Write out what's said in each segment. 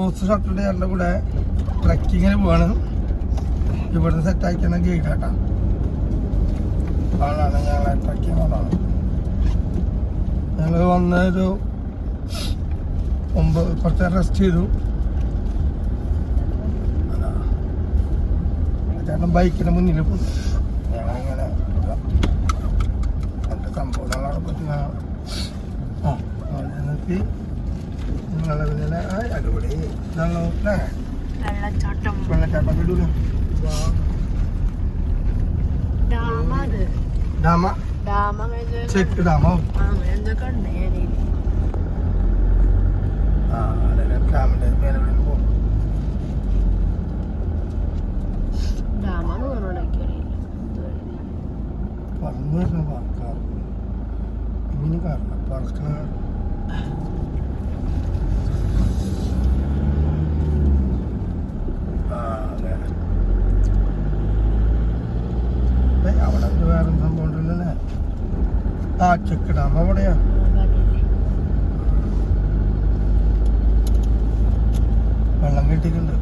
Rose Saturday കൂടെ ട്രക്കിങ്ങിന് പോവാണ്. ഇവിടുന്ന് സെറ്റാക്കിയ ഗൈഡാട്ടാ ആളാണ് ഞങ്ങളെ ട്രക്കിങ് കൊണ്ടാണ്. ഞങ്ങൾ വന്നൊരു 9 കുറച്ച് റെസ്റ്റ് ചെയ്തു. ചേട്ടൻ ബൈക്കിന് മുന്നിൽ പോയി. ഞങ്ങളിങ്ങനെ എൻ്റെ സംഭവങ്ങളെ പറ്റി നിർത്തി നിങ്ങളെ പിന്നെ അടിപൊളി വെള്ളച്ചാട്ടം കിട്ടൂല. ചെക്ക് ഡാമോ ഡാമിന്റെ മേലെ പോകും. പറന്നു വരുന്ന പറക്കാർ ഇനി കാരണം പറക്കണ അവിടെ വേറെ സംഭവം ഉണ്ടല്ലേ. ആ ചെക്ക് ഡാം അവിടെയാ. വെള്ളം കെട്ടിയിട്ടുണ്ട്.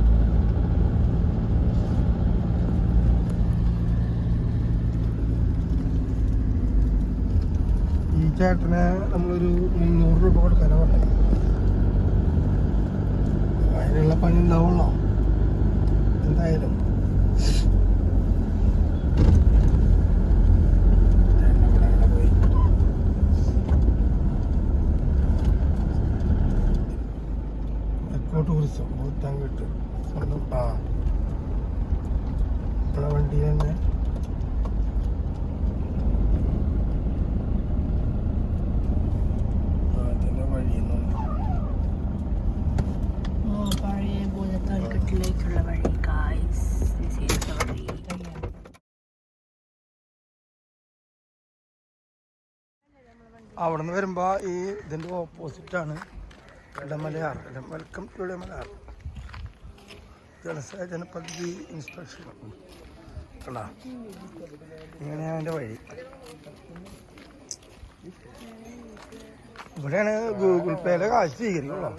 ഈ ചേട്ടനെ നമ്മളൊരു 300 രൂപ കൊടുക്കാനാ പറഞ്ഞത്. അതിനുള്ള പണി ഉണ്ടാവുള്ളോ എന്തായാലും. ടൂറിസം ഭൂത്താൻ കിട്ടും സ്വന്തം. നമ്മളെ വണ്ടി തന്നെ അതിൻ്റെ വഴിയൊന്നും പഴയ ഭൂതത്താൻകെട്ടിലേക്കുള്ള വഴി. അവിടെ നിന്ന് വരുമ്പോൾ ഈ ഇതിൻ്റെ ഓപ്പോസിറ്റാണ് ഇടമലയാർ. വെൽക്കം ടു ഇടമലയാർ ജലസേചന പദ്ധതി ഇൻസ്പെക്ഷൻ. കണ്ടാ ഇങ്ങനെയാണ് അതിൻ്റെ വഴി. ഇവിടെയാണ് ഗൂഗിൾ പേയിലെ കാശ് സ്വീകരിക്കുള്ളൂ.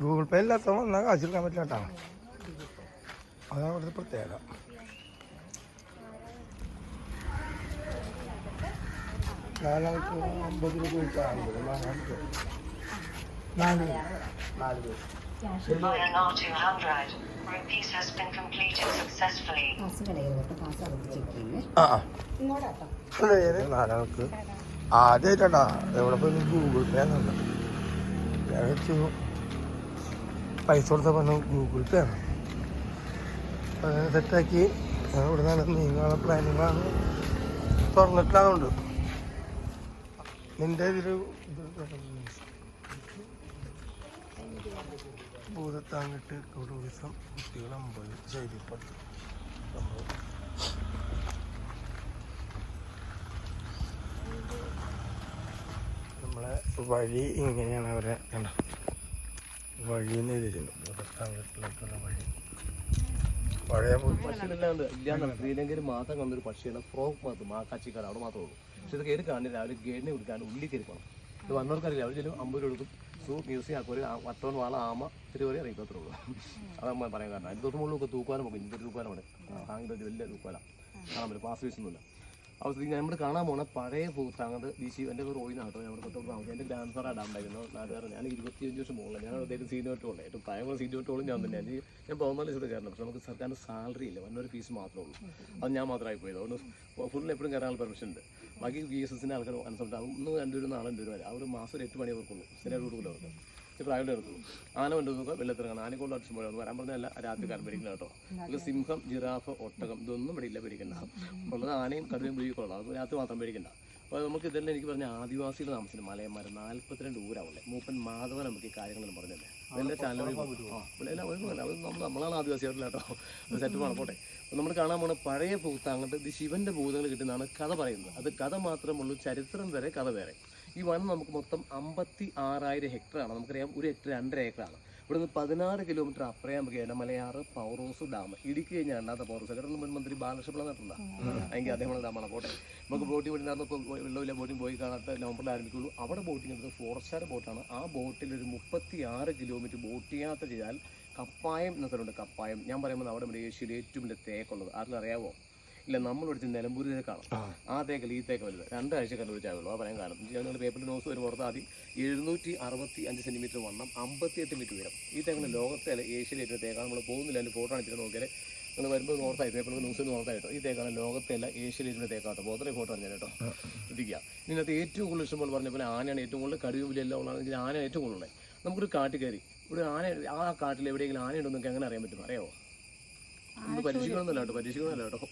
ഗൂഗിൾ പേ ഇല്ലാത്ത വന്നാൽ കാശ് എടുക്കാൻ പറ്റില്ല കേട്ടോ. അതാണ് ഇവിടുത്തെ പ്രത്യേകത. നാലാൾക്ക് 50 രൂപ കിട്ടാൻ 4 പേര്. നാലാൾക്ക് ആദ്യമായിട്ടാ എവിടെ പോയി ഗൂഗിൾ പേ എന്നുണ്ട്. വെച്ചു പൈസ കൊടുത്ത പറഞ്ഞു ഗൂഗിൾ പേ ആണ്. സെറ്റാക്കി ഇവിടെ നിന്നാണ് നീങ്ങാനുള്ള പ്ലാനിങ്ങാണ്. തുറന്നിട്ടില്ലാതുകൊണ്ട് നിന്റെ ഇതിൽ ഭൂതത്താങ്ങിട്ട് ടൂറിസം കുട്ടികൾ 50 ശൈലി 10 നമ്മളെ വഴി ഇങ്ങനെയാണ്. അവരെ കണ്ട വഴിന്ന് എഴുതിയിട്ടുണ്ട്. ഭൂതത്താങ്ങിട്ടിലേക്കുള്ള വഴി പഴയ ശ്രീലങ്കയിൽ മാത്രം കണ്ടൊരു പക്ഷിയാണ് ഫ്രോഗ് മാത്രം മാക്കാച്ചിക്കാട് അവിടെ മാത്രമേ ഉള്ളൂ. പക്ഷെ ഇത് കയറി കാണില്ല. രാവിലെ ഗേഡിനെ കൊടുക്കാണ്ട് ഉള്ളിൽ കയറി പോകണം. ഇത് വന്നവർക്കറിയില്ല. അവർ ചെല്ലും 50 രൂപ കൊടുക്കും. സൂ മ്യൂസിയം ആക്കൊരു വട്ടോൺ വാള ആമ തിരുവരെ ഇറങ്ങിക്കത്രേ ഉള്ളൂ. അതമ്മ പറയാൻ കാരണം അതിന് ദിവസമുള്ളൊക്കെ തൂക്കാനും പോകും. ഇന്തൊരു തൂക്കാനാണ് താങ്കളുടെ വലിയ തൂക്കാനാണ് കാണാൻ പറ്റും. പാസ് ഫീസൊന്നുമില്ല. അവസ്ഥയ്ക്ക് നമ്മൾ കാണാൻ പോകുന്ന പഴയ ഭൂത്താങ്ങത് ദേശീയ എൻ്റെ ഒരു റോയിനാട്ടോ. ഞങ്ങളുടെ തൊട്ട് താമസം എൻ്റെ ഗ്രാൻഡ് ഫാദർ ഡാമുണ്ടായിരുന്നു. നാട്ടുകാരൻ ഞാൻ 25 വർഷം പോകുന്നത്. ഞാൻ അദ്ദേഹം സീനിയോട്ടുള്ളത് ഏറ്റവും പ്രായമുള്ള സീനിയോട്ടോളും ഞാൻ തന്നെ. ഞാൻ 14 ലക്ഷത്തെ കയറണം. പക്ഷെ നമുക്ക് സർക്കാരിൻ്റെ സാലറി ഇല്ല. വന്നൊരു ഫീസ് മാത്രമേ ഉള്ളൂ. അത് ഞാൻ മാത്രമായി പോയത്. അതുകൊണ്ട് ഫുള്ളിൽ എപ്പോഴും കയറാനുള്ള പെർമിഷൻ ഉണ്ട്. ബാക്കി VSSൻ്റെ ആൾക്കാർ അനുസരിച്ച് അത് 1 2 രൂപ 4 രൂപ വരെ. അവർ മാസം 8 മണി അവർക്കുള്ളൂ. സ്ഥിരം കൊടുക്കില്ല അവർക്ക്. പ്രായമുള്ള എടുക്കുള്ളൂ. ആന കൊണ്ടുവന്നൊക്കെ വെള്ളത്തിറങ്ങണം. ആനക്കൊണ്ട് അടിച്ചു പോയാൽ വരാൻ പറഞ്ഞല്ല രാത്രിക്കാരൻ പേടിക്കില്ല കേട്ടോ. ഇത് സിംഹം, ജിറാഫ്, ഒട്ടകം ഇതൊന്നും ഇവിടെ ഇല്ല, പേടിക്കണ്ട. ഉള്ളത് ആനയും കടുവയും പിടിക്കൊള്ളൂ. അത് രാത്രി മാത്രം പേടിക്കണ്ട. അപ്പോൾ നമുക്ക് ഇതെല്ലാം എനിക്ക് പറഞ്ഞ ആദിവാസികൾ താമസിക്കുന്ന മലയന്മാർ 42 ഊരാവുള്ളത്. മൂപ്പൻ മാധവൻ നമുക്ക് ഈ കാര്യങ്ങളും പറഞ്ഞല്ലേ. അതെല്ലാം ചാനലിൽ നമ്മളാണ് ആദിവാസിയായിട്ടില്ല കേട്ടോ. സെറ്റപ്പാണ് പോട്ടെ. അപ്പോൾ നമ്മൾ കാണാൻ പോകുന്ന പഴയ ഭൂത്താങ്ങട്ട് ഇത് ശിവൻ്റെ ഭൂതങ്ങൾ കിട്ടുന്നതാണ് കഥ പറയുന്നത്. അത് കഥ മാത്രമുള്ളൂ, ചരിത്രം വരെ കഥ വേറെ. ഈ വനം നമുക്ക് മൊത്തം 56,000 ഹെക്ടറാണ്. നമുക്കറിയാം 1 ഹെക്ടർ 2.5 ഏക്കറാണ്. ഇവിടുന്ന് 16 കിലോമീറ്റർ അപ്പുറം നമുക്ക് എടമലയാറ് പവർ ഹൗസ് ഡാം. ഇടുക്കി കഴിഞ്ഞാൽ രണ്ടാമത്തെ പവർ ഹൗസ്. കേരള മുൻ മന്ത്രി ബാലകൃഷ്ണപിള്ള നട്ടുണ്ടാകും. അതിൻ്റെ അദ്ദേഹം ഡാമാണ്. പോട്ടെ, നമുക്ക് ബോട്ടിംഗ് വേണ്ടി നടന്നപ്പോൾ വെള്ളമില്ല, ബോട്ടിംഗ് പോയി കാണാത്ത നവംബറിൽ ആരംഭിക്കുള്ളൂ. അവിടെ ബോട്ടിംഗ് എടുത്തത് ഫോറസ്റ്റുകാരുടെ ബോട്ടാണ്. ആ ബോട്ടിൽ ഒരു 36 കിലോമീറ്റർ ബോട്ട് യാത്ര ചെയ്താൽ കപ്പായം എന്ന സ്ഥലമുണ്ട്. കപ്പായം ഞാൻ പറയുമ്പോൾ അവിടെ ഏഷ്യയിലെ ഏറ്റവും വലിയ തേക്കുള്ളത് ആർക്കും അറിയാവോ? ഇല്ല, നമ്മൾ പഠിച്ച നിലമ്പൂർ തേക്കാണ്. ആ തേക്കല്ല ഈ തേക്ക് വലുത്. 2 ആഴ്ച കണ്ടുപിടിച്ചാവുള്ളൂ. ആ പറയാൻ കാരണം ഞങ്ങൾ പേപ്പറിൽ ന്യൂസ് ഒരു പുറത്ത് ആദ്യം 765 സെൻറ്റിമീറ്റർ വണ്ണം, 58 മീറ്റർ ഉയരം. ഈ തേക്കാണ് ലോകത്തെ ഏഷ്യയിലെ ഏറ്റവും തേക്കാണ്. നമ്മൾ പോകുന്നില്ല, അതിൻ്റെ ഫോട്ടോ അടിച്ചിട്ട് നോക്കിയാൽ നിങ്ങൾ വരുമ്പോൾ നോർത്തായി പേപ്പറിൽ ന്യൂസ് നോർത്തായിട്ടോ. ഈ തേക്കാണ് ലോകത്തെ അല്ല ഏഷ്യയിലെ ഏറ്റവും തേക്കാട്ടോ. പോത്രേ ഫോട്ടോ അടിഞ്ഞാൽ കേട്ടോ ഇരിക്കുക. ഇതിനകത്ത് ഏറ്റവും കൂടുതൽ ഇഷ്ടം പോലെ പറഞ്ഞ പോലെ ആനയാണ് ഏറ്റവും കൂടുതൽ. കടുവ എല്ലാം ഉള്ളതാണെങ്കിൽ ആന ഏറ്റവും കൂടുതലുള്ളത്. നമുക്കൊരു കാട്ടിൽ കയറി ഇവിടെ ആന, ആ കാട്ടിൽ എവിടെയെങ്കിലും ആനയുണ്ടോ നിങ്ങൾക്ക് എങ്ങനെ അറിയാൻ പറ്റും? അറിയാമോ? നമ്മൾ പരീക്ഷിക്കണമെന്നല്ല കേട്ടോ, പരീക്ഷിക്കണമെന്നല്ല കേട്ടോ.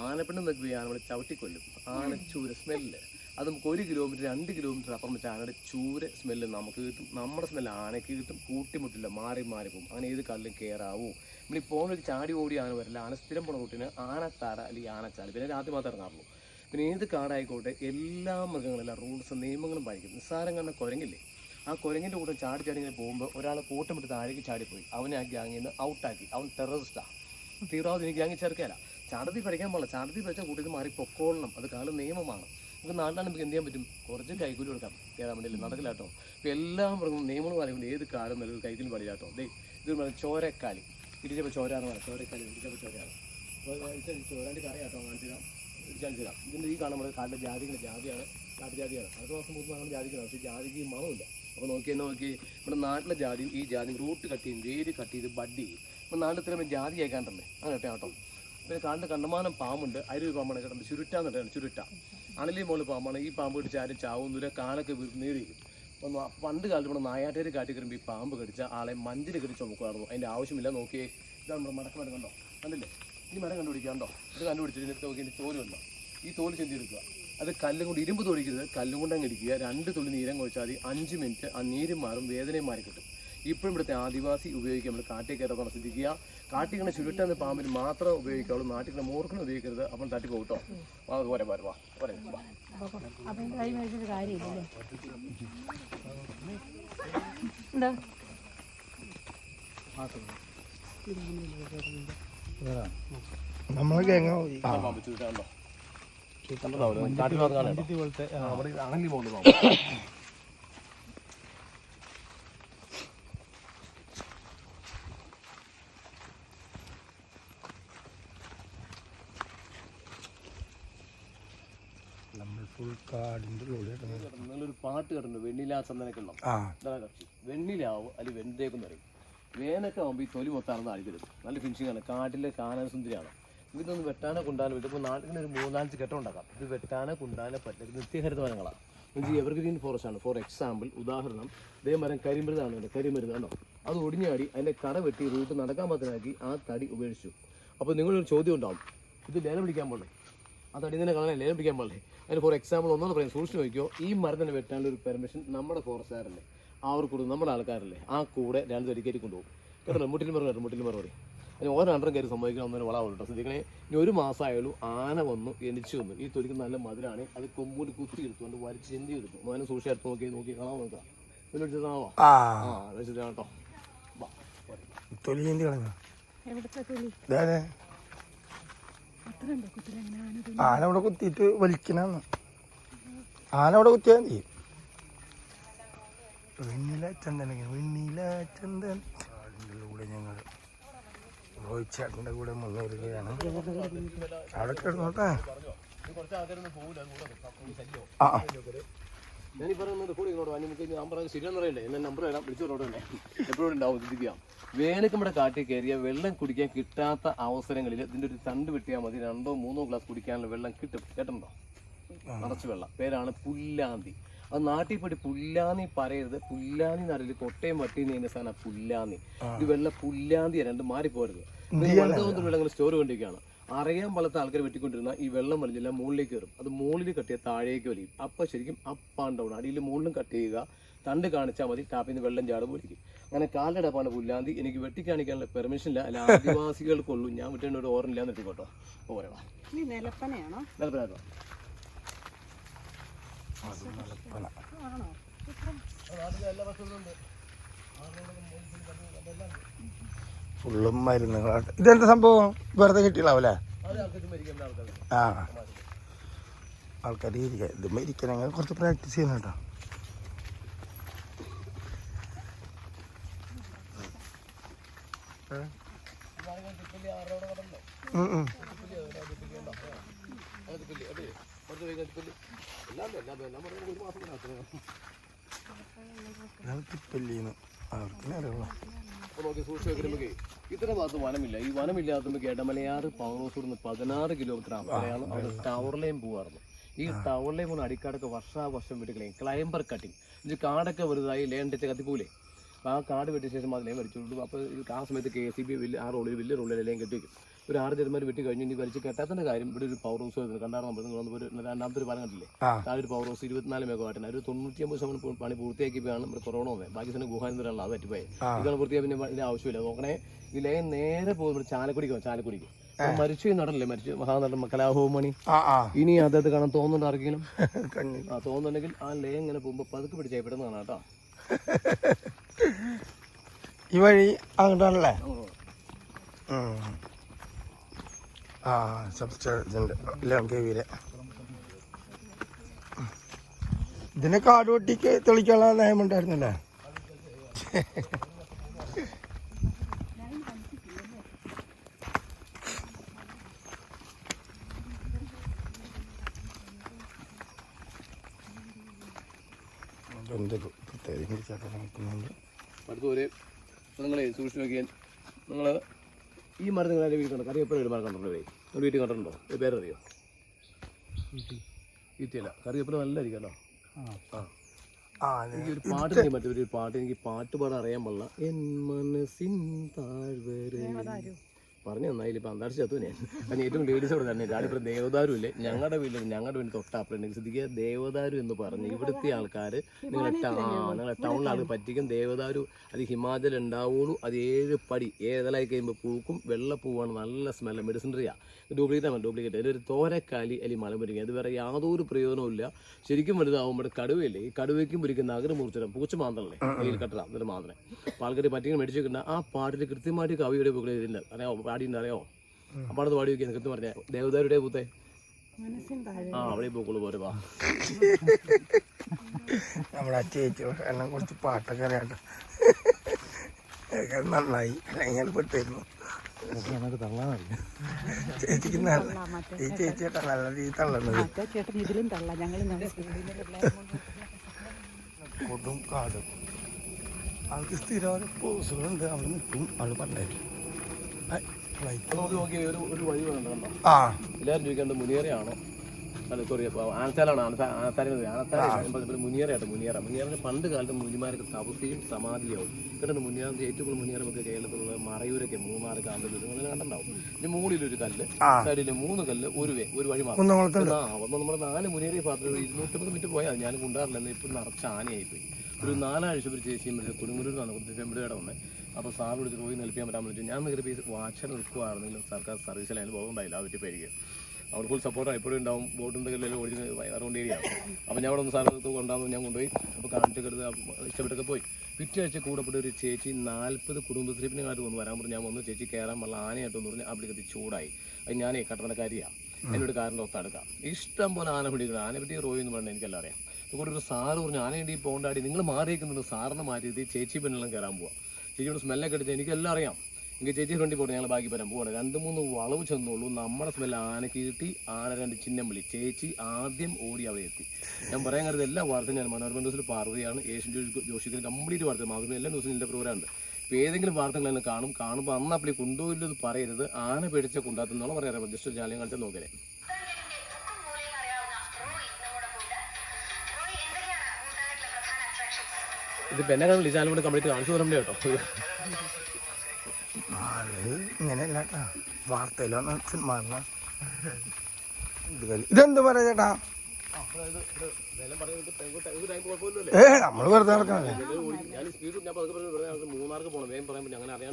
ആനപ്പിണ്ടം വെക്കുകയും ആന ചവിട്ടിക്കൊല്ലും. ആനച്ചൂര സ്മെല്ല് അത് നമുക്ക് 1 കിലോമീറ്റർ 2 കിലോമീറ്റർ അപ്പുറം വെച്ചാൽ ആനയുടെ ചൂര സ്മെല്ല് നമുക്ക് കിട്ടും. നമ്മുടെ സ്മെല്ല് ആനയ്ക്ക് കിട്ടും. കൂട്ടിമുട്ടില്ല, മാറി മാറി പോകും. അങ്ങനെ ഏത് കല്ലും കയറാവൂ. നമ്മൾ ഈ പോകുന്ന ചാടി ഓടി ആന വരില്ല. ആന സ്ഥിരം പോണ കൂട്ടിന് ആനത്താട അല്ലെങ്കിൽ ആനച്ചാല്. പിന്നെ രാത്രി മാത്രമേ ഇറങ്ങാറുള്ളൂ. പിന്നെ ഏത് കാടായിക്കോട്ടെ എല്ലാ മൃഗങ്ങളെല്ലാം റൂൾസ് നിയമങ്ങളും പാലിക്കും. നിസ്സാരം കണ്ട കുരങ്ങില്ലേ, ആ കുരങ്ങിൻ്റെ കൂടെ ചാടി ഇങ്ങനെ പോകുമ്പോൾ ഒരാൾ കൂട്ടം വിട്ട് താഴേക്ക് ചാടിപ്പോയി. അവനെ ആ ഗ്യാങ്ങിൽ നിന്ന് ഔട്ടാക്കി. അവൻ ടെററിസ്റ്റാണ്, തീവ്രവാദി. എനിക്ക് ഗ്യാങ്ങിൽ ചേർക്കല. ചാടത്തി പഠിക്കാൻ പാടില്ല. ചാടത്തി പഠിച്ചാൽ കൂട്ടിൽ മാറി പൊക്കോളണം. അത് കാലം നിയമമാണ്. നമുക്ക് നാട്ടിലാണ് നമുക്ക് എന്ത് ചെയ്യാൻ പറ്റും? കുറച്ച് കൈക്കൂലി കൊടുക്കാം. കയറാൻ വേണ്ടിയില്ല, നടക്കില്ല കേട്ടോ. ഇപ്പോൾ എല്ലാ മൃഗവും നിയമങ്ങൾ പറയുമ്പോൾ ഏത് കാലം നല്ലൊരു കൈക്കൂലി പാടില്ല കേട്ടോ. ഇത് ചോരക്കാലി ഇടിച്ചപ്പോൾ ചോരാണ് പറയുന്നത്. ചോരക്കാലി ഇടിച്ചപ്പോൾ ചോരയാണ്. ചോരാൻ്റെ കറിയാട്ടോ കാണിച്ചു തരാം. ഇടിച്ചാൽ തരാം. ഇതിൻ്റെ ഈ കാണുമ്പോൾ കാട്ടിലെ ജാതികളുടെ ജാതിയാണ്, കാട്ടുജാതിയാണ്. അടുത്ത മാസം മുമ്പ് നമ്മൾ ജാതിക്കണം. പക്ഷേ ജാതിക്ക് മണമില്ല. അപ്പോൾ നോക്കി നമ്മുടെ നാട്ടിലെ ജാതി, ഈ ജാതി റൂട്ട് കട്ട് ചെയ്യും, വേര് കട്ട് ചെയ്ത് ബഡ് ചെയ്യും. ഇപ്പോൾ നാട്ടിൽ ഇത്രയും ജാതി അയക്കാണ്ടല്ലേ അങ്ങനെ കേട്ടോ. പിന്നെ കാടിൻ്റെ കണ്ടമാനം പാമ്പുണ്ട്. അതിലൊരു പാമ്പാണ് കേട്ടോ, ചുരുട്ടാന്ന് കേട്ടോ. ചുരുട്ട അണലി മുകളിൽ പാമ്പാണ്. ഈ പാമ്പ് കടിച്ച് ആരും ചാവുന്നില്ല, കാലൊക്കെ നീറിയിരിക്കും. അപ്പം പണ്ട് കാലത്ത് നമ്മുടെ നായാട്ടേര് കാട്ടി കയറുമ്പോൾ ഈ പാമ്പ് കടിച്ച ആളെ മഞ്ചിൽ കടിച്ച് ചുമക്കുമായിരുന്നു. അതിൻ്റെ ആവശ്യമില്ല. നോക്കിയേ, ഇതാണ് നമ്മുടെ മടക്കമരം കണ്ടോ, കണ്ടില്ലേ? ഈ മരം കണ്ടുപിടിക്കാണ്ടോ? ഇത് കണ്ടുപിടിച്ചിട്ട് നോക്കി തോലുണ്ടോ? ഈ തോല് ചെന്തിയെടുക്കുക. അത് കല്ലും കൊണ്ട്, ഇരുമ്പ് തോടിക്കരുത്, കല്ലും കൊണ്ട് അങ്ങ് ഇരിക്കുക. 2 തുള്ളി നീരം കുഴിച്ചാൽ മതി. 5 മിനിറ്റ് ആ നീരും മാറും, വേദനയും മാറി കിട്ടും. ഇപ്പോഴും ഇവിടുത്തെ ആദിവാസി ഉപയോഗിക്കുക. നമ്മൾ കാട്ടിൽ കയറാൻ ശ്രദ്ധിക്കുക. കാട്ടിക്കണ ചുരുട്ടെന്ന പാമ്പിന് മാത്രമേ ഉപയോഗിക്കാവുള്ളൂ. നാട്ടിൽ മൂർഖനും ഉപയോഗിക്കരുത്. അപ്പം തട്ടി പോകട്ടോ. പോരെ പോരെ വാ പോരെ. നമ്മളെ കേങ്ങ പാമ്പ് ചുരുട്ടാണല്ലോ. അണലി പോകുന്നു പാമ്പ്. ഫുൾ കാടിൻ്റെ നിങ്ങളൊരു പാട്ട് കേട്ടിട്ടുണ്ട്, വെണ്ണിലാ ചന്ദനക്കെള്ളം. ഇതാണ് കക്ഷി. വെണ്ണിലാവ് അല്ലെങ്കിൽ വെണ്ടേക്കെന്ന് പറയും. വേനൊക്കെ ആകുമ്പോൾ ഈ തൊലി മൊത്തമാണെന്ന് അടിക്കരുത്. നല്ല ഫിനിഷിംഗ് ആണ്. കാട്ടിലെ കാനസുന്ദരിയാണ്. ഇതൊന്ന് വെട്ടാനെ കൊണ്ടാനെ ഇതിപ്പോൾ നാട്ടിൽ ഒരു 3-4 ഘട്ടം ഉണ്ടാക്കാം. ഇത് വെട്ടാനെ കൊണ്ടാനെ പറ്റില്ല. നിത്യഹരിത മരങ്ങളാണ്. എന്നുവെച്ചാൽ എവർഗ്രീൻ ഫോറസ്റ്റ് ആണ്. ഫോർ എക്സാമ്പിൾ, ഉദാഹരണം, ഇതേ മരം കരിമരുന്നാണ്. കരിമരുന്ന് കണ്ടോ, അത് ഒടിഞ്ഞാടി അതിൻ്റെ കട വെട്ടി റൂട്ട് നടക്കാൻ പറ്റാനാക്കി ആ തടി ഉപേക്ഷിച്ചു. അപ്പോൾ നിങ്ങളൊരു ചോദ്യം ഉണ്ടാവും, ഇത് ലേലം പിടിക്കാൻ പാടില്ലേ? ആ തടി തന്നെ കളയാൻ ലേലം പിടിക്കാൻ പാടില്ലേ? അതിന് ഫോർ എക്സാമ്പിൾ ഒന്നാണ് പറയാം, സൂക്ഷിച്ച് നോക്കിയോ. ഈ മരത്തിന് വെട്ടാനുള്ള ഒരു പെർമിഷൻ നമ്മുടെ ഫോറസ്റ്റുകാരല്ലേ, അവർക്ക് കൊടുക്കും. നമ്മുടെ ആൾക്കാരല്ലേ, ആ കൂടെ 2 തടി കയറ്റി കൊണ്ടുപോകും. കേട്ടോ, മുട്ടിൽ മറുപടി. അതിന് ഓരോ അണ്ടറും കയറി സംഭവിക്കണം. ഒന്നൊരു വളമാണ് കേട്ടോ. ശ്രദ്ധിക്കണേ. ഇനി 1 മാസമായാലും ആന വന്നു എണിച്ചു വന്നു. ഈ തൊലിക്ക് നല്ല മധുരമാണ്. അത് കൊമ്പൂടി കുത്തി എടുത്തുകൊണ്ട് വലിച്ച് ചെന്തി എടുത്തു. മോനെ സൂക്ഷിച്ച് എടുത്ത് നോക്കി കാണാൻ നോക്കാം. വെച്ചിട്ടാണോ? വെച്ചിട്ടാ കേട്ടോ. തൊലി ചെന്തി കളഞ്ഞ ആന ഇവിടെ കുത്തിയിട്ട് വലിക്കണന്ന്. ആന ഇവിടെ കുത്തിയാൽ മതി. വെണ്ണില ചന്ദന കൂടെ ഞങ്ങൾ റോഹിച്ചേട്ടൻ്റെ കൂടെ മുന്നേറുകയാണ്. അവിടെ കിടന്നോട്ടെ. ഞാനീ പറയുന്നത് കൂടെ ഇങ്ങോട്ട് നമുക്ക് ഞാൻ പറയുന്നത് ശരിയാന്ന് പറയണ്ടേ. എന്നെ നമ്പർ തരാം, വിളിച്ചോട്ടെ. എപ്പോഴും ഉണ്ടാവും. ശ്രദ്ധിക്കുക, വേനൊക്കെ നമ്മുടെ കാട്ടിൽ കയറിയ വെള്ളം കുടിക്കാൻ കിട്ടാത്ത അവസരങ്ങളിൽ ഇതിൻ്റെ ഒരു തണ്ട് വെട്ടിയാൽ മതി. 2-3 ഗ്ലാസ് കുടിക്കാനുള്ള വെള്ളം കിട്ടും. കേട്ടോ, നിറച്ച് വെള്ളം. പേരാണ് പുല്ലാന്തി. അത് നാട്ടിൽപ്പെട്ട് പുല്ലാന്നി പറയരുത്. പുല്ലാന്നി എന്നറിയില്ല, കൊട്ടയും വട്ടിന്ന് ചെയ്യുന്ന സാധനം പുല്ലാന്നി. ഇത് വെള്ളം പുല്ലാന്തി 2 മാറിപ്പോരുത്. വെള്ളത്തിൽ വെള്ളം സ്റ്റോർ കൊണ്ടിരിക്കുകയാണ്. അറിയാൻ പാടാത്ത ആൾക്കാർ വെട്ടിക്കൊണ്ടിരുന്ന ഈ വെള്ളം വലിഞ്ഞെല്ലാം മുകളിലേക്ക് കയറും. അത് മുകളിൽ കട്ടിയാൽ താഴേക്ക് വലിയും. അപ്പം ശരിക്കും അപ്പ് ആൻഡ് ഡൗൺ. അടിയിൽ മുകളിലും കട്ട് ചെയ്യുക, തണ്ട് കാണിച്ചാൽ മതി. ടാപ്പിൽ നിന്ന് വെള്ളം ചാടും പോലിരിക്കും. അങ്ങനെ കാലിടപ്പാണ് പുല്ലാന്തി. എനിക്ക് വെട്ടിക്കാണിക്കാനുള്ള പെർമിഷൻ ഇല്ല, അല്ല ആദിവാസികൾക്കുള്ളൂ. ഞാൻ വിട്ടേണ്ട ഒരു ഓർമ്മ ഇല്ലാന്ന് എത്തിക്കോട്ടോ. പോരാ നിലപ്പനയാണോ? നിലപ്പനാണോ? എല്ലാ ഭക്ഷണവും ഉണ്ട്. ഫുള്ളും മരുന്നുകളാണ്. ഇതെന്താ സംഭവം? വെറുതെ കിട്ടിയില്ലാവൂലേ? ആ ആൾക്കാർ ഇരിക്കുക. ഇത് മരിക്കണമെങ്കിൽ കുറച്ച് പ്രാക്ടീസ് ചെയ്യണം കേട്ടോ. ഇത്ര ഭാഗത്ത് വനമില്ല. ഈ വനമില്ലാത്തപ്പോൾ കേട്ടമലയാറ് പവർ ഹൗസ് 16 കിലോമീറ്റർ അപ്പുറയാണ് അവിടെ ടവർ ലൈൻ പോവാറുണ്ട്. ഈ ടവർ ലൈൻ പോകുന്ന അടിക്കാടൊക്കെ വർഷാവർഷം വെട്ടി കളയും. ക്ലൈംബർ കട്ടിങ് ഇത് കാടൊക്കെ വലുതായി ലേണ്ടിച്ച് കത്തിപ്പോലെ. അപ്പോൾ ആ കാട് വെട്ടിയ ശേഷം അതിനെ വലിച്ചുള്ളൂ. അപ്പോൾ ആ സമയത്ത് KCB വലിയ ആ റോഡിൽ വലിയ റോഡിൽ എല്ലാം കെട്ടിവെക്കും. ഒരു 6 ചെറുമാർ വെട്ടി കഴിഞ്ഞ് ഇനി വലിച്ച് കെട്ടാത്തതിൻ്റെ കാര്യം ഇവിടെ ഒരു പവർ ഹൗസ് വരുന്നത് കണ്ടാണ്. നമ്മൾ രണ്ടാമത്തെ ഒരു പാലം കണ്ടില്ലേ? താഴെ ഒരു പവർ ഹൗസ് 24 മെഗാവാട്ടിന് ഒരു 99% പണി പൂർത്തിയാക്കിയപ്പോഴാണ് ഇവിടെ കൊറോണ വന്നത്. ബാക്കി തന്നെ ഗുഹാനന്ദരാണല്ലോ അത് പറ്റിപ്പോയത്. ഇതാണ് പൂർത്തിയായി പിന്നെ ഇതിൻ്റെ ആവശ്യമില്ല. നോക്കണേ ഈ ലൈൻ നേരെ പോകുമ്പോൾ ചാലക്കുടിക്ക് മരിച്ചു നടനല്ലേ, മരിച്ചു മഹാനടൻ കലാഭവമണി. ഇനി അദ്ദേഹത്തെ കാണാൻ തോന്നുന്നുണ്ട് ആർക്കെങ്കിലും? തോന്നുന്നുണ്ടെങ്കിൽ ആ ലേ ഇങ്ങനെ പോകുമ്പോൾ പതുക്കെ പിടിച്ചാൽ പെടുന്നതാണ് കേട്ടോ. ഈ വഴി അങ്ങോട്ടാണല്ലേ? ആ സബ്സ്റ്റേഷൻ്റെ ലങ്കേവിയിലെ ഇതിനെ കാട് വെട്ടിക്ക് തെളിക്കാനുള്ള നയമുണ്ടായിരുന്നല്ലേ? എന്തൊരു പ്രത്യേകം ചേട്ടൻ നോക്കുന്നുണ്ട്. അടുത്തൊരു നിങ്ങളെ സൂക്ഷിച്ച് നോക്കിയാൽ നിങ്ങൾ ഈ മരം നിങ്ങളുടെ വീട്ടിൽ കണ്ടോ? കറിയപ്പഴ ഒരു മരം കണ്ടിട്ടുണ്ടോ? ഒരു വീട്ടിൽ കണ്ടിട്ടുണ്ടോ? ഒരു പേരറിയോ? ഈറ്റയല്ല, കറിയപ്പഴ നല്ലതായിരിക്കുമല്ലോ. എനിക്ക് ഒരു പാട്ട് ചെയ്യാൻ പറ്റും. ഒരു പാട്ട് എനിക്ക് പാട്ട് പാടാൻ അറിയാൻ പാടില്ല. എൻ മനസ്സിൻ താഴ്വര പറഞ്ഞു നന്നായില്ല. ഇപ്പം അന്താഴ്ച ചത്തു ഞാൻ. അതിന് ഏറ്റവും ലേഡീസോട് തന്നെ ഞാനിപ്പോൾ ദേവദാരു ഇല്ലേ ഞങ്ങളുടെ വീട്ടിൽ തൊട്ടപ്പുറം ശ്രദ്ധിക്കുക. ദേവദാരു എന്ന് പറഞ്ഞ് ഇവിടുത്തെ ആൾക്കാർ നിങ്ങളെ ടൗണിൽ ആൾ പറ്റിക്കും. ദേവദാരു അത് ഹിമാചൽ ഉണ്ടാവുള്ളൂ. അത് 7 പടി ഏതെലായി കഴിയുമ്പോൾ പൂക്കും. വെള്ളപ്പൂവാണ്, നല്ല സ്മെല്ല്. മെഡിസിനറിയാണ്. ഡ്യൂപ്ലിക്കേറ്റ് അതിലൊരു തോരക്കാലി അല്ലെങ്കിൽ മലമുരിങ്ങ. അത് വേറെ യാതൊരു പ്രയോജനവും ഇല്ല. ശരിക്കും വലുതാവുമ്പോൾ കടുവയില്ലേ, ഈ കടുവയ്ക്കും പൊരിക്കുന്ന അകര് മുറിച്ചിടാം. പൂച്ച മാന്തല്ലേ കയ്യിൽ കട്ടറ എന്നിട്ട് മാന്തനെ. അപ്പോൾ ആൾക്കാർ പറ്റിങ്ങനെ മേടിച്ച് വെക്കുന്ന ആ പാട്ടിൽ കൃത്യമായിട്ട് കവിയുടെ പൂക്കൾ ഇതിൻ്റെ അറിയാമോ? പാടിയുണ്ട് അറിയോ? അപ്പോൾ അത് പാടി വയ്ക്കുന്നത് കൃത്യം പറഞ്ഞാൽ ദേവദാരുടെ പൂത്തേ അവിടെ പൂക്കള് പോലെ വാ. നമ്മുടെ ചേച്ചി എല്ലാം കുറച്ച് പാട്ടൊക്കെ അറിയാട്ടോ. നന്നായി അല്ലെങ്കിൽ പെട്ടായിരുന്നു. ചേച്ചിക്ക് ഈ ചേച്ചിയേട്ടാ നല്ല രീതി തള്ളുന്നത്. കൊടും കാടും ആൾക്ക് സ്ഥിരമായ പോസുകളുണ്ട്. അവിടെ നിൽക്കും ആള് പറഞ്ഞായിരുന്നു. ഒരു വഴി വേണ്ടോ? എല്ലാവരും ചോദിക്കേണ്ട മുനിയറയാണോ? അല്ല സോറി ആനത്താലാണ്. മുനിയറയുടെ പണ്ട് കാലത്ത് മുനിമാരൊക്കെ തപസ്യയും സമാധിയാവും. കേട്ടോ മുനിയാറിന്റെ ഏറ്റവും കൂടുതൽ മുനിയറ നമുക്ക് കേരളത്തിലുള്ള മറയൂരൊക്കെ മൂന്നാറ് കാന്തല്ലൂർ അങ്ങനെ കണ്ടുണ്ടാവും. ഇതിന് മുകളിലൊരു കല്ല്, സൈഡില് 3 കല്ല്, ഒരു വഴി മാത്രം. നമ്മുടെ 4 മുനിയറ പാത്രം 250 മിനിറ്റ് പോയാൽ ഞാൻ കൊണ്ടുവരില്ലെന്ന്. ഇപ്പം നിറച്ച ആനയായിപ്പോയി. ഒരു 4 ആഴ്ച ഒരു ചേച്ചിയും കൊടുങ്ങല്ലൂരിലാണ് കുറച്ച് ഫെമ്പിളിയുടെ വന്നത്. അപ്പോൾ സാർ വിളിച്ച് പോയി നിൽപ്പിക്കാൻ പറ്റാൻ പറ്റും. ഞാൻ നിങ്ങളുടെ വാച്ചർ നിൽക്കുകയാണെങ്കിലും സർക്കാർ സർവീസിലായാലും പോകുന്നുണ്ടായില്ല. ആ പറ്റിപ്പോയിരിക്കും. അവർ ഫുൾ സപ്പോർട്ടാണ് എപ്പോഴും ഉണ്ടാവും. ബോട്ടുണ്ടെങ്കിലും ഓടിച്ച് അറൗണ്ട് ഏരിയ. അപ്പോൾ ഞാൻ അവിടെ ഒന്ന് സാറിനടുത്ത് കൊണ്ടാകുമ്പോൾ ഞാൻ കൊണ്ടുപോയി. അപ്പോൾ കാണിച്ചൊക്കെ ഇഷ്ടപ്പെട്ടൊക്കെ പോയി. പിറ്റേ ആഴ്ച കൂടപ്പെട്ട ഒരു ചേച്ചി 40 കുടുംബശ്രീപ്പിനെക്കാട്ട് വന്ന് വരാൻ പറഞ്ഞു. ഞാൻ വന്ന് ചേച്ചി കയറാൻ വല്ല ആനയായിട്ടെന്ന് പറഞ്ഞ് അവിടെ കത്തി ചൂടായി. അത് ഞാനേ കട്ടണക്കാരിയാണ്. എന്നോട് കാറിൻ്റെ ഒത്തടുക്കാം. ഇഷ്ടം പോലെ ആന പിടിക്കണം. ആന പിടിയ റോയി എന്ന് പറഞ്ഞാൽ എനിക്കെല്ലാം അറിയാം. അതുകൊണ്ട് ഒരു സാറ് പറഞ്ഞു ആനയുണ്ട് ഈ പോണ്ടാടി നിങ്ങൾ മാറിയേക്കുന്നത്. സാറിനെ മാറ്റിയിട്ട് ചേച്ചി പെണ്ണെല്ലാം കയറാൻ പോവാം. ചേച്ചിയോട് സ്മെല്ലൊക്കെ അടിച്ചാൽ എനിക്കെല്ലാം അറിയാം. എനിക്ക് ചേച്ചി ഫ്രണ്ടി പോട്ടെ ഞങ്ങൾ ബാക്കി വരാൻ പോവാണ്. 2-3 വളവ് ചെന്നുള്ളൂ. നമ്മുടെ സ്മെല്ല് ആനയ്ക്ക് കിട്ടി. ആന 2 ചിഹ്നം വിളി. ചേച്ചി ആദ്യം ഓടി അവിടെ എത്തി. ഞാൻ പറയാൻ കരുത് എല്ലാ വാർത്തയും ഞാൻ മനോരമ ന്യൂസിൽ പാർവതിയാണ്, ഏഷ്യൻ ജോഷിക്ക് കംപ്ലീറ്റ് വാർത്ത മാതൃമ എല്ലാ ന്യൂസിലും എൻ്റെ പ്രോഗ്രാം ഉണ്ട്. ഇപ്പോൾ ഏതെങ്കിലും വാർത്തകൾ തന്നെ കാണുമ്പോൾ അന്ന് അപ്പളി കൊണ്ടുപോയില്ലെന്ന് പറയരുത്. ആന പേടിച്ച കൊണ്ടാത്തുന്നോളം പറയാറ്. ജസ്റ്റ് ജാലയം കളിച്ചാൽ നോക്കലേ. ഇതിപ്പോൾ എന്നെ കാണും ലിജാലും കൂടെ കംപ്ലീറ്റ് കാണിച്ചു തരണ്ടേ കേട്ടോ. ഇങ്ങനെയല്ല കേട്ടാ വാർത്തയിലോ സിനിമ. ഇതെന്ത് പറയാ ചേട്ടാ? നമ്മള് വെറുതെ നടക്കണല്ലേ.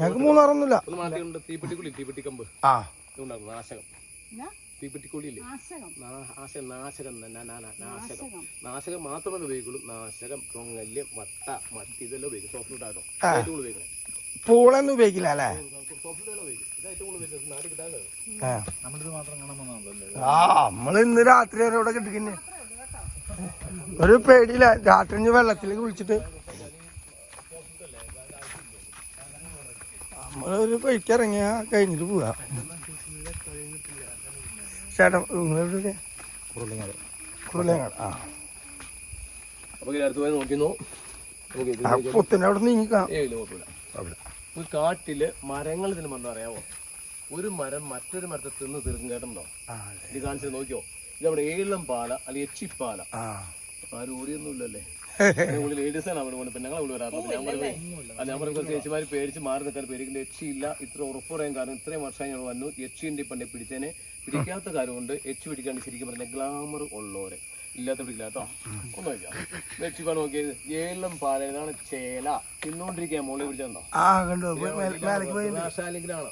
ഞങ്ങൾക്ക് മൂന്നാറൊന്നുമില്ല. തീപ്പെട്ടിക്കുള്ളി തീപ്പെട്ടിക്കമ്പ് നാശകം തീപ്പെട്ടിക്കൊള്ളിയില്ലേ, നാശകം മാത്രമല്ല ഉപയോഗിക്കുള്ളൂ. നാശകം, കൊങ്ങല്യം, മട്ട, മത്തി ഇതെല്ലാം ഉപയോഗിക്കും. സോഫ്റ്റ് ഫുഡ് ആട്ടോ ഏറ്റവും കൂടുതൽ ഉപയോഗിക്കണം. പൂളൊന്നും ഉപയോഗിക്കില്ല അല്ലേ? സോഫ്റ്റ് ഫുഡ് ഉപയോഗിക്കും. ഇത് ഏറ്റവും കൂടുതൽ ഉപയോഗിക്കുന്നത് നാട്ടിൽ കിട്ടാതെ. നമ്മള് ഇന്ന് രാത്രി വരെ ഇവിടെ കിട്ടിക്കുന്നേ. ഒരു പേടിയില്ല, രാത്രി വെള്ളത്തിലേക്ക് വിളിച്ചിട്ട് നമ്മളൊരു പൈക്കിറങ്ങിയാ കഴിഞ്ഞിട്ട് പോവാ. ചേട്ടൻ കുറുലങ്ങാട്. ആ അപ്പൊ അടുത്ത് പോയി നോക്കിന്നു. പൊത്തിന്റെ അവിടെ നീങ്ങിക്കാം. ഒരു കാട്ടില് മരങ്ങൾ ഇതിന് വന്ന് അറിയാമോ? ഒരു മരം മറ്റൊരു മരത്തെ തിന്ന് തീർക്കും. കേട്ടോ ഇത് കാണിച്ചത് നോക്കിയോ? ഇതവിടെ ഏലം പാല അല്ലെങ്കിൽ എച്ചിപ്പാല. ആരും ഓടിയൊന്നുമില്ലല്ലേ? ലേഡീസാണ് അവിടെ കൊണ്ട് പെണ്ണുങ്ങളെ ഇവിടെ വരാറുള്ളത്. ഞാൻ പറയുമ്പോൾ ചേച്ചിമാര് പേടിച്ച് മാറി നിൽക്കാൻ പേടിക്കുന്ന എച്ചിയില്ല. ഇത്ര ഉറപ്പ് പറയാൻ കാരണം ഇത്രയും വർഷം ഞാൻ വന്നു. എച്ചിന്റെ പണ്ടേ പിടിച്ചേനെ. പിടിക്കാത്ത കാര്യം കൊണ്ട് എച്ച് പിടിക്കാണ്ട് ശരിക്കും പറഞ്ഞ ഗ്ലാമർ ഉള്ളവരെ ഇല്ലാത്ത പിടിക്കില്ല കേട്ടോ. ഒന്നും വയ്ക്കാം. എച്ചിപ്പാണ് നോക്കിയത്. ഏലം പാല ഇതാണ് ചേല. തിന്നോണ്ടിരിക്കാൻ മോളെ പിടിച്ചോ ആശാലെങ്കിലാണ്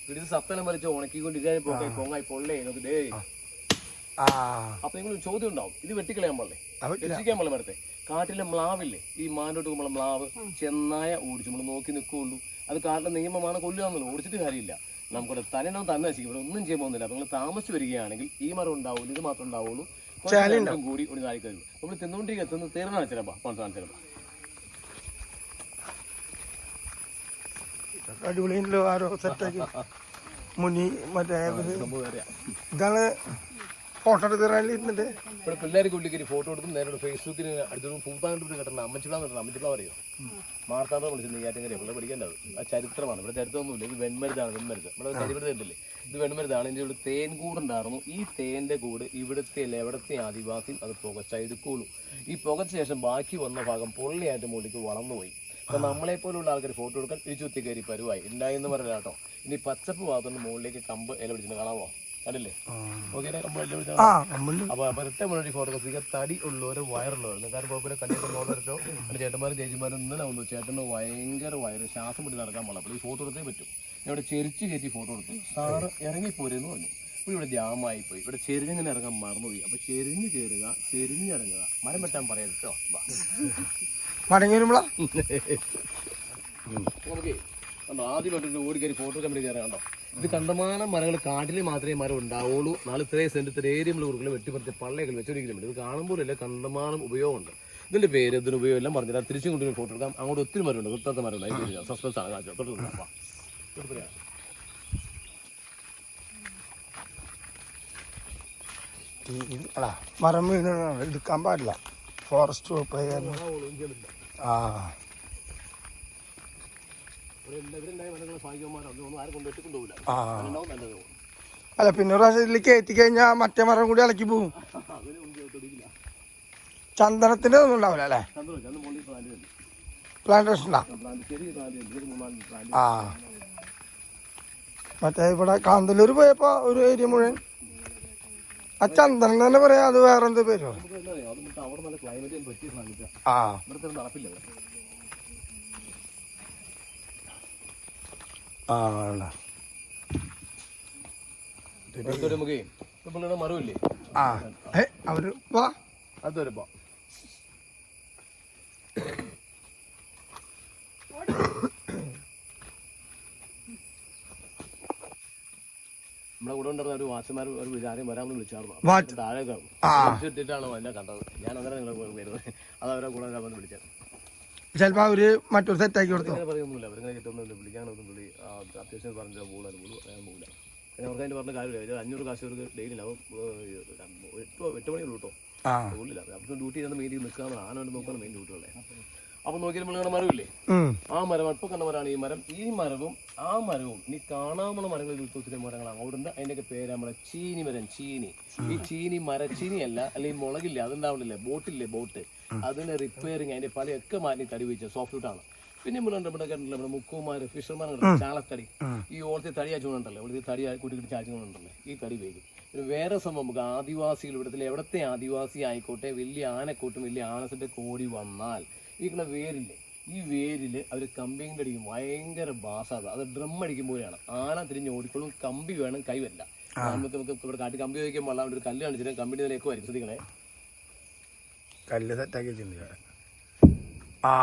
പിടിച്ച് സത്തനം വലിച്ച് ഉണക്കിക്കൊണ്ടിരിക്കാൻ പൊങ്ങായി പൊള്ളേ നോക്കിട്ടേ. അപ്പൊ നിങ്ങൾ ചോദ്യം ഉണ്ടാവും, ഇത് വെട്ടിക്കളയാൻ പാടില്ലേ, രക്ഷിക്കാൻ പാടില്ല മരത്തെ? കാട്ടിലെ മ്ലാവില്ലേ, ഈ മാനോട്ട് പോകുമ്പോൾ മ്ലാവ് ചെന്നായ ഓടിച്ചു നമ്മൾ നോക്കി നിൽക്കുകയുള്ളൂ. അത് കാട്ടിലെ നിയമമാണ്, കൊല്ലുകയെന്നുള്ളൂ. ഓടിച്ചിട്ട് കാര്യമില്ല. നമുക്കിവിടെ തന്നെ നശിക്കും. ഇവിടെ ഒന്നും ചെയ്യാൻ പോകുന്നില്ല. നിങ്ങൾ താമസിച്ച് വരികയാണെങ്കിൽ ഈ മരം ഉണ്ടാവുള്ളൂ, ഇത് മാത്രം ഉണ്ടാവുള്ളൂ. കൂടി ഒരു നായിക്ക് വരും. നമ്മൾ തിന്നുകൊണ്ടിരിക്കുക. തിന്ന് തീർന്ന കാണിച്ചാ കാണിച്ചാൽ അടിപൊളിയല്ലോ. ആരോ സെറ്റാക്കി മുനി മറ്റേ ഇതാണ് ഫോട്ടോ എടുത്തിരുന്നിട്ട് ഇവിടെ പിള്ളേർക്ക് ഉള്ളിൽ ഫോട്ടോ എടുക്കും. നേരെ ഫേസ്ബുക്കിന് അടുത്തൊരു പൂത്താണ്ട് കിട്ടുന്ന അമ്മച്ചിപ്ലാന്ന് പറഞ്ഞത്. അമ്മച്ചിപ്ലാ അറിയോ? മാർത്താണ്ഡം വിളിച്ചിരുന്നു നെയ്യാറ്റിൻകര. ഇവിടെ പഠിക്കേണ്ടത് ആ ചരിത്രമാണ്. ഇവിടെ ചരിത്രമൊന്നുമില്ല. ഇത് വെൺമരുതാണ്. വെൺമരുത് ഇവിടെ കരിമരുത് ഉണ്ടല്ലേ, ഇത് വെൺമരുതാണ്. ഇതിൻ്റെ ഇവിടെ തേൻ കൂടുണ്ടായിരുന്നു. ഈ തേൻ്റെ കൂട് ഇവിടുത്തെ എവിടത്തെ ആദിവാസിയും അത് പുകച്ചെടുക്കുള്ളൂ. ഈ പുകച്ച ശേഷം ബാക്കി വന്ന ഭാഗം പൊള്ളിയായിട്ട് മുകളിലേക്ക് വളർന്നുപോയി. അപ്പൊ നമ്മളെ പോലുള്ള ആൾക്കാർ ഫോട്ടോ എടുക്കാൻ ഇടിച്ചുത്തി കയറി പരുവായി ഉണ്ടായെന്ന് പറയില്ല കേട്ടോ. ഇനി പച്ചപ്പ് ഭാഗത്തുനിന്ന് മുകളിലേക്ക് കമ്പ് ഇല പിടിച്ചിട്ട് കാണാമോ? കണ്ടില്ലേ? അപ്പൊ ഒറ്റ മുഴുവൻ ഫോട്ടോഗ്രാഫിക്ക് തടി ഉള്ളവര് വയറുള്ളവർ കാരണം കുഴപ്പമില്ല. കണ്ടിട്ട് നോട്ടോ ചേട്ടന്മാരും ചേച്ചിമാരും ഇന്നലെ വന്നു. ചേട്ടന് ഭയങ്കര വയറ് ശ്വാസം പിടി നടക്കാൻ പാടില്ല. അപ്പോൾ ഈ ഫോട്ടോ എടുത്തേ പറ്റും. ഇവിടെ ചെരിച്ച് കയറ്റി ഫോട്ടോ എടുത്തു. സാറ് ഇറങ്ങിപ്പോരെന്ന് പറഞ്ഞു. അപ്പോൾ ഇവിടെ ജാമായി പോയി. ഇവിടെ ചെരിഞ്ഞിങ്ങനെ ഇറങ്ങാൻ മറന്നുപോയി. അപ്പൊ ചെരിഞ്ഞ് കയറുക, ചെരിഞ്ഞിറങ്ങുക. മരം വെട്ടാൻ പറയാം കേട്ടോ. മടങ്ങി വരുമ്പോഴാ നമുക്ക് ആദ്യമായിട്ട് ഓടി കയറി ഫോട്ടോ എടുക്കാൻ വേണ്ടി കയറാം കേട്ടോ. ഇത് കണ്ടമാനം മരങ്ങൾ കാട്ടിൽ മാത്രമേ മരം ഉണ്ടാവുള്ളൂ. 4 ഇത്രയും സെന്റ് ഇത്ര ഏരിയമുള്ള കുറുക്കൾ വെട്ടിപ്പറിച്ച് പള്ളയൊക്കെ വെച്ചോടിക്കാൻ വേണ്ടി. ഇത് കാണുമ്പോഴല്ലേ കണ്ടമാനം ഉപയോഗമുണ്ട്. ഇതിന്റെ പേര് ഇതിന് ഉപയോഗം എല്ലാം പറഞ്ഞാൽ തിരിച്ചും കൊണ്ടുപോയി ഫോട്ടോ എടുക്കാം. അങ്ങോട്ട് ഒത്തിരി മരമുണ്ട്, വൃത്താത്ത മരമുണ്ട്. അതിന് സസ്പെൻസ് ആണ് കാണിച്ചത്. മരം വീണ് എടുക്കാൻ പാടില്ല. ഫോറസ്റ്റ് ആ അല്ല പിന്നെ ഒരു പ്രാവശ്യം കയറ്റി കഴിഞ്ഞാൽ മറ്റേ മരം കൂടി ഇളക്കി പോവും. ചന്ദനത്തിന്റെ ഒന്നും ഉണ്ടാവില്ല അല്ലേ? പ്ലാന്റേഷൻ ആ മറ്റേ ഇവിടെ കാന്തല്ലൂർ പോയപ്പോ ഒരു ഏരിയ മുഴുവൻ ആ ചന്ദനം തന്നെ പറയാ. അത് വേറെ എന്ത് പേരോ? ആ മരമില്ലേ അവര് വാ അതൊരുപ്പോ നമ്മുടെ കൂടെ ഉണ്ടായിരുന്ന ഒരു വാച്ച്മാർ ഒരു ആരെയും വരാമെന്ന് വിളിച്ചായിരുന്നു. താഴെ ഇട്ടിട്ടാണ് എന്നെ കണ്ടത്. ഞാൻ അങ്ങനെ നിങ്ങൾ വരുന്നത് അത് അവരെ കൂടെ വന്ന് വിളിച്ചത്. ചിലപ്പോ അവര് മറ്റൊരു സെറ്റാക്കി കൊടുത്തു. പറയുന്നില്ല. അവരിങ്ങനെ കിട്ടുന്നില്ല. വിളിക്കാനൊന്നും വിളി അത്യാവശ്യം പറഞ്ഞാൽ പോകില്ല. ഞാൻ പോകില്ല. പിന്നെ അവർക്ക് അതിന്റെ പറഞ്ഞ കാര്യമില്ല. 500 കാശ് അവർക്ക് ഡെയിലി ആവും. 8 മണിയുള്ളൂ കേട്ടോ. ഉള്ളില്ല. അവർക്ക് ഡ്യൂട്ടി ചെയ്യുന്ന മെയിൻ നിൽക്കാന്ന് ആനോട്ട് നോക്കാൻ മെയിൻ ഡ്യൂട്ടികളെ. അപ്പൊ നോക്കിയാൽ നമ്മൾ മരമില്ലേ, ആ മരം ഇപ്പൊ കണ്ട മരമാണ് ഈ മരം. ഈ മരവും ആ മരവും ഇനി കാണാവുന്ന മരങ്ങളിൽ ഒത്തിരി മരങ്ങൾ അങ്ങോട്ടുണ്ട്. അതിന്റെയൊക്കെ പേര് നമ്മുടെ ചീനി മരം. ചീനി, ഈ ചീനി മരച്ചീനിയല്ല, അല്ലെങ്കിൽ മുളകില്ല, അതുണ്ടാവില്ലേ, ബോട്ടില്ലേ, ബോട്ട്, അതിന്റെ റിപ്പയറിങ് അതിന്റെ പലയൊക്കെ മാറ്റി തടി വെച്ച സോഫ്റ്റ് വുഡാണ്. പിന്നെ ഇവിടെ കണ്ടിട്ടില്ല നമ്മുടെ മുക്കുമാര് ഫിഷർമാർ ചാളത്തടി, ഈ ഓളത്തെ തടി അയച്ചുകൊണ്ടുണ്ടല്ലോ, ഇവിടുത്തെ തടി കൂട്ടിക്കിട്ട് ചായച്ചുകൊണ്ടുണ്ടല്ലോ, ഈ തടി വേഗം. പിന്നെ വേറെ സംഭവം നമുക്ക് ആദിവാസികൾ ഇവിടത്തിലെ എവിടത്തെ ആദിവാസി ആയിക്കോട്ടെ, വലിയ ആനക്കൂട്ടും വലിയ ആനസിന്റെ കോടി വന്നാൽ ഈ വേരില്ലേ, ഈ വേരിൽ അവർ കമ്പിങ്ങിൻ്റെ അടിക്കും ഭയങ്കര ബാസാണ്. അത് ഡ്രം അടിക്കുമ്പോഴാണ് ആന തിരിഞ്ഞ് ഓടിക്കോളും. കമ്പി വേണം, കൈ വരില്ല. നമുക്ക് ഇവിടെ കാട്ടി കമ്പി വയ്ക്കാൻ പാടില്ല. അവിടെ ഒരു കല്ല് കാണിച്ചിട്ട് കമ്പിയുടെ നിലയൊക്കെ വരും. ശ്രദ്ധിക്കണേ, കല്ല് സെറ്റാക്കി വെച്ചിട്ടുണ്ട്. ആ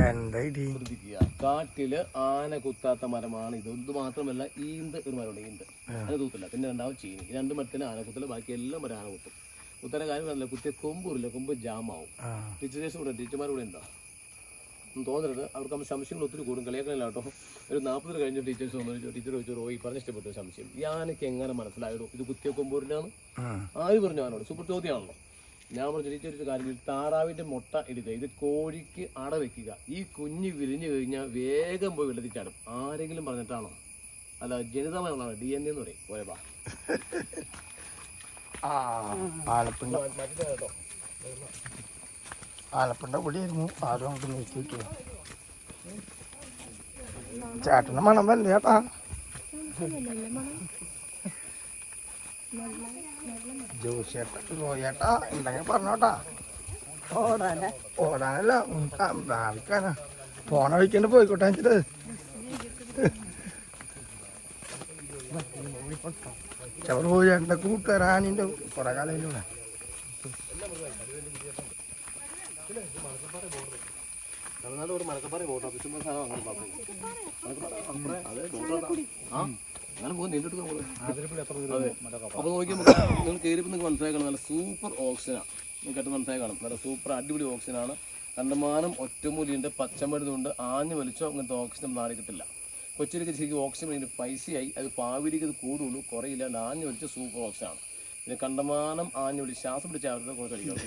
എന്താ ഇടി. ശ്രദ്ധിക്കുക, കാട്ടില് ആന കുത്താത്ത മരമാണ് ഇത്. ഇത് മാത്രമല്ല, ഈന്ത് ഒരു മരമുണ്ട്, ഈന്ത് അത് തൂത്തില്ല. പിന്നെ രണ്ടാമത് ചീനി. ഈ 2 മരത്തിന് ആന കുത്തില്ല, ബാക്കി എല്ലാം മരം ആന കുത്തും. കുത്തനെ കാര്യം പറഞ്ഞില്ല, കുത്തിയ കൊമ്പൂരില്ല, കൊമ്പ് ജാമാവും. ടീച്ചർമാർ കൂടെ ഉണ്ടോ തോന്നരുത്. അവർക്ക് നമ്മൾ സംശയങ്ങൾ ഒത്തിരി കൂടും. കളിയാക്കണില്ല കേട്ടോ. ഒരു 40 കഴിഞ്ഞ ടീച്ചേഴ്സ് വന്നു. ടീച്ചർ ചോദിച്ചു, റോയി പറഞ്ഞ ഇഷ്ടപ്പെട്ടു സംശയം, ഈ ആനയ്ക്ക് എങ്ങനെ മനസ്സിലായോ ഇത് കുത്തിയ കൊമ്പൂരിലാണ്? ആര് പറഞ്ഞു ആനോട്? സൂപ്പർ ചോദ്യമാണല്ലോ. ഞാൻ പറഞ്ഞു, ടീച്ചർ ഒരു കാര്യം, താറാവിൻ്റെ മുട്ട എടുക്കുക, ഇത് കോഴിക്ക് അട വെക്കുക, ഈ കുഞ്ഞ് വിരിഞ്ഞു കഴിഞ്ഞാൽ വേഗം പോയി വെള്ളത്തിൽ ചാടും. ആരെങ്കിലും പറഞ്ഞിട്ടാണോ? അല്ല, ജനിതമായുള്ളതാണ്, DNA എന്ന് പറയും. പോയപ്പാ ആലപ്പുണ്ട പൊടിയായിരുന്നു. ആരും അങ്ങോട്ട് നോക്കിയിട്ട് ചേട്ടൻ്റെ മണം തന്നെ ചേട്ടാ. ജോസിയേട്ടാ റോയേട്ടാ എന്തെങ്കിലും പറഞ്ഞോട്ടാ. ഓടാനല്ല ഭാവിക്കാനാ. ഫോണ വയ്ക്കേണ്ട പോയിക്കോട്ടെ വെച്ചിട്ട്. ചവർ പോയി ചേട്ടൻ്റെ കൂട്ടുകാരാനിൻ്റെ കുറെ കാലയിലൂടെ. തമിഴ്നാട് ഒരു മലക്കപ്പാറ പോട്ടോ. അങ്ങനെ പോകും. നീണ്ടിട്ട് പോകുന്നത്. അപ്പോൾ നോക്കിയാൽ നിങ്ങൾ കയറിയപ്പോൾ നിങ്ങൾക്ക് മനസ്സിലായി കാണും, നല്ല സൂപ്പർ ഓക്സിജനാണ്. നിങ്ങൾക്ക് മനസ്സിലായി കാണും, നല്ല സൂപ്പർ അടിപൊളി ഓക്സിജനാണ്. കണ്ടമാനം ഒറ്റമൂലിയുണ്ട്, പച്ചമരുന്നുണ്ട്. ആഞ്ഞു വലിച്ചോ അങ്ങനത്തെ ഓക്സിജൻ നാളെ കിട്ടില്ല. കൊച്ചിയിലേക്ക് ശരിക്കും ഓക്സിജൻ ഇതിൻ്റെ പൈസയായി. അത് ഭാവിയിലേക്ക് അത് കൂടുള്ളൂ, കുറയില്ലാണ്ട് ആഞ്ഞു വലിച്ച സൂപ്പർ ഓക്സിജനാണ്. പിന്നെ കണ്ടമാനം ആഞ്ഞു വിളിച്ച് ശ്വാസം പിടിച്ച ആളുകൾ കുറച്ച് കഴിക്കണം.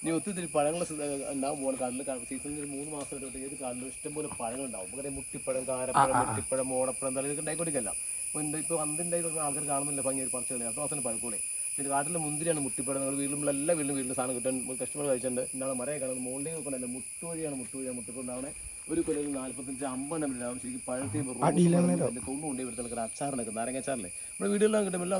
ഇനി ഒത്തിരി പഴങ്ങൾ ഉണ്ടാവും പോലെ കാട്ടിൽ സീസണിൽ 3 മാസം ഏത് കാട്ടിലും ഇഷ്ടംപോലെ പഴങ്ങളുണ്ടാവും. അങ്ങനെ മുട്ടിപ്പഴം, കാരപ്പഴം, മുട്ടിപ്പഴം, ഓടപ്പഴം, ഇതൊക്കെ ഉണ്ടായിക്കൊണ്ടിരിക്കല്ല. അപ്പോൾ ഇപ്പോൾ അന്നുണ്ടായിരുന്ന ആൾക്കാർ കാണുന്നില്ല ഭംഗി പറിച്ചു കളി. അടുത്ത മാസം പഴക്കൂടെ. പിന്നെ കാട്ടിലെ മുന്തിരിയാണ് മുട്ടിപ്പഴം. നിങ്ങൾ വീട്ടിലുള്ള എല്ലാ വീട്ടിലും സാധനം കിട്ടാൻ കഷ്ടപ്പാട് കഴിച്ചിട്ടുണ്ട്. ഇന്നാണ് മരയെ കാണുന്നത്. മോളിലേക്ക് നോക്കണല്ല, മുട്ടുവഴിയാണ് മുട്ടിപ്പഴം. ഒരു കൊല്ലം 45-50 ഉണ്ടാവും. ശരിക്കും പഴത്തിൽ തൊണ്ണൂണ്ട് ഇവിടുത്തെ അച്ചാറിനൊക്കെ, നാരങ്ങ അച്ചാറില്ലേ നമ്മുടെ വീടുകളിലാണ് കിട്ടും. എല്ലാം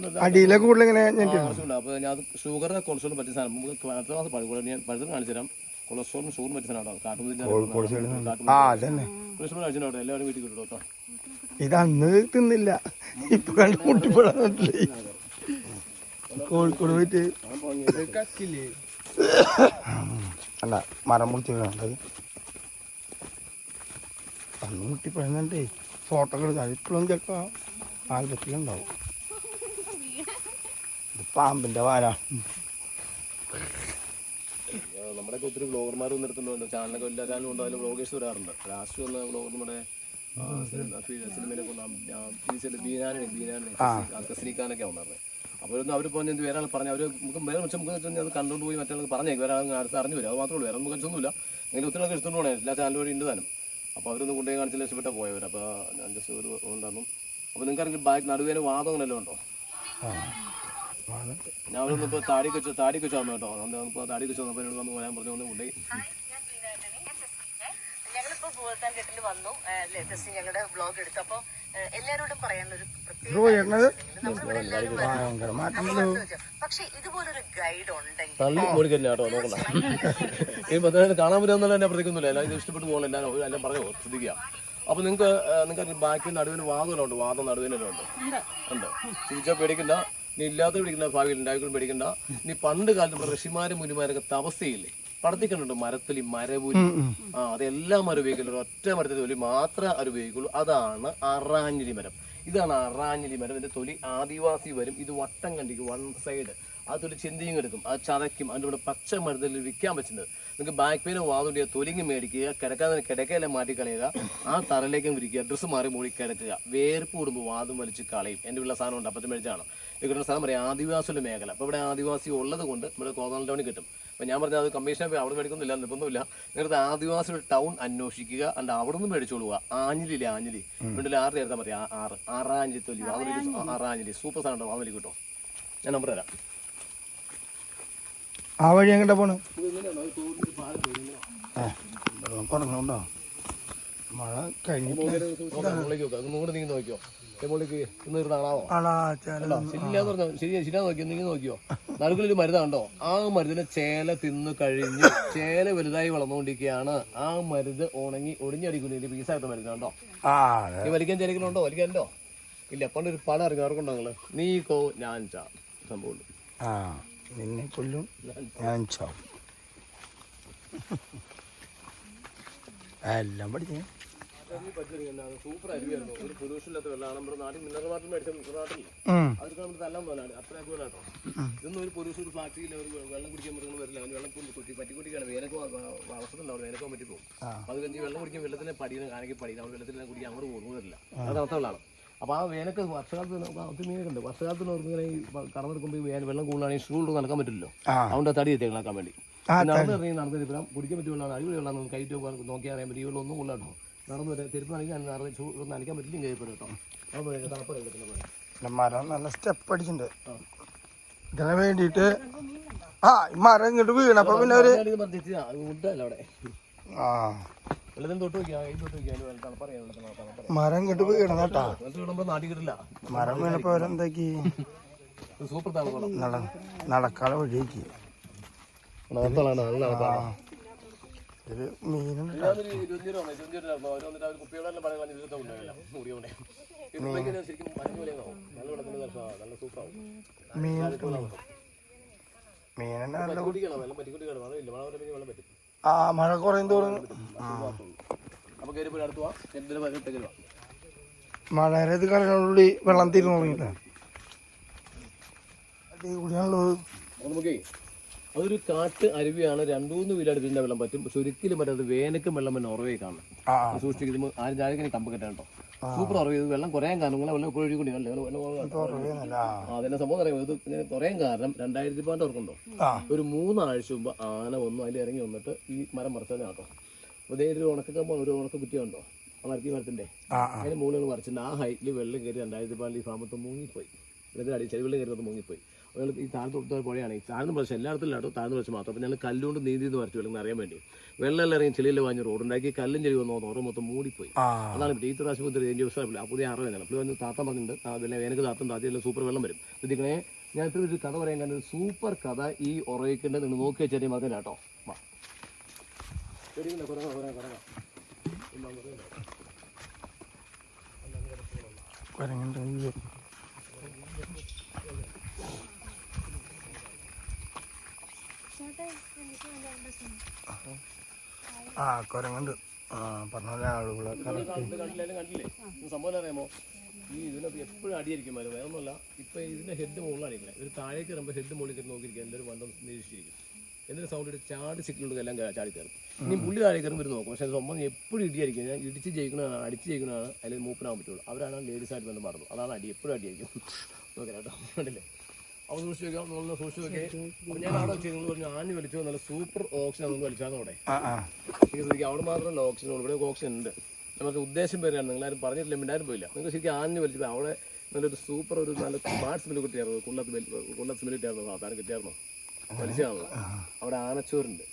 ആവശ്യമുണ്ട്. അപ്പോൾ ഞാൻ അത് ഷുഗറിനെ കൊളസ്ട്രോളിന് പറ്റിയ സാധനം നമുക്ക് അടുത്ത മാസം പഴക്കൂടെ ഞാൻ പഴുതും കാണിച്ചു തരാം. കൊളസ്ട്രോളിന് ഷുഗറിന് പറ്റിയ സാധനം കാട്ടുമുതിരി കൊളസ്ട്രോൾ കഴിച്ചിട്ടുണ്ടോ? എല്ലാവരും വീട്ടിൽ കിട്ടും കേട്ടോ. ഇത് അന്ന് തിന്നില്ല, ഇപ്പൊ കണ്ട് മുട്ടിപ്പഴം കോഴിക്കോട് പോയിട്ട് അല്ല മരം മുറിച്ചത് അന്ന് മുട്ടിപ്പഴന്നേ ഫോട്ടോ എടുത്താൽ ഇപ്പോഴും ചിലപ്പോൾ ആൽബത്തിലുണ്ടാവും. ഇത് പാമ്പിന്റെ വാല. നമ്മുടെ ഒത്തിരി ബ്ലോഗർമാർ നിർത്തുന്നുണ്ട്. ചാനലൊക്കെ എല്ലാ ചാനലും ഉണ്ട്. അതിൽ ബ്ലോഗേഴ്സ് വരാറുണ്ട്. ലാസ്റ്റ് വന്ന ബ്ലോഗർ നമ്മുടെ സിനിമയിലെ കസ്നിക്കാനൊക്കെ വന്നത്. അപ്പോഴൊന്നും അവർ പറഞ്ഞത് വേറെ ആൾ പറഞ്ഞു. അവർ നമുക്ക് വേറെ നമുക്ക് അത് കണ്ടുകൊണ്ട് പോയി മറ്റേ പറഞ്ഞേക്കും. വേറെ അടുത്ത് അറിഞ്ഞു വരും. അത് മാത്രമേ ഉള്ളൂ, വേറെ നമുക്ക് കഴിച്ചൊന്നുമില്ല. അങ്ങനെ ഒത്തിരി ആൾക്ക് എടുത്തുകൊണ്ട് പോകണേ. എല്ലാ ചാനലും വഴി ഉണ്ട് താനും. അപ്പോൾ അവരൊന്നും കൊണ്ടുപോയി കാണിച്ചില്ല, ഇഷ്ടപ്പെട്ട പോയവർ. അപ്പോൾ ഞാൻ ജസ്റ്റ് ഒരു ഉണ്ടായിരുന്നു. അപ്പോൾ നിങ്ങൾക്ക് ബാക്ക് നടുവേന വാദം അങ്ങനെയല്ലോ ഉണ്ടോ? ഞാൻ അവരൊന്നും ഇപ്പോൾ താടിക്ക് വെച്ച് വന്നു കേട്ടോ. ഇപ്പോൾ താടിക്ക് വെച്ച് വന്നപ്പോൾ എന്നോട് വന്ന് പോയാൻ പറഞ്ഞു ഒന്ന് കൊണ്ടുപോയി. ഞങ്ങളിപ്പോൾ ഭൂതത്താൻകെട്ടിൽ വന്നു. ഞങ്ങളുടെ ബ്ലോഗ് എടുത്തു. അപ്പോൾ എല്ലാവരോടും പറയാനൊരു പക്ഷെ ഇതുപോലൊരു ഗൈഡ് ഉണ്ടെങ്കിൽ കാണാൻ പറ്റുമെന്നുള്ള എന്നെ പ്രതിക്കൊന്നുമില്ല. എല്ലാം ഇത് ഇഷ്ടപ്പെട്ട് പോകണം. എല്ലാം പറഞ്ഞു ശ്രദ്ധിക്കുക. അപ്പോൾ നിങ്ങൾക്ക് ബാക്കിൽ നടുവിന് വാദമുണ്ട്. വാദം നടുവിനെല്ലാം ഉണ്ട്. തിരിച്ചാൽ പേടിക്കണ്ട. നീ ഇല്ലാത്ത പേടിക്കണ്ട, ഭാവിയിൽ ഉണ്ടായിക്കൊണ്ട് പേടിക്കണ്ട. നീ പണ്ട് കാലത്ത് ഋഷിമാരും മുനിമാരൊക്കെ തപസ്യയില്ലേ പടത്തിക്കണ്ടുണ്ട്, മരത്തിൽ മരപുലി. അതെല്ലാം മരം ഉപയോഗിക്കുള്ളൂ. ഒറ്റ മരത്തിൽ തൊലി മാത്രമേ അത് ഉപയോഗിക്കുള്ളൂ. അതാണ് അറാഞ്ഞിലി മരം. ഇതാണ് അറാഞ്ഞിലി മരം. ഇതിന്റെ തൊലി ആദിവാസി വരും. ഇത് വട്ടം കണ്ടിക്കും, 1 സൈഡ്. ആ തൊലി ചെന്തിയും എടുക്കും, അത് ചതയ്ക്കും. അതിൻ്റെ കൂടെ പച്ച മരുന്നിൽ വിൽക്കാൻ പറ്റുന്നത്. നിങ്ങൾക്ക് ബാക്ക് പെയിനോ വാതുണ്ടിയോ തൊലിങ്ങി മേടിക്കുക, കിടക്കാതെ കിടക്കയെല്ലാം മാറ്റിക്കളയുക, ആ തറയിലേക്കും വിരിക്കുക, ഡ്രസ്സ് മാറി മൂടി കിടക്കുക. വേർപ്പ് കൂടുമ്പോൾ വാതും വലിച്ച് കളയും. എൻ്റെ ഉള്ള സാധനം ഉണ്ട്, അപ്പത്തെ മേടിച്ചാണ്. ഇവിടെ സ്ഥലം പറയാം ആദിവാസിയുടെ മേഖല. അപ്പോൾ ഇവിടെ ആദിവാസി ഉള്ളത് കൊണ്ട് ഇവിടെ കോതൽ ടൗണിൽ കിട്ടും. അപ്പോൾ ഞാൻ പറഞ്ഞത് അത് കമ്മീഷൻ അവിടെ മേടിക്കുന്നില്ല, നിർബന്ധമില്ല. നിങ്ങളുടെ ആദിവാസിയുടെ ടൗൺ അന്വേഷിക്കുക, അല്ല അവിടെ നിന്ന് മേടിച്ചോളുക. ആഞ്ഞിലില്ലേ, ആഞ്ഞിലി വീട്ടിൽ 6 എടുത്താൽ മതി. 6 തൊലി ആറാഞ്ഞിലി സൂപ്പർ സാധനം ഉണ്ടാവും. അതിലേക്ക് കിട്ടും. ഞാൻ നമ്പർ തരാം. ആ വഴി എങ്ങോട്ടാ പോണ്? പറഞ്ഞോണ്ടോ മഴ കഴിഞ്ഞിട്ട് നോക്കിയോ. മുകളിലേക്ക് ഇന്ന് ഒരു കാണാമോ ആണാ ചേല ശരിയില്ലാന്ന് പറഞ്ഞോ ശരിയാ നോക്കിയോ നിങ്ങൾ നോക്കിയോ നടുക്കിലൊരു മരുന്നുണ്ടോ ആ മരുന്നിനെ ചേല തിന്ന് കഴിഞ്ഞ് ചേല വലുതായി വളർന്നുകൊണ്ടിരിക്കുകയാണ് ആ മരുന്ന് ഉണങ്ങി ഒടിഞ്ഞടിക്കുന്നതിന്റെ പീസായിട്ട് മരുന്നുണ്ടോ ഈ വലിക്കാൻ ചേരിക്കലുണ്ടോ വലിക്കാനുണ്ടോ ഇല്ല പണ്ടൊരു പടം ഇറങ്ങി ഓർക്കുണ്ടോ നിങ്ങള് നീ കോ ഞാൻ ചാ സംഭവം നിന്നെ കൊല്ലും ഞാൻ ചാവും എല്ലാം പഠിച്ചേ സൂപ്പർ അരുവിയായിരുന്നു ഒരു പൊല്യൂഷനില്ലാത്ത വെള്ളമാണ് നമ്മുടെ നാട്ടിൽ മിനറൽ വാട്ടർ മേടിച്ച നാട്ടിൽ അതൊക്കെ നമ്മൾ തല്ലാൻ പോലാണ് അത്ര കേട്ടോ ഇതൊന്നും ഒരു പൊല്യൂഷൻ ഒരു ഫ്ലാറ്റിൽ ഒരു വെള്ളം കുടിക്കാൻ മൃഗങ്ങൾ വരില്ല അവന് വെള്ളം കുട്ടി പറ്റിക്കുട്ടിക്കാണ് വേനൊക്കെ അവസരമുണ്ടാവും വേനൊക്കെ പറ്റി പോകും അത് കഴിഞ്ഞ് വെള്ളം കുടിക്കാൻ വെള്ളത്തിനെ പഠിക്കണം ആണെങ്കിൽ പഠിക്കണം അവർ വെള്ളത്തിൽ കുടിക്കാൻ അങ്ങോട്ട് പോകുന്നു വരില്ല അത് അർത്ഥ വെള്ളമാണ് അപ്പോൾ ആ വേനൊക്കെ വർഷകാലത്ത് ഒത്തിരി മീനൊക്കെ വർഷകാലത്തിന് ഇങ്ങനെ ഈ കടന്നെടുക്കുമ്പോൾ ഈ വെള്ളം കൂടുതലാണെങ്കിൽ ഷൂൾ നടക്കാൻ പറ്റില്ലല്ലോ അതുകൊണ്ട് തടി എത്തിയാക്കാൻ വേണ്ടി നടന്നിറങ്ങി നടന്നിരിക്കണം കുടിക്കാൻ പറ്റിയ വെള്ളമാണ് അടിപൊളി വെള്ളമാണ് കൈറ്റ് നോക്കിയാൽ അറിയാൻ പറ്റും ഈ വെള്ളം ഒന്നും കൊള്ളാട്ടോ നടന്നു വരെ തിരുപ്പ് നനയ്ക്കാൻ നനയ്ക്കാൻ പറ്റില്ല കഴിയപ്പെടും കേട്ടോ അത് തണുപ്പ് മരം നല്ല സ്റ്റെപ്പ് അടിച്ചിട്ടുണ്ട് ഇതിനെ വേണ്ടിയിട്ട് മരം ഇങ്ങോട്ട് വീണപ്പോ പിന്നെ ഒരു അവിടെ മരം ഇങ്ങോട്ട് വീണ കേട്ടാ നാട്ടിൽ കിട്ടില്ല മരം വീണപ്പോ അവരെന്താക്കി സൂപ്പർ നടക്കാതെ വഴിയേക്ക് ഒരു മീനുണ്ട് മീനെന്നെ നല്ല മഴ കുറയും തോറും മഴയുടെ ഇത് കടലുള്ളിൽ വെള്ളം തീർന്നു തുടങ്ങിയില്ല അടിപൊളിയാണുള്ളത് നമുക്കേ അതൊരു കാട്ട് അരുവിയാണ് 2-3 വീലടുപ്പിന്റെ വെള്ളം പറ്റും പക്ഷെ ഒരിക്കലും പറ്റാത്ത വേനക്കും വെള്ളം പിന്നെ ഉറവേ കാണണം സൂക്ഷിക്കുമ്പോൾ ആരും ജാതിങ്ങനെ കമ്പ് കെട്ടാണ്ടോ സൂപ്പർ ഉറവ് ഇത് വെള്ളം കുറയാൻ കാരണം വെള്ളം കൊഴിക്കൊണ്ടില്ല അതിന്റെ സംഭവം അറിയാം ഇത് ഇങ്ങനെ കുറയാൻ കാരണം 2000 ഓർക്കുണ്ടോ ഒരു 3 ആഴ്ച മുമ്പ് ആന വന്നു അതിൽ ഇറങ്ങി വന്നിട്ട് ഈ മരം മറച്ചത് കേട്ടോ അപ്പോൾ ഒരു ഉണക്കമ്പോ ഒരു ഉണക്ക കുറ്റിയുണ്ടോ ആ മരത്തിന്റെ അതിന് മുകളിൽ മറിച്ചിട്ട് ആ ഹൈറ്റിൽ വെള്ളം കയറി 2000 ഈ ഫാമത്ത് മുങ്ങിപ്പോയി ഇതിന്റെ അടി ചെവി വെള്ളം കയറി മുങ്ങിപ്പോയി ഈ താഴ്ന്ന പുഴയാണ് ഈ താഴ്ന്ന പ്രദേശം എല്ലായിടത്തും ഇല്ലാട്ടോ താഴ്ന്ന പ്രദേശം മാത്രം അപ്പോൾ ഞങ്ങൾ കല്ലുകൊണ്ട് നീന്തി വരച്ചു വെള്ളം അറിയാൻ വേണ്ടി വെള്ളം ഇറങ്ങി ചെളിയിൽ വാങ്ങി റോഡുണ്ടാക്കി കല്ലും ചെളി വന്നു ഓരോ മൊത്തം മൂടിപ്പോയി അതാണ് ഈ പ്രാവശ്യം ഡേഞ്ചർ പുതിയ അറിവില്ല അപ്പോൾ വന്ന് താത്തം പറഞ്ഞിട്ടുണ്ട് പിന്നെ വേനക്ക് താത്തം താത്തിയെല്ലാം സൂപ്പർ വെള്ളം വരും ഇതിങ്ങനെ ഞാൻ ഇത്ര ഒരു കഥ പറയാൻ കാരണം സൂപ്പർ കഥ ഈ ഉറയിക്കേണ്ടത് നിങ്ങൾ നോക്കി വെച്ചാൽ മതി കേട്ടോ കുരങ്ങുണ്ട് പറഞ്ഞ ആളുകളെ കണ്ടില്ലേ സംഭവം അറിയാമോ ഈ ഇതിനകത്ത് എപ്പോഴും അടിയായിരിക്കും മരം വേറെ ഒന്നുമല്ല ഇപ്പം ഇതിൻ്റെ ഹെഡ് മുകളിലാണ് ഇരിക്കുന്നത് ഒരു താഴേക്ക് വരുമ്പോൾ ഹെഡ് മുകളിൽ നോക്കിയിരിക്കുക എൻ്റെ ഒരു വണ്ടം നിരീക്ഷിച്ചിരിക്കും എന്നിട്ട് സൗണ്ട് ഇട്ട് ചാടി സിക്കിലുണ്ട് എല്ലാം ചാടി കയറും ഇനി പുള്ളി താഴെ കയറും വരും നോക്കും പക്ഷേ സംഭവം എപ്പോഴും ഇടിയായിരിക്കും ഞാൻ ഇടിച്ച് ജയിക്കുന്നതാണ് അടിച്ച് ജയിക്കുന്നതാണ് അതിൽ മൂപ്പനാകാൻ പറ്റുള്ളൂ അവരാണ് ലേഡീസായിട്ട് ബന്ധം പറഞ്ഞു അതാണ് അടി എപ്പോഴും അടിയായിരിക്കും നോക്കാം കേട്ടോ കണ്ടില്ലേ അവ സൂക്ഷിച്ച് വെക്കാം നമ്മൾ സൂക്ഷിച്ച് വെക്കേ അപ്പോൾ ഞാൻ അവിടെ വെച്ച് നിങ്ങൾ പറഞ്ഞു ആഞ്ഞ് വലിച്ചോ നല്ല സൂപ്പർ ഓക്സിജൻ അതൊന്ന് വലിച്ചാന്ന് അവിടെ ശരിക്കും അവിടെ മാത്രമല്ല ഓക്സിജൻ ഇവിടെ ഓക്സിജൻ ഉണ്ട് നമുക്ക് ഉദ്ദേശം പേരാണ് നിങ്ങളാരും പറഞ്ഞിട്ടില്ല മിണ്ടാരും പോയില്ല നിങ്ങൾക്ക് ശരിക്കും ആഞ്ഞ് വലിച്ചപ്പോൾ അവിടെ നല്ലൊരു സൂപ്പർ ഒരു നല്ല സ്മാർട്ട് സ്മെല്ല് കിട്ടിയായിരുന്നു കൊല്ലത്ത് സ്മെല്ല് കിട്ടിയായിരുന്നു സാധാരണ കിട്ടിയായിരുന്നു വലിച്ചാണല്ലോ അവിടെ ആനച്ചൂരുണ്ട്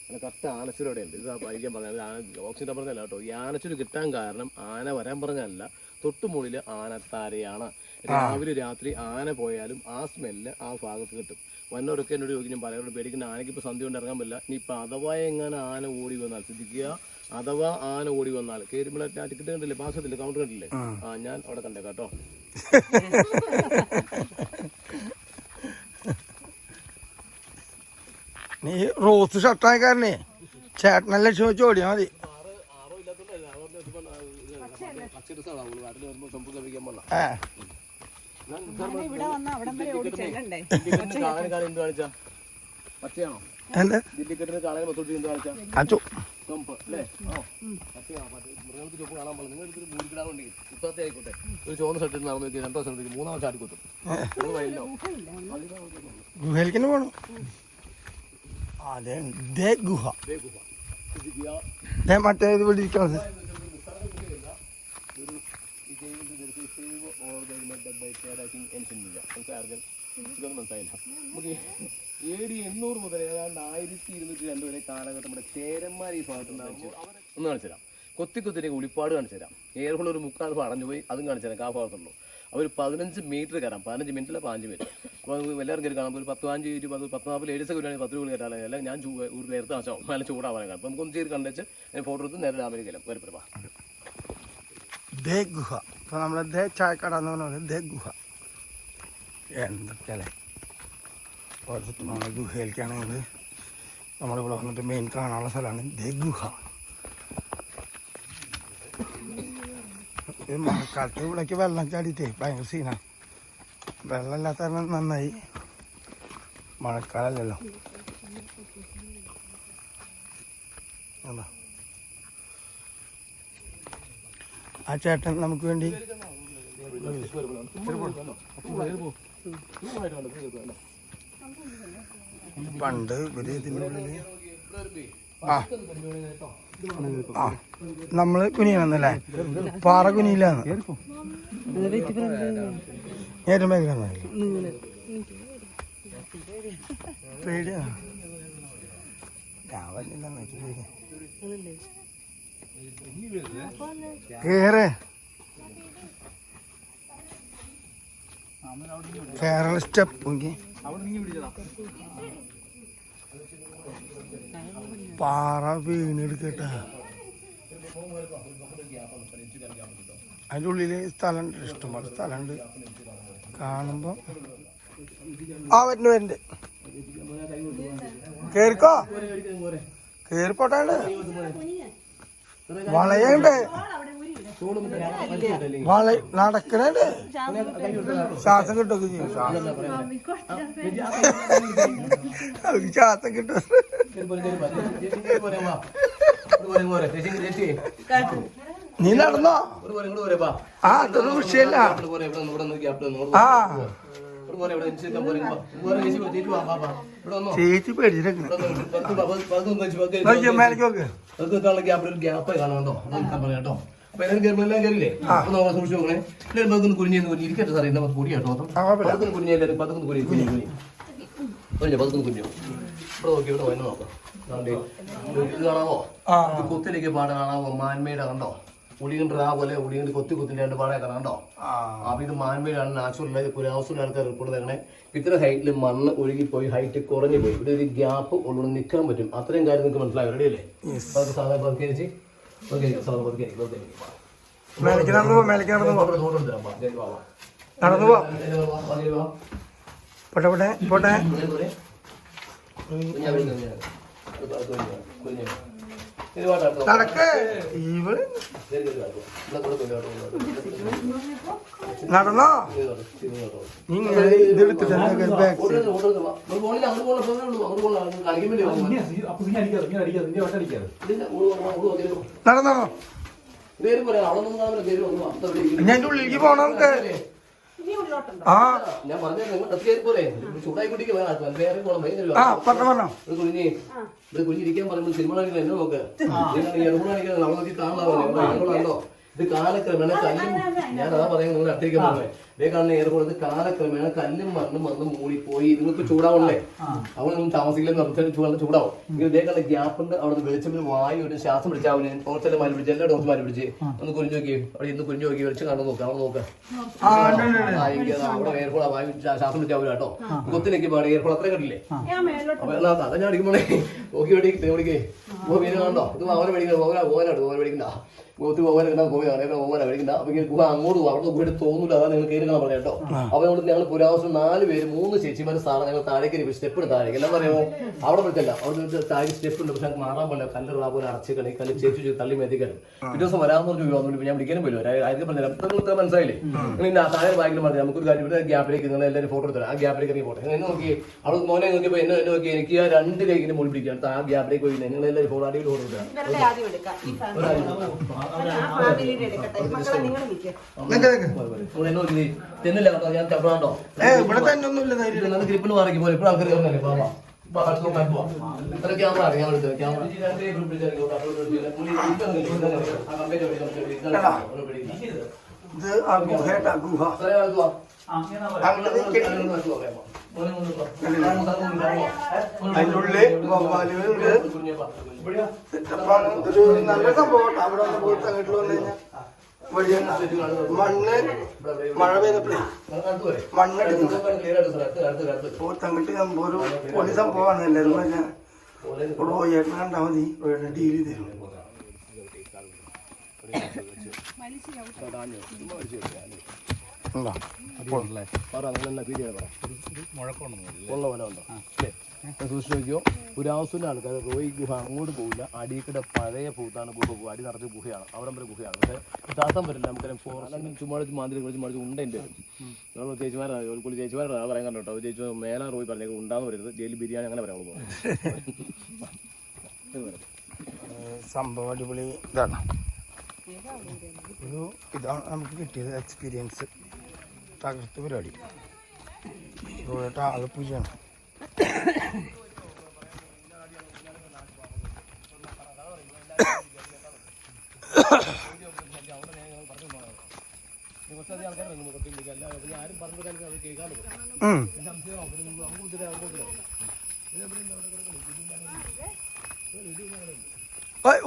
അങ്ങനെ കറക്റ്റ് ആനച്ചൂർ അവിടെ ഉണ്ട് ഇത് വായിക്കാൻ പറഞ്ഞത് ഓക്സിജൻ പറഞ്ഞല്ല കേട്ടോ ഈ ആനച്ചൂർ കിട്ടാൻ കാരണം ആന വരാൻ പറഞ്ഞല്ല തൊട്ടുമുകളിൽ ആനത്താരയാണ് രാവിലെ രാത്രി ആന പോയാലും ആ സ്മെല്ല് ആ ഭാഗത്ത് കിട്ടും വന്നവരൊക്കെ എന്നോട് ചോദിക്കും ഞാൻ പറയാനോട് പേടിക്കുന്ന ആനയ്ക്ക് ഇപ്പോൾ സന്ധ്യ കൊണ്ട് ഇറങ്ങാൻ പറ്റില്ല ഇനിയിപ്പോൾ അഥവാ എങ്ങനെ ആന ഓടി വന്നാൽ ശ്രദ്ധിക്കുക അഥവാ ആന ഓടി വന്നാൽ കയറുമ്പോൾ ടിക്കറ്റ് കണ്ടില്ലേ പാസ് കണ്ടില്ലേ കൗണ്ടർ കണ്ടില്ലേ ഞാൻ അവിടെ കണ്ടേ കേട്ടോ നീ റോസ് ഷർട്ടായ കാരണേ ചേട്ടനെ ലക്ഷ്യം വെച്ച് ഓടിയാൽ മതി എന്താ അച്ചു ഒരു ചോന്ന ഷർട്ടിൽ നടന്നു നോക്കി 2 ദിവസം 3 ചാടിക്കൊത്തും ഗുഹയിലേക്ക് പോകണം അതെ ഗുഹ മറ്റേ ഇത് പിടിക്കുന്നത് മനസ്സിലായില്ല നമുക്ക് AD 800 മുതൽ ഏതാണ്ട് 1202 വരെ കാലഘട്ടം നമ്മുടെ ചേരന്മാർ ഈ ഭാഗത്ത് ഒന്ന് കാണിച്ചു തരാം കൊത്തി ഉളിപ്പാട് കാണിച്ചു തരാം. ഏർഹോൾ ഒരു 3/4 അടഞ്ഞു പോയി, അതും കാണിച്ചു തരാം. ആ ഭാഗത്തുള്ളൂ. അവർ 15 മീറ്റർ കയറാം. 15 മിനിറ്റില്ല 15 മിനിറ്റ്. അപ്പോൾ എല്ലാവരും കയറി കാണാം. ഒരു 10, 5, 20, 10, 40 ലേഡീസ് ഒക്കെ വരുവാണെങ്കിൽ 10 രൂപ കയറ്റാൻ. അല്ല ഞാൻ ഒരു നേരത്തെ ആശാവും നല്ല ചൂടാവാൻ കാണാം. അപ്പോൾ നമുക്കൊന്ന് ചെയ്ത് കണ്ടുവെച്ച് ഫോട്ടോ എടുത്ത് നേരെ രാമേരി കയറാം. വരപ്പെടുവാ ദേ ഗുഹ. ഇപ്പോൾ നമ്മളെ ദേ ചായക്കട എന്ന് പറഞ്ഞാൽ ദേ ഗുഹ. എന്തൊക്കെയല്ലേ നമ്മുടെ ഗുഹയിലേക്കാണെങ്കിൽ നമ്മളിവിടെ വന്നിട്ട് മെയിൻ കാണാനുള്ള സ്ഥലമാണ് ദേ ഗുഹ. ഈ മഴക്കാലത്ത് ഇവിടേക്ക് വെള്ളം ചാടിയിട്ടേ ഭയങ്കര സീനാണ്. വെള്ളമില്ലാത്ത കാരണം നന്നായി. മഴക്കാലല്ലല്ലോ. അതാ ആ ചേട്ടൻ നമുക്ക് വേണ്ടി പണ്ട് ഇവര് ഇതിനുള്ളിൽ നമ്മള് കുനിയണമെന്നല്ലേ, പാറ കുനിയില്ലാന്ന് ഏറ്റവും ഭയങ്കര പേടിയാണ്. ഞാൻ വന്നില്ലെന്ന് കേറ്. കേരള സ്റ്റെപ്പ് പാറ വീണെടുക്കട്ട. അതിൻ്റെ ഉള്ളില് സ്ഥലമുണ്ട്, ഇഷ്ടംപോലെ സ്ഥലമുണ്ട്. കാണുമ്പോ വരുന്നുണ്ട്. കേറിക്കോ, കേറിപ്പോട്ടാണ്ട് വളയുണ്ട്, നടക്കണുണ്ട്. ശ്വാസം കിട്ടുമൊക്കെ ചെയ്യും. അവർക്ക് ശ്വാസം കിട്ടും. നീ നടന്നോ? ആ അതൊന്നും വിഷയല്ല. ആ ചേച്ചി പേടിച്ചിട്ട് മേലേക്ക് നോക്ക്. അപ്പൊ എല്ലാം കയറില്ലേ? സൂക്ഷിച്ചു നോക്കണേ. എല്ലാവരും കുഞ്ഞിരിക്കട്ടെ. സാറേ നമുക്ക് പൊടി കേട്ടോ. പതുക്കെ കുഞ്ഞ് എല്ലാവരും പതുക്കെ കുഞ്ഞു പതുക്കെ കുഞ്ഞു. ഇവിടെ നോക്കി, ഇവിടെ വന്ന് നോക്കാം. ഇത് കാണാമോ? കൊത്തിലേക്ക് പാട കാണാമോ? മാൻമേട് കണ്ടോ? ഉളികണ്ട് ആ പോലെ ഉളികണ്ട് കൊത്തിന്റെ 2 പാടേ കാണാണ്ടോ? അപ്പൊ ഇത് മാൻമേടാണ്. നാച്ചുറൽ പുരാവസ്ഥ ആൾക്കാർ റിപ്പോർട്ട് തരണേ. ഇത്ര ഹൈറ്റിൽ മണ്ണ് ഒഴുകിപ്പോയി, ഹൈറ്റ് കുറഞ്ഞു പോയി. ഇവിടെ ഒരു ഗ്യാപ്പ് ഉള്ളത് നിൽക്കാൻ പറ്റും. അത്രയും കാര്യം നിങ്ങൾക്ക് മനസ്സിലായോ? റെഡി അല്ലേ? സാധാരണ പതുക്കെ നടന്നോ? ഇതെടുത്തിട്ട് നടന്നോ? ഞാൻ ഉള്ളിലേക്ക് പോണം. നമുക്ക് കുഞ്ഞിരിക്കാൻ പറയുമ്പോൾ സിനിമ എന്നെ നോക്ക്. കാണാമോ? ഇത് കാലക്രമേണ കല്ലും, ഞാൻ അതാ പറയുന്നത്, നിങ്ങൾ അടുത്തേക്ക് പറഞ്ഞേ. ഇതേ കാണുന്ന എയർപോർട്ട് കാലക്രമേണ കല്ലും മണ്ണും വന്ന് മൂടിപ്പോയി. നിങ്ങൾക്ക് ചൂടാവണല്ലേ? അവിടെ ഒന്നും താമസിക്കില്ലെന്ന് ചൂടാവും. ഇതേ കാണുന്ന ഗ്യാപ്പ് ഉണ്ട്. അവിടെ വെളിച്ചം വായു ഒരു ശ്വാസം പിടിച്ചാൽ കുറച്ചെല്ലാം മാറി പിടിച്ച്, എല്ലാ ഡോക്ടർമാർ പിടിച്ച് ഒന്ന് കുരിഞ്ഞു നോക്കി. അവിടെ ഇന്ന് കുരിഞ്ഞു നോക്കി വെളിച്ചം കാണാൻ നോക്കാം. അവിടെ നോക്കാം. അവിടെ എയർപോർട്ട് വായു ശ്വാസം പിടിച്ചാവില്ല കേട്ടോ. കൊത്തിനൊക്കെ പാടി എയർപോർട്ട് അത്രയും കണ്ടില്ലേ? അപ്പൊ അതാ ഞാൻ അടിക്കുമ്പോഴേ നോക്കി മേടിക്കേ മീൻ കാണണ്ടോ? ഇത് അവനെ മേടിക്കുന്നത് ഓവനാണ് മേടിക്കണ്ട. ഗോത്തി പോകാനാണ് പോകാനാണ് മേടിക്കണ്ട. അപ്പൊ ഗുഹ അങ്ങോട്ട് പോകും. അവിടെ പോയിട്ട് തോന്നില്ല. അതാണ് നിങ്ങൾ കയറി കാണാൻ പറഞ്ഞു കേട്ടോ. അവരോട് ഞങ്ങൾ പുരാവസ്ഥ 4 പേര് 3 ചേച്ചിമാരുടെ സ്ഥാനം ഞങ്ങൾ താഴേക്ക് സ്റ്റെപ്പ് താഴേക്ക് എല്ലാം പറയുമോ? അവിടെ വിളിച്ചല്ല, അവിടെ താഴെ സ്റ്റെപ്പ് ഉണ്ട്. പക്ഷെ മാറാൻ പറ്റില്ല. കല്ല് പോലെ അടച്ച് കളി കല്ല് ചേച്ചി തള്ളി മേത്തിക്കാനും. പിറ്റേ ദിവസം വരാമെന്ന് പറഞ്ഞു. ഞാൻ വിളിക്കാനും പോലും ആയിരിക്കും പറഞ്ഞില്ല. നിങ്ങൾ മനസ്സിലായില്ലേ? നിങ്ങൾ താഴെ ബാഗിൽ പറഞ്ഞു നമുക്കൊരു കാര്യം ഇവിടെ ഗ്യാപ്പിലേക്ക് നിങ്ങൾ എല്ലാവരും ഫോട്ടോ എടുത്തരാം. ആ ഗ്യാപ്പിലേക്ക് ഇറങ്ങി പോട്ടെ. എന്നെ നോക്കി അവിടെ മോനെ നോക്കിയപ്പോൾ എന്നെ നോക്കി എനിക്ക് ആ 2 കൈക്കിന് മുടി പിടിക്കാൻ ആ ഗ്യാപ്പിലേക്ക് പോയി നിങ്ങൾ എല്ലാവരും ഫോട്ടോ അടിയിൽ ഫോട്ടോ എടുക്കാം. തെന്നില്ല കേട്ടോ. ഞാൻ ചപ്പണോ ഗ്രിപ്പിന് മാറിക്ക് പോലെ ഇപ്പോൾ ആൾക്കാർ കയറുന്നല്ലേ? ക്യാമറ ഞാൻ എടുത്തത് ക്യാമറ അതിൻ്റെ ഉള്ളിൽ വവ്വാലുകളുണ്ട്. സെറ്റപ്പാണ്. ഇതൊരു നല്ല സംഭവം. അവിടെ വന്ന് പോയി തങ്ങിട്ട് വന്നു കഴിഞ്ഞാൽ വഴിയാണ് മണ്ണ് മഴ പെയ്തപ്പോഴേ മണ്ണെടുക്കുന്നത് തങ്ങിട്ട് ഒരു പൊടി സംഭവമാണ്. എല്ലാവരും പറഞ്ഞാൽ ഇവിടെ റോയേട്ടനെ കണ്ടാൽ മതി, റോയേട്ടനെ ഡീൽ തരും. സൂക്ഷിച്ച് നോക്കിയോ. പുരാവസ്ഥൻ്റെ ആൾക്കാർ റോയി ഗുഹ അങ്ങോട്ട് പോകില്ല. അടിയിക്കിടെ പഴയ ഭൂത്താണ് ഗുഹ. അടി നിറച്ച ഗുഹയാണ്, അവിടെ വരെ ഗുഹയാണ്. പക്ഷേ താത്താൻ പറ്റില്ല. നമുക്കറിയാം ഫോറസ്റ്റ് ചുമ്മാ മാതിരി കുറച്ച് മറിച്ച് ഉണ്ടെൻ്റെ നമ്മൾ ചേച്ചിമാരാണ് പറയാൻ കണ്ടോ കേട്ടോ. ചേച്ചി മേലാ റോയി പറഞ്ഞേക്കും ഉണ്ടാന്ന് പറയരുത്. ജയിലിൽ ബിരിയാണി അങ്ങനെ പറയാൻ പോകും. സംഭവം അടിപൊളി ഇതാണ്. ഇതാണ് നമുക്ക് കിട്ടിയത് എക്സ്പീരിയൻസ്. തകർത്ത് പരിപാടി. റോഡായിട്ട് ആകെ പൂജയാണ്.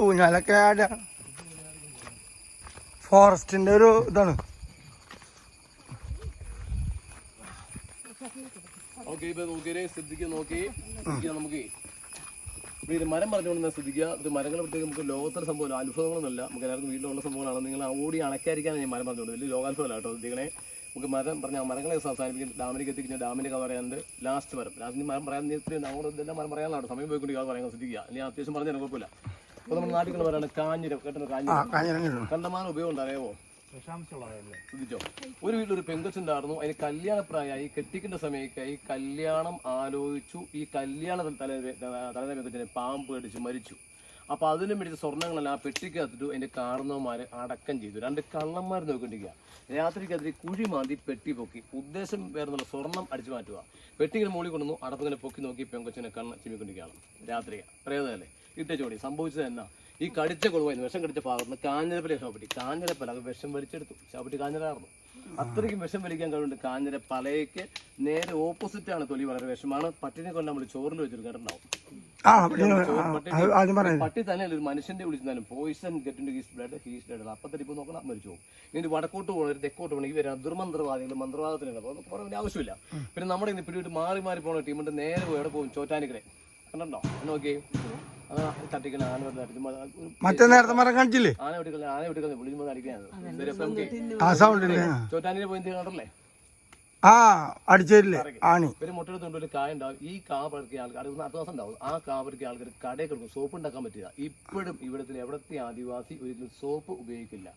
ഊഞ്ഞാലൊക്കെ ആടെ ഫോറസ്റ്റിന്റെ ഒരു ഇതാണ്. നമുക്ക് മരം പറഞ്ഞുകൊണ്ടിരുന്ന ശ്രദ്ധിക്കുക. ഇത് മരങ്ങളെ പ്രത്യേകം നമുക്ക് ലോകത്തിലെ സംഭവം അത്ഭുതങ്ങളൊന്നുമല്ല. നമുക്ക് എല്ലാവർക്കും വീട്ടിലുള്ള സംഭവങ്ങളാണ്. നിങ്ങൾ ഓടി അണക്കാതിരിക്കാനാണ് ഞാൻ മരം പറഞ്ഞുകൊണ്ട്. വലിയ ലോകാത്ഭുതമല്ല കേട്ടോ. ഇതിങ്ങനെ നമുക്ക് മരം പറഞ്ഞാൽ മരങ്ങളെ അവസാനിപ്പിക്കും. ഡാമിലേക്ക് എത്തിക്കുന്ന ഡാമിൻ്റെ കഥ പറയാനുണ്ട്. ലാസ്റ്റ് മരം പറയാൻ അങ്ങോട്ട് ഇതെല്ലാം മരം പറയാനാണ്. സമയം പോയിക്കൊണ്ട് പറയാൻ ശ്രദ്ധിക്കുക. അല്ലെങ്കിൽ അത്യാവശ്യം പറഞ്ഞാൽ കുഴപ്പമില്ല. അപ്പോൾ നമ്മുടെ നാട്ടിൽ പറയാണ് കാഞ്ഞിരം. കേട്ടോ, കാഞ്ഞിരം കണ്ടമാനം ഉപയോഗം ഉണ്ട്. അറിയാമോ? ശ്രദ്ധിച്ചോ. ഒരു വീട്ടിലൊരു പെങ്കൊച്ചുണ്ടായിരുന്നു. അതിന് കല്യാണപ്രായമായി. കെട്ടിക്കേണ്ട സമയത്തായി. കല്യാണം ആലോചിച്ചു. ഈ കല്യാണത്തിന് തലേന്ന പെങ്കൊച്ചിനെ പാമ്പ് കടിച്ച് മരിച്ചു. അപ്പോൾ അതിനും വേണ്ടി സ്വർണ്ണങ്ങളെല്ലാം ആ പെട്ടിക്കകത്തിട്ടു. അതിൻ്റെ കാരണവന്മാർ അടക്കം ചെയ്തു. 2 കള്ളന്മാർ നോക്കിക്കൊണ്ടിരിക്കുക. രാത്രിക്കതിരി കുഴി മാന്തി പെട്ടി പൊക്കി. ഉദ്ദേശം വേറെ സ്വർണ്ണം അടിച്ചു മാറ്റുക. പെട്ടിങ്ങനെ മുകളിൽ കൊണ്ടുവന്നു. അടപ്പിങ്ങനെ പൊക്കി നോക്കി പെങ്കൊച്ചിനെ കണ്ണ് ചിമ്മിക്കൊണ്ടിരിക്കുകയാണ്. രാത്രി പ്രേതമല്ലേ ഇട്ട ചോടി. സംഭവിച്ചത് എന്നാ, ഈ കടിച്ച കൊടുവായിരുന്നു. വിഷം കടിച്ച ഭാഗത്ത് കാഞ്ഞിരപ്പല ചവിട്ടി. കാഞ്ഞിരപ്പല അത് വിഷം വലിച്ചെടുത്തു. ചവിട്ടി കാഞ്ഞിരായിരുന്നു. അത്രയ്ക്കും വിഷം വലിക്കാൻ കഴിവുണ്ട്. കാഞ്ഞിരപ്പലയ്ക്ക് നേരെ ഓപ്പോസിറ്റാണ്. തൊലി വളരെ വിഷമാണ്. പട്ടിനെ കൊണ്ട് നമ്മൾ ചോറിൽ വെച്ചിട്ട് കേട്ടിട്ടുണ്ടാവും. പട്ടി തന്നെ ഒരു മനുഷ്യന്റെ വിളിച്ചാലും പോയിസൺ ഗെറ്റ് ഹീസ് ബ്ലഡ് അപ്പത്തിരിപ്പ് നോക്കണം മരിച്ചു പോകും. ഇനി വടക്കോട്ട് പോകണം, ഒരു തെക്കോട്ട് പോകണം. ഇവർ ദുർമന്ത്രവാദികൾ മന്ത്രവാദത്തിനുണ്ട്. അപ്പോൾ പറയാൻ ആവശ്യമില്ല. പിന്നെ നമ്മുടെ ഇന്ന് പിന്നീട് മാറി മാറി പോകുന്ന ടീമുണ്ട്. നേരെ എവിടെ പോകും? ചോറ്റാനിക്കരെ കണ്ടോ നോക്കിയേ. തട്ടിക്കണ ആന മറ്റേ നേരത്തെ മരം കാണിച്ചില്ലേ? ആന വിട്ടിക്കളെ വിളിക്കുമ്പോൾ അടിക്കാണ്. ചോറ്റാനിയെ പോയി കണ്ടല്ലേ? അടിച്ചില്ലേ? ഒരു മുട്ടെടുത്തുകൊണ്ട് ഒരു കായ ഉണ്ടാവും. ഈ കാ പറിക്കിയ ആൾക്കാർ അടുത്ത ദിവസം ഉണ്ടാവും. ആ കാ പറിക്കിയ ആൾക്കാർ കടയിൽ കിടക്കും. സോപ്പ് ഉണ്ടാക്കാൻ പറ്റില്ല. ഇപ്പോഴും ഇവിടത്തിൽ എവിടത്തെ ആദിവാസി ഒരിക്കലും സോപ്പ് ഉപയോഗിക്കില്ല.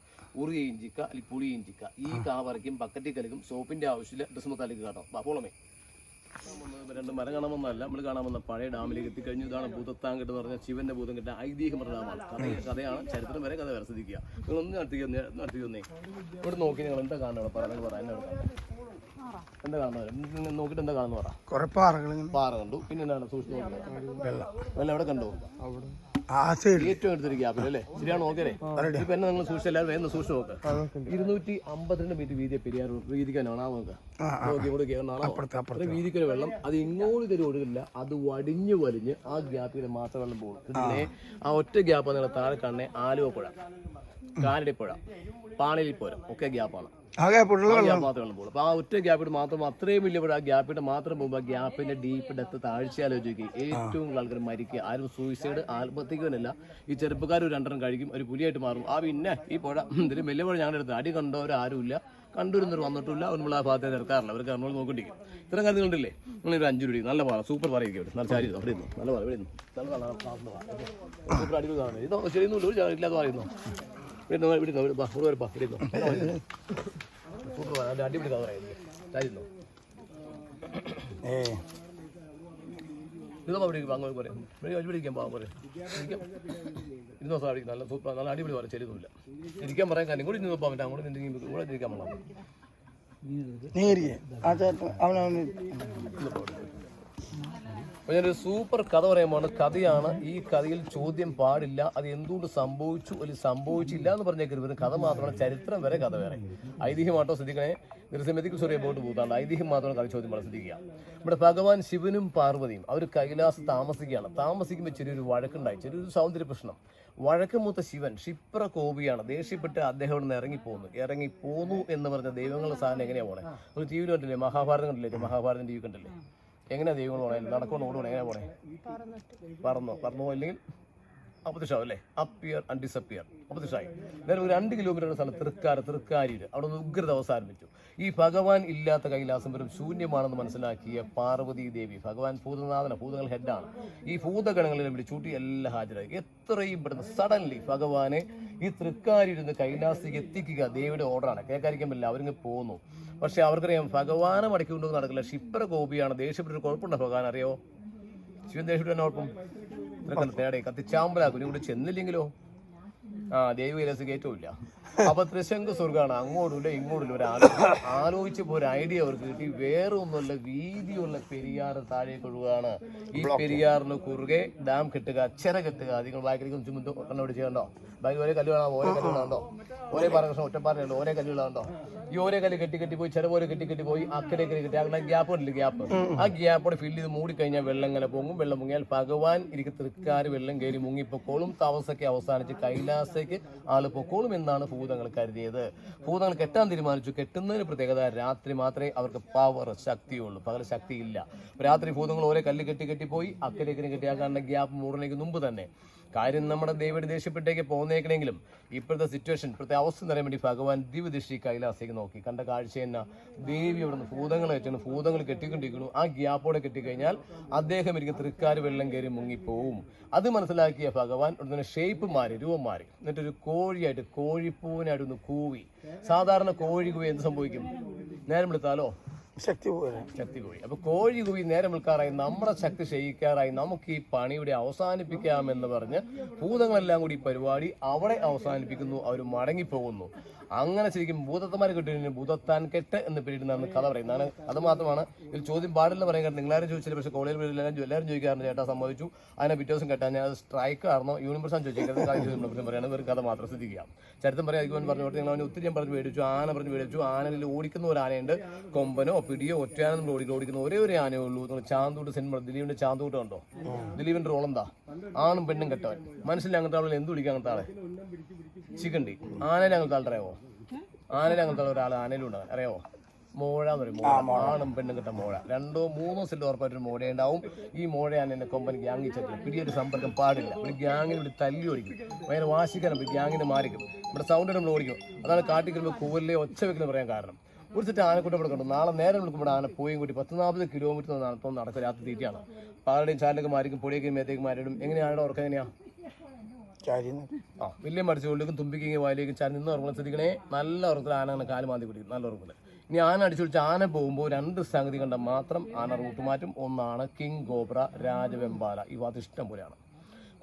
ഉറി ഇഞ്ചിക്ക അല്ലെങ്കിൽ പുളി ഇഞ്ചിക്ക. ഈ കാ പറിക്കും, ബക്കറ്റിൽ കലക്കും. സോപ്പിന്റെ ആവശ്യമില്ല. ഡ്രസ് തലേക്ക് കാട്ടോ. പോളമേ 2 മരം കാണാമെന്നല്ല, നമ്മൾ കാണാമെന്ന പഴയ ഡാമിലേക്ക് എത്തിക്കഴിഞ്ഞു. ഇതാണ് ഭൂതത്താങ്കെട്ട് എന്ന് പറഞ്ഞാൽ ശിവന്റെ ഭൂതം കിട്ടുക ഐതിഹ്യം പറഞ്ഞ ഡാമാണ്. കഥയാണ്, ചരിത്രം വരെ കഥ വരെ ശ്രദ്ധിക്കുക. നിങ്ങളൊന്ന് നടത്തിക്കുന്നേ. ഇവിടെ നോക്കി നിങ്ങൾ എന്താ കാണുന്നത്? പറയാൻ എന്താ കാണുന്നത്? നോക്കിയിട്ട് എന്താ കാണുന്നു പറ. പാറ കണ്ടു. പിന്നെ എന്താണ് സൂക്ഷിച്ച് നോക്കുന്നത്? വെള്ളം എവിടെ കണ്ടു? ഏറ്റവും എടുത്തൊരു ഗ്യാപ്പിൽ അല്ലേ? ശരിയാണ്. നോക്കേ ഇപ്പൊ എന്നെ നിങ്ങൾ സൂക്ഷിച്ച് എല്ലാവരും വേഗം സൂക്ഷിച്ച് നോക്ക്. 252 മീറ്റർ വീതിയെ പെരിയാർ വീതിക്കാനാണ്. ആ നോക്കുക വീതിക്കൊരു വെള്ളം. അത് ഇങ്ങോട്ട് കയറി ഒഴുകില്ല. അത് വടിഞ്ഞു വലിഞ്ഞ് ആ ഗ്യാപ്പിൽ മാത്രം വെള്ളം പോകും. പിന്നെ ആ ഒറ്റ ഗ്യാപ്പ് നിങ്ങൾ താഴെ കാണണേ ആലുവ പുഴ, കാലടിപ്പുഴ, പാണിലിപ്പുഴ ഒക്കെ ഗ്യാപ്പാണ്. മാത്രം വെള്ളം പോകും. അപ്പൊ ആ ഒറ്റ ഗ്യാപ്പിട്ട് മാത്രം അത്രയും വലിയ പുഴ. ആ ഗ്യാപ്പിട്ട് മാത്രം പോകുമ്പോൾ ആ ഗ്യാപ്പിന്റെ ഡീപ്പ് ഡെപ്ത് താഴ്ച ആലോചിക്കുക. ഏറ്റവും കൂടുതൽ ആൾക്കാർ മരിക്കുക. ആരും സൂയിസൈഡ് ആത്മഹത്യക്കുമല്ല. ഈ ചെറുപ്പക്കാർ 2 എണ്ണം കഴിക്കും, ഒരു പുലിയായിട്ട് മാറും. പിന്നെ ഈ പുഴ ഇതിലും വലിയ പുഴ ഞങ്ങളുടെ അടുത്ത്. അടി കണ്ടവരാരുമില്ല, കണ്ടുവരുന്നവർ വന്നിട്ടില്ല. നമ്മൾ ആ ഭാഗത്തേക്ക് ഇറക്കാറില്ല. അവർക്ക് നമ്മൾ നോക്കിണ്ടിരിക്കും. ഇത്തരം കാര്യങ്ങളുണ്ടല്ലേ? നിങ്ങളൊരു 5 രൂപ നല്ല പാറ, സൂപ്പർ പറയൊക്കെ ഇവിടെ നല്ല ചാരി അവിടെ ഇരുന്നു. നല്ല പാറ ഇവിടെ ഇരുന്നു. നല്ല സൂപ്പർ അടിപൊളി കാണുന്നത്. ഇതോ ശരിയൊന്നുമില്ല, ഒരു ഇല്ലാതെ പറയുന്നു. അടിപൊളി കഥ പറയുന്നു. പിടിക്കാൻ പോകാൻ പറയാം. ഇരുന്നോ സാർ നല്ല സൂപ്പർ നല്ല അടിപൊളി പറയാം. ശരിയൊന്നുമില്ല. ഇരിക്കാൻ പറയാൻ കാര്യം കൂടി പോകാൻ പറ്റാം. അങ്ങോട്ട് കൂടെ ഇരിക്കാൻ പറ്റാം. അപ്പോൾ ഞാനൊരു സൂപ്പർ കഥ പറയുമ്പോൾ കഥയാണ്. ഈ കഥയിൽ ചോദ്യം പാടില്ല, അത് എന്തുകൊണ്ട് സംഭവിച്ചു അല്ലെങ്കിൽ സംഭവിച്ചില്ല എന്ന് പറഞ്ഞേക്കരുത്. കഥ മാത്രമാണ്, ചരിത്രം വരെ കഥ വേറെ. ഐതിഹ്യമാട്ടോ ശ്രദ്ധിക്കണേ. നിരസമയത്തേക്ക് സോറി ബോട്ട് പൂത്താണ്. ഐതിഹ്യം മാത്രമാണ് കഥ ചോദ്യം പാടാൻ ശ്രദ്ധിക്കുക. ഇവിടെ ഭഗവാൻ ശിവനും പാർവതിയും അവർ കൈലാസ് താമസിക്കുകയാണ്. താമസിക്കുമ്പോൾ ചെറിയൊരു വഴക്കുണ്ടായി, ചെറിയൊരു സൗന്ദര്യ പ്രശ്നം. വഴക്കമൂത്ത ശിവൻ ക്ഷിപ്രകോപിയാണ്. ദേഷ്യപ്പെട്ട് അദ്ദേഹം ഇവിടെ നിന്ന് ഇറങ്ങിപ്പോന്നു എന്ന് പറഞ്ഞ ദൈവങ്ങളുടെ സാധനം എങ്ങനെയാ പോണേ? ഒരു ടി വിയിൽ കണ്ടില്ലേ, മഹാഭാരതം കണ്ടില്ലേ? മഹാഭാരതം ടി വി കണ്ടില്ലേ? എങ്ങനെയാ ദൈവങ്ങൾ പോണേ? നടക്കൊണ്ട് ഓടുകയാണ്, എങ്ങനെയാ പോണേ? പറന്നോ അല്ലെങ്കിൽ അപ്രത്യക്ഷമാവും അല്ലേ? അപ്പിയർ ആൻഡ് ഡിസപ്പിയർ, അപ്രത്യക്ഷമായി. നേരെ ഒരു 2 കിലോമീറ്റർ സ്ഥലം തൃക്കാരിയിൽ അവിടെ നിന്ന് ഉഗ്രത അവസാനിപ്പിച്ചു. ഈ ഭഗവാൻ ഇല്ലാത്ത കൈലാസം വരും ശൂന്യമാണെന്ന് മനസ്സിലാക്കിയ പാർവതി ദേവി, ഭഗവാൻ ഭൂതനാഥന, ഭൂതങ്ങൾ ഹെഡാണ്, ഈ ഭൂതഗണങ്ങളെ വിളിച്ചൂട്ടി എല്ലാം ഹാജരായി. എത്രയും പെട്ടെന്ന് സഡൻലി ഭഗവാനെ ഈ തൃക്കാരിയിൽ നിന്ന് കൈലാസത്തേക്ക് എത്തിക്കുക ദേവിയുടെ ഓർഡറാണ്. കേൾക്കാതിരിക്കാൻ പറ്റില്ല, അവരിങ്ങ് പോന്നു. പക്ഷെ അവർക്കറിയാം ഭഗവാനെ മടക്കിക്കൊണ്ടൊന്നും നടക്കില്ല. ക്ഷിപ്രകോപിയാണ്, ദേഷ്യപ്പെട്ടൊരു കുഴപ്പമുണ്ടോ ഭഗവാൻ? അറിയോ? ശിവൻ ദേഷ്യപ്പെട്ട കുഴപ്പം തേടെ കത്തിച്ചാമ്പലാക്കും. ഇനി കൂടെ ചെന്നില്ലെങ്കിലോ ദേവി കൈലാസ് കയറ്റമില്ല. അപ്പൊ ത്രിശങ്ക് സ്വർഗമാണ്. അങ്ങോട്ടുമില്ല ഇങ്ങോട്ടില്ല. ഒരു ആലോചിച്ചപ്പോ ഒരു ഐഡിയ അവർക്ക് കിട്ടി. വേറെ ഒന്നുമല്ല, വീതിയുള്ള പെരിയാർ താഴേക്ക് ഒഴുകാണ്. ഈ പെരിയാറിന് കുറുകെ ഡാം കെട്ടുക, ചിറ കെട്ടുക. നിങ്ങൾ ബാക്കിലേക്ക് ചുമന്തോ കണ്ണോട് ചെയ്യണ്ടോ? ബാക്കി ഒരേ കല്ലുകളാണോ? ഓരോ കല്ലുകളാണോ? ഒരേ പാറകൃഷ്ണൻ ഒറ്റപ്പാറയുണ്ടോ? ഒരേ കല്ലുകളാണോ? ഈ ഓരോ കല്ല് കെട്ടി പോയി ചില പോലെ കെട്ടി പോയി അക്കരേക്കര കെട്ടി അങ്ങനെ ഗ്യാപ്പ് ഉണ്ടല്ലോ, ഗ്യാപ്പ്. ആ ഗ്യാപ്പോടെ ഫില്ല് ചെയ്ത് മൂടിക്കഴിഞ്ഞാൽ വെള്ളം ഇങ്ങനെ പൊങ്ങും. വെള്ളം പൊങ്ങിയാൽ ഭഗവാൻ ഇരിക്കും തൃക്കാര് വെള്ളം കയറി മുങ്ങിപ്പൊക്കോളും. താമസൊക്കെ അവസാനിച്ച് കൈലാസേക്ക് ആള് പൊക്കോളും എന്നാണ് ഭൂതങ്ങൾ കരുതിയത്. ഭൂതങ്ങൾ കെട്ടാൻ തീരുമാനിച്ചു. കെട്ടുന്നതിന് പ്രത്യേകത രാത്രി മാത്രമേ അവർക്ക് പവർ ശക്തിയുള്ളൂ, പകൽ ശക്തിയില്ല. രാത്രി ഭൂതങ്ങൾ ഓരോ കല്ല് കെട്ടിപ്പോയി അക്കരേക്കര കെട്ടിയാക്കാനുള്ള ഗ്യാപ്പ് മൂടലേക്ക് മുമ്പ് തന്നെ. കാര്യം നമ്മുടെ ദേവിയുടെ ദേഷ്യപ്പെട്ടേക്ക് പോന്നേക്കണെങ്കിലും ഇപ്പോഴത്തെ സിറ്റുവേഷൻ, ഇപ്പോഴത്തെ അവസ്ഥ തരാൻ വേണ്ടി ഭഗവാൻ ദിവദൃഷ്ടി കൈലാസേക്ക് നോക്കി. കണ്ട കാഴ്ച തന്നെ, ദേവി അവിടെ നിന്ന് ഭൂതങ്ങളെ വെച്ചാണ്, ഭൂതങ്ങൾ കെട്ടിക്കൊണ്ടിരിക്കുന്നു. ആ ഗ്യാപ്പോടെ കെട്ടിക്കഴിഞ്ഞാൽ അദ്ദേഹം ഇരിക്കും തൃക്കാര് വെള്ളം കയറി മുങ്ങിപ്പോവും. അത് മനസ്സിലാക്കിയ ഭഗവാൻ ഉടനെ ഷേപ്പ് മാറി, രൂപം മാറി. എന്നിട്ടൊരു കോഴിയായിട്ട്, കോഴിപ്പൂവിനായിട്ട് ഒന്ന് കൂവി. സാധാരണ കോഴി കൂവി എന്ത് സംഭവിക്കും? നേരം വിളിത്താലോ ശക്തി പോയി. അപ്പൊ കോഴി കൂവി നേരം വിൽക്കാറായി, നമ്മുടെ ശക്തി ക്ഷയിക്കാറായി, നമുക്ക് ഈ പണിയുടെ അവസാനിപ്പിക്കാമെന്ന് പറഞ്ഞ് ഭൂതങ്ങളെല്ലാം കൂടി പരിപാടി അവിടെ അവസാനിപ്പിക്കുന്നു. അവർ മടങ്ങിപ്പോകുന്നു. അങ്ങനെ ശരിക്കും ഭൂതത്തന്മാരെ കിട്ടിയതിന് ഭൂതത്താൻ കെട്ട് എന്ന് പേരിടുന്നതാണ് കഥ പറയുന്നതാണ്. അത് മാത്രമാണ് ഇതിൽ ചോദ്യം പാടില്ല പറയാൻ കാരണം. നിങ്ങളാരും ചോദിച്ചില്ല, പക്ഷേ കോളേജിൽ എല്ലാവരും ചോദിക്കാറുണ്ട് ചേട്ടാ സംഭവിച്ചു, അതിനെ പിറ്റേ ദിവസം കെട്ടാൻ ഞാൻ സ്ട്രൈക്ക് ആയിരുന്നോ യൂണിവേഴ്സാണ് ചോദിക്കുന്നത്. കാര്യം പറയാണ്, ഒരു കഥ മാത്രം ശ്രദ്ധിക്കുക. ചരിത്രം പറയാൻ പറഞ്ഞുകൊണ്ട് നിങ്ങൾ അവന് ഒത്തിരി ഞാൻ പറഞ്ഞു മേടിച്ചു. ആന പറഞ്ഞു മേടിച്ചു. ആനയിൽ ഓടിക്കുന്ന ഒരു ആനയുണ്ട്, കൊമ്പനോ പിടിയോ ഒറ്റയാനും ഓടിക്കുന്ന ഒരേ ഒരു ആനയേ ഉള്ളൂ. നിങ്ങൾ ചാന്തൂട്ട് സിനിമ ദിലീപിന്റെ ചാന്തൂട്ട് കണ്ടോ? ദിലീപിന്റെ റോൾ എന്താ? ആണും പെണ്ണും കെട്ടവൻ. മനസ്സിൽ അങ്ങനത്തെ ആളുകൾ എന്ത് വിളിക്കുക? അങ്ങനത്തെ ആളെ ചിക്കൻഡി. ആനയിൽ അങ്ങനത്തെ ആൾ അറിയാവോ? ആനയിൽ അങ്ങനത്തെ ഒരാൾ ആനയിലും ഉണ്ടാകാൻ അറിയാവോ? മോഴ എന്ന് പറയും. മോഴ, ആണും പെണ്ണും കിട്ട മോഴ. 2-3 സെല്ല് ഉറപ്പായിട്ടൊരു മോഴ ഉണ്ടാവും. ഈ മോഴയാണ് എന്നെ കൊമ്പൻ ഗ്യാങ് ചെക്കില്ല. പിടിയൊരു സമ്പർക്കം പാടില്ല. ഒരു ഗ്യാങ്ങിന് ഇവിടെ തല്ലി ഓടിക്കും. ഭയങ്കര വാശിക്കാനും ഗ്യാങ്ങിന് മാറിക്കും. ഇവിടെ സൗണ്ട് നമ്മൾ ഓടിക്കും. അതാണ് കാട്ടിക്കലുമ്പോൾ കൂവലിലെ ഒച്ച വെക്കുന്ന പറയാൻ കാരണം. ഒരു സെറ്റ് ആനക്കൂട്ടം ഇവിടെ കണ്ടു. നാളെ നേരം വിളിക്കുമ്പോൾ ആന പോയും കൂട്ടി 10-40 കിലോമീറ്റർ നടക്കും രാത്രി തീറ്റയാണ്. പാലയുടെയും ചാലിലൊക്കെ മാറിക്കും, പൊടിയൊക്കെ മേത്തേക്ക് മാറിയിടും. എങ്ങനെയാണ് ഉറക്കം? എങ്ങനെയാ? വലിയ മടിച്ചുകൊണ്ടിരിക്കും, തുമ്പിക്കും വായിലേക്കും ചാരി നിന്ന് ഉറങ്ങുന്ന ശ്രദ്ധിക്കണേ. നല്ല ഉറക്കത്തിൽ ആന അങ്ങനെ കാല് മാന്തി പിടിക്കും. നല്ല ഉറക്കത്തിൽ. ഇനി ആന അടിച്ചു വിളിച്ച് ആന പോകുമ്പോൾ 2 സംഗതി കണ്ടാൽ മാത്രം ആന റൂട്ട് മാറ്റും. ഒന്നാണ് കിങ് കോബ്ര, രാജവെമ്പാല. ഈ വാർത്ത ഇഷ്ടം പോലെയാണ്.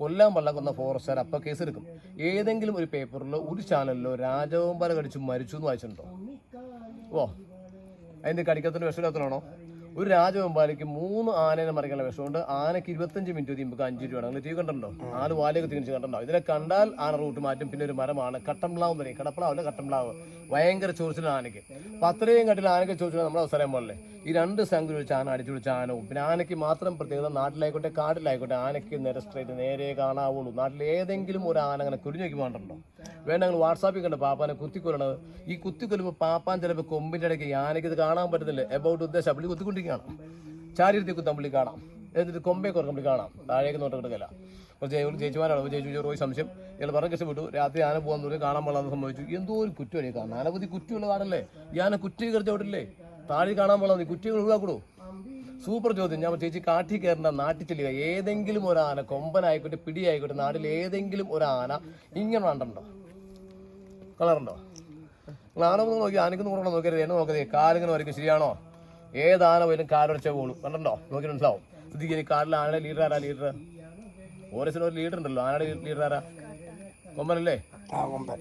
കൊല്ലാൻ കൊന്ന ഫോറസ്റ്റുകാർ അപ്പം കേസ് എടുക്കും. ഏതെങ്കിലും ഒരു പേപ്പറിലോ ഒരു ചാനലിലോ രാജവെമ്പാല കടിച്ച് മരിച്ചു എന്ന് വായിച്ചിട്ടുണ്ടോ? അതിന്റെ കടിക്കത്തിന് വിഷമില്ലാത്തതാണോ? ഒരു രാജവെമ്പാലയ്ക്ക് 3 ആനേനെ മറിക്കാനുള്ള വിഷമുണ്ട്. ആനയ്ക്ക് 25 മിനിറ്റ് കഴിയുമ്പോൾ 5 രൂപയാണ്. നിങ്ങൾ TV കണ്ടിട്ടുണ്ടോ? 4 വാലയൊക്കെ തിരിച്ച് കണ്ടിട്ടുണ്ടോ? ഇതിനെ കണ്ടാൽ ആന റൂട്ട് മാറ്റും. പിന്നെ ഒരു മരമാണ് കട്ടംപ്ലാവ് എന്ന് പറയും. കടപ്ലാവല്ല, കട്ടംപ്ലാവ്. ഭയങ്കര ചോദിച്ചില്ല ആനയ്ക്ക്. അപ്പം അത്രയും കണ്ടില്ല ആനയ്ക്ക് ചോദിച്ചാൽ നമ്മുടെ അവസരം പോലെ ഈ 2 സംഖ്യ വെച്ച് ആന അടിച്ചു വിളിച്ച ആനവും. പിന്നെ ആനയ്ക്ക് മാത്രം പ്രത്യേകത, നാട്ടിലായിക്കോട്ടെ കാട്ടിലായിക്കോട്ടെ ആനയ്ക്ക് നേരെ കാണാവുള്ളൂ. നാട്ടിൽ ഏതെങ്കിലും ഒരു ആന അങ്ങനെ കുരിഞ്ഞു വയ്ക്ക് വേണ്ടോ? വേണ്ട, നിങ്ങൾ വാട്സാപ്പിൽ കണ്ട പാപ്പാനെ കുത്തിക്കൊല്ലണത്. ഈ കുത്തിക്കൊല്ലുമ്പോൾ പാപ്പാൻ ചിലപ്പോൾ കൊമ്പിൻ്റെ ഇടയ്ക്ക് ആനയ്ക്ക് ഇത് കാണാൻ പറ്റുന്നില്ല. എബൌട്ട് ഉദ്ദേശം പുള്ളി കുത്തിക്കൊണ്ടിരിക്കുകയാണ്. ചാരിരുത്തി കുത്താൻ പുള്ളി കാണാം. എന്നിട്ട് കൊമ്പേ കുറക്കും പുള്ളി കാണാം. താഴേക്ക് നോട്ട് കിടക്കില്ല. ചേച്ചിമാരാണ് ചേച്ചി പോയി സംശയം. ഇയാൾ പറഞ്ഞ കഷ്ടപ്പെട്ടു. രാത്രി ആന പോകാൻ തോന്നി, കാണാൻ പാടാന്ന് സംഭവിച്ചു. എന്തോ ഒരു കുറ്റമല്ലേ കാണാൻ. അനവധി കുറ്റമുള്ള കാടല്ലേ? ഈ ആന കുറ്റി കറിച്ചോട്ടില്ലേ? താഴെ കാണാൻ പാടാ. കുറ്റികൾ ഒഴിവാക്കൂ. സൂപ്പർ ചോദ്യം. ഞാൻ ചേച്ചി കാട്ടി കയറേണ്ട, നാട്ടിൽ ചെല്ലുക. ഏതെങ്കിലും ഒരു ആന, കൊമ്പനായിക്കോട്ടെ പിടിയായിക്കോട്ടെ, നാട്ടിൽ ഏതെങ്കിലും ഒരു ആന ഇങ്ങനെ കണ്ടോ? കളറുണ്ടോ? നിങ്ങൾ ആന നോക്കി, ആനയ്ക്ക് നൂറെണ്ണം നോക്കരുത്. എന്നെ നോക്കരുത്. കാലിങ്ങനെ വരയ്ക്കും. ശരിയാണോ? ഏതാന പോലും കാലുടച്ച പോളും കണ്ടോ? നോക്കി മനസ്സിലാവും. ശ്രദ്ധിക്കുക. കാലിൽ ആനയുടെ ലീഡർ ആരാ? ലീഡർ ഓരോ സ്ഥലം ഒരു ലീഡർ ഉണ്ടല്ലോ. ആനയുടെ ലീഡർ ആരാ? കൊമ്പനല്ലേ?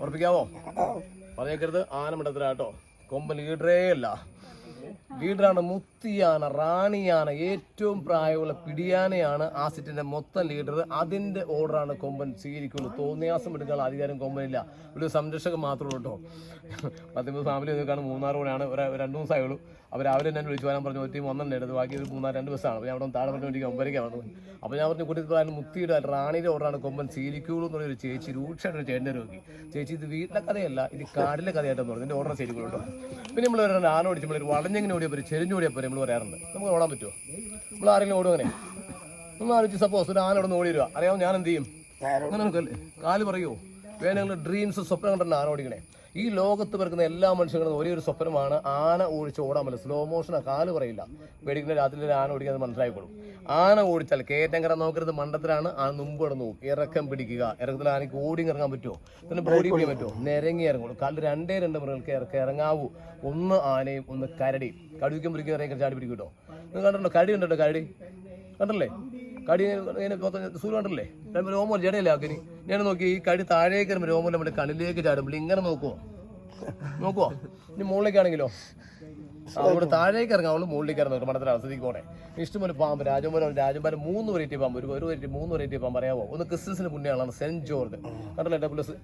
ഉറപ്പിക്കാവോ? പറഞ്ഞേക്കരുത്. ആന മിണ്ടത്തില്ല കേട്ടോ. കൊമ്പൻ ലീഡറേ അല്ല. ലീഡറാണ്. മുത്തിയാന, റാണിയാന, ഏറ്റവും പ്രായമുള്ള പിടിയാനയാണ് ആ സെറ്റിന്റെ മൊത്തം ലീഡർ. അതിന്റെ ഓർഡറാണ് കൊമ്പൻ സ്വീകരിക്കുള്ളൂ. തോന്നിയാസം എടുക്കാനുള്ള അധികാരം കൊമ്പനില്ല. ഒരു സംരക്ഷകൻ മാത്രമേ ഉള്ളൂ കേട്ടോ. 10 ഫാമിലി നിൽക്കാണ്. മൂന്നാർ കൂടെയാണ്. 2 ദിവസമായുള്ളൂ. അവർ രാവിലെ തന്നെ വിളിച്ചു വരാൻ പറഞ്ഞു. ഒരു ടീം 1 എടുത്ത് ബാക്കി ഒരു 2 ബസ്സാണ്. അപ്പോൾ ഞാൻ അവിടെ താഴെ പറഞ്ഞു 9 പറഞ്ഞു. അപ്പോൾ ഞാൻ പറഞ്ഞു കൂട്ടി പറയാൻ മുത്തിയുടെ റാണിയുടെ ഓർഡറാണ് കൊമ്പൻ സ്വീകരിക്കുള്ളൂ എന്നൊരു ചേച്ചി രൂക്ഷമായിട്ടൊരു ചേട്ടൻ്റെ നോക്കി. ചേച്ചി ഇത് വീട്ടിലെ കഥയല്ല, ഇത് കാടിലെ കഥയായിട്ടെന്ന് പറഞ്ഞു. ഇതിൻ്റെ ഓർഡർ ശരിക്കുള്ളൂ കേട്ടോ. പിന്നെ നമ്മൾ ഒരു ആന ഓടിച്ച് നമ്മൾ വളഞ്ഞെങ്ങനെ ഓടിയപ്പോൾ ചെരിഞ്ഞോടിയപ്പോൾ നമ്മൾ പറയാറുണ്ട്. നമുക്ക് ഓടാൻ പറ്റുമോ? നമ്മൾ ആരെങ്കിലും ഓടും അങ്ങനെ? നമ്മൾ ആലോചിച്ച് സപ്പോസ് ഒരു ആന അവിടെ നിന്ന് ഓടി വരിക, അറിയാമോ ഞാൻ എന്ത് ചെയ്യും? അങ്ങനെ നമുക്കല്ലേ കാല് പറയുമോ? വേണമെങ്കിൽ ഡ്രീംസ് സ്വപ്നം കണ്ടിട്ട് ആന ഓടിക്കണേ. ഈ ലോകത്ത് പിറക്കുന്ന എല്ലാ മനുഷ്യർക്കും ഒരേ ഒരു സ്വപ്നമാണ് ആന ഓടിച്ച് ഓടാൻ പറ്റില്ല. സ്ലോ മോഷനാണ്, കാല് പറയില്ല. പേടിക്കുന്ന രാത്രി ഒരു ആന ഓടിക്കുന്നത് മനസ്സിലായിക്കോളും. ആന ഓടിച്ചാൽ കയറ്റം കയറാൻ നോക്കരുത്, മണ്ടത്തിലാണ്. ആ മുമ്പ് കിടന്നു പോകും. ഇറക്കം പിടിക്കുക. ഇറക്കത്തിൽ ആനയ്ക്ക് ഓടി ഇറങ്ങാൻ പറ്റുമോ? പിന്നെ ബോഡി പിടിക്കാൻ പറ്റുമോ? നിരങ്ങി ഇറങ്ങുള്ളൂ. കാലിൽ 2 മൃഗങ്ങൾക്ക് ഇറങ്ങാവൂ. ഒന്ന് ആനയും ഒന്ന് കരടിയും. കടുവിക്കും പിടിക്കും ഇറങ്ങി ചാടി പിടിക്കും കേട്ടോ. നിങ്ങൾ കണ്ടോ കരടി കണ്ടോ? കരടി കണ്ടല്ലേ? കടി സൂര്യ കണ്ടല്ലേ? രോമോ ജടയല്ലേ ആക്കിനി. ഞാൻ നോക്കി ഈ കടി താഴേക്ക് വരുമ്പോൾ രോമോ നമ്മുടെ കണ്ണിലേക്ക് ചാടുമ്പോൾ ഇങ്ങനെ നോക്കുവോ? ഇനി മുകളിലേക്കാണെങ്കിലോ അവിടെ താഴേക്ക് ഇറങ്ങാവുള്ളൂ, മുകളിലേക്ക് ഇറങ്ങും. മഠത്തിൽ അവസ്ഥയ്ക്ക് പോണേ. ഇഷ്ടംപോലെ പാമ്പ്, രാജകുമാരൻ 3 വെറൈറ്റി പാമ്പ്. ഒരു വെറൈറ്റി 3 വെറൈറ്റി പാമ്പ് അറിയാമോ? ഒന്ന് ക്രിസ്ത്യൻസിന് പുണ്യമാണ് സെന്റ് ജോർജ് കണ്ടല്ലേ?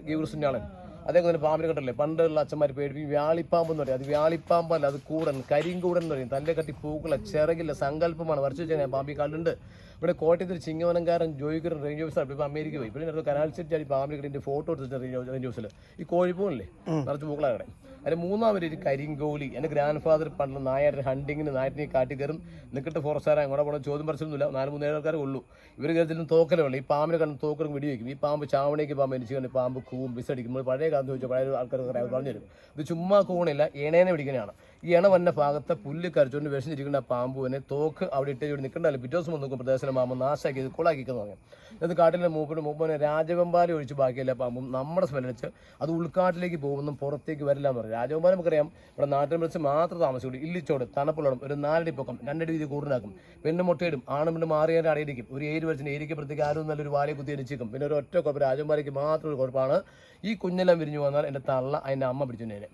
ഗീവ്രസുഞ്ഞാളൻ അതേപോലെ പാമ്പിനെ കണ്ടല്ലേ? പണ്ടുള്ള അച്ഛന്മാർ പേടിപ്പിക്കും വ്യാളിപ്പാമ്പ് എന്ന് പറയും. അത് വ്യാളിപ്പാമ്പല്ല, അത് കൂടൻ, കരിങ്കൂടൻ എന്ന് പറയും. തൻ്റെ കട്ടി പൂക്കള ചിറകില്ല, സങ്കല്പമാണ്. വരച്ചു വെച്ചാൽ പാമ്പി കാലുണ്ട്. ഇവിടെ കോട്ടയത്തിൽ ചിങ്ങവനംകാരൻ ജോയിക്കറും റേഞ്ച് ഓഫീസർ ഇപ്പോൾ അമേരിക്ക പോയി. പിന്നെ കനാൽ സെറ്റ് പാമ്പിനെ കണ്ടിട്ട് ഫോട്ടോ എടുത്തിട്ട് റേഞ്ച് ഓഫീസിൽ ഈ കോഴിപ്പൂല്ലേ നിറച്ച് പൂക്കളാകണേ. അതിന് 3ാമത് കരിങ്കോലി. എൻ്റെ ഗ്രാൻഡ് ഫാദർ പണ്ട് നായായിട്ട് ഹണ്ടിങ്ങിന് നായറ്റിനെ കാട്ടി കയറും. നിൽക്കിട്ട് ഫോറസ്റ്റുകാരെ അങ്ങോട്ട് പോകണം. ചോദ്യം പറച്ചിലൊന്നുമില്ല. 4-3 ആൾക്കാരെ ഉള്ളൂ. ഇവർ കരുതിലും തോക്കലേ ഉള്ളൂ. ഈ പാമ്പിനെ കണ്ട് തോക്കറും വെടിവെക്കും. ഈ പാമ്പ് ചാവണേക്ക് പാമ്പ് എനിക്ക് കണ്ട് പാമ്പ് കൂവും ബിസടിക്കുമ്പോൾ പഴയ കാലത്ത് ചോദിച്ചാൽ പഴയ ആൾക്കാർ പറഞ്ഞുതരും. ഇത് ചുമ്മാ കൂണില്ല, എണേനെ പിടിക്കുന്നതാണ്. ഈ എണ വന്ന ഭാഗത്തെ പുല്ല് കരച്ചുകൊണ്ട് വിഷഞ്ഞിരിക്കുന്ന ആ പാമ്പുവിനെ തോക്ക് അവിടെ ഇട്ട് നിൽക്കണ്ടല്ലോ. പിറ്റേ ദിവസം നോക്കും പ്രദേശം പാമ്പ് നാശാക്കി ഇത് കൊളാക്കിക്കുന്നു പറഞ്ഞു. ഇത് കാട്ടിലെ മൂപ്പനെ രാജവെമ്പാല ഒഴിച്ച് ബാക്കിയല്ല പാമ്പും നമ്മുടെ സ്മെല്ലടിച്ച് അത് ഉൾക്കാട്ടിലേക്ക് പോകുന്നു, പുറത്തേക്ക് വരില്ല എന്ന് പറയും. രാജവെമ്പാല നമുക്കറിയാം ഇവിടെ നാട്ടിൽ വിളിച്ച് മാത്രം താമസിക്കുള്ളൂ. ഇല്ലിച്ചോട് തണുപ്പുള്ളം ഒരു 4 അടി പൊക്കം 2 അടി വീതി കൂടുതലാക്കും. പെണ്ണ് മുട്ടയിടും. ആണും മാറിയാൽ അടയിരിക്കും. ഒരു 7 വർഷത്തിന് ഏരിക്കപ്പുറത്തേക്ക് ആരും നല്ലൊരു വാലയെ കുത്തി അരിച്ചേക്കും. പിന്നെ ഒരു ഒറ്റ കുഴപ്പം രാജവെമ്പാലയ്ക്ക് മാത്രം ഒരു കുഴപ്പമാണ്. ഈ കുഞ്ഞെല്ലാം വിരിഞ്ഞു വന്നാൽ എൻ്റെ തള്ള അതിൻ്റെ അമ്മ പിടിച്ചതിനെ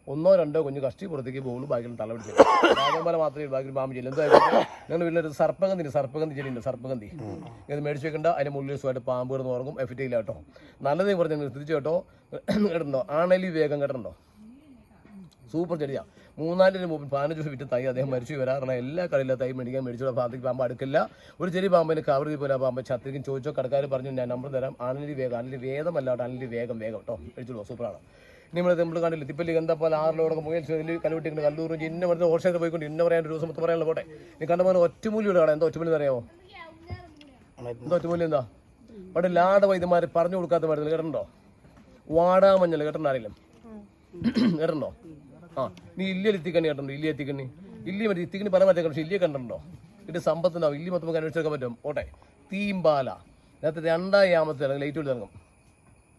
1 or 2 കുഞ്ഞ് കഷ്ടി പുറത്തേക്ക് പോകുള്ളൂ. ബാക്കിൽ തള്ള പിടിച്ചില്ല. രാജവെമ്പാല മാത്രമേ ബാക്കി പാമ്പ് ചെയ്യില്ല. എന്തായാലും ഞങ്ങൾ വീട്ടിലൊരു സർപ്പഗന്ധി ചെടിയുണ്ട്. സർപ്പഗന്ധി ഇത് മേടിച്ച് വെക്കേണ്ട. അതിൻ്റെ മുള്ളിൽ സുഖമായിട്ട് പാമ്പ് കിടന്ന് ഉറങ്ങും. എഫക്റ്റ് ഇല്ല കേട്ടോ. നല്ലതേ പറഞ്ഞ് തിരിച്ചു കേട്ടോ. കേട്ടിട്ടുണ്ടോ? ആണലി വേഗം കേട്ടിട്ടുണ്ടോ? സൂപ്പർ ചെടിയാണ്. 3-4 മുമ്പ് 15 ദിവസം വിറ്റ് തൈ അദ്ദേഹം മരിച്ചു വരാറുള്ള എല്ലാ കളിയിലെ തൈ മേടിച്ചുള്ള ഭാഗത്തേക്ക് പാമ്പ് അടുക്കില്ല. ഒരു ചെറിയ പാമ്പിന് കവർ പോലെ പാമ്പ് ചത്തിരിക്കും. ചോദിച്ചോ കടക്കാർ പറഞ്ഞു ഞാൻ നമ്പർ തരാം. ആണലി വേദമല്ല കേട്ടോ. ആണലി വേഗം കേട്ടോ. മേടിച്ചോളൂ. സൂപ്പറാണ്. നമ്മൾ കണ്ടില്ല തിപ്പല്ലി എന്താ പോലെ 6 മുയൽ കല്ലുവിട്ടിട്ടുണ്ട്. കല്ലൂർ ഇന്ന മറ്റേ ഹോൾസെയിൽ പോയിക്കൊണ്ട് ഇന്ന പറയാൻ ഒരു ദിവസം മൊത്തം പറയാനുള്ള പോട്ടെ. നീ കണ്ട പോലെ ഒറ്റമൂല്യം കാണാം. എന്താ ഒറ്റമൂല്യം അറിയാമോ? എന്താ ഒറ്റമൂല്യം? എന്താ അവിടെ ലാട വൈദ്യന്മാർ പറഞ്ഞു കൊടുക്കാത്ത മരുന്ന് കേട്ടിട്ടുണ്ടോ? വാടാമഞ്ഞൾ കേട്ടിട്ടുണ്ടോ? ആരെങ്കിലും കേട്ടിട്ടുണ്ടോ? ആ നീ ഇല്ലി എത്തിക്കണ്ണി കേട്ടിട്ടുണ്ടോ? ഇല്ലി എത്തിക്കണ്ണി മറ്റേ ഇത്തിക്കണ്ണി പല മറ്റേ പക്ഷേ ഇല്ലിയെ കണ്ടിട്ടുണ്ടോ? ഇത് സമ്പത്തുണ്ടാവും. ഇല്ലി മൊത്തം കണ്ടുപിടിച്ചെടുക്കാൻ പറ്റും. ഓട്ടെ തീമ്പാല നേരത്തെ 2 യാമത്തിൽ ഇറങ്ങി ലൈറ്റ് വിട്ട് ഇറങ്ങും.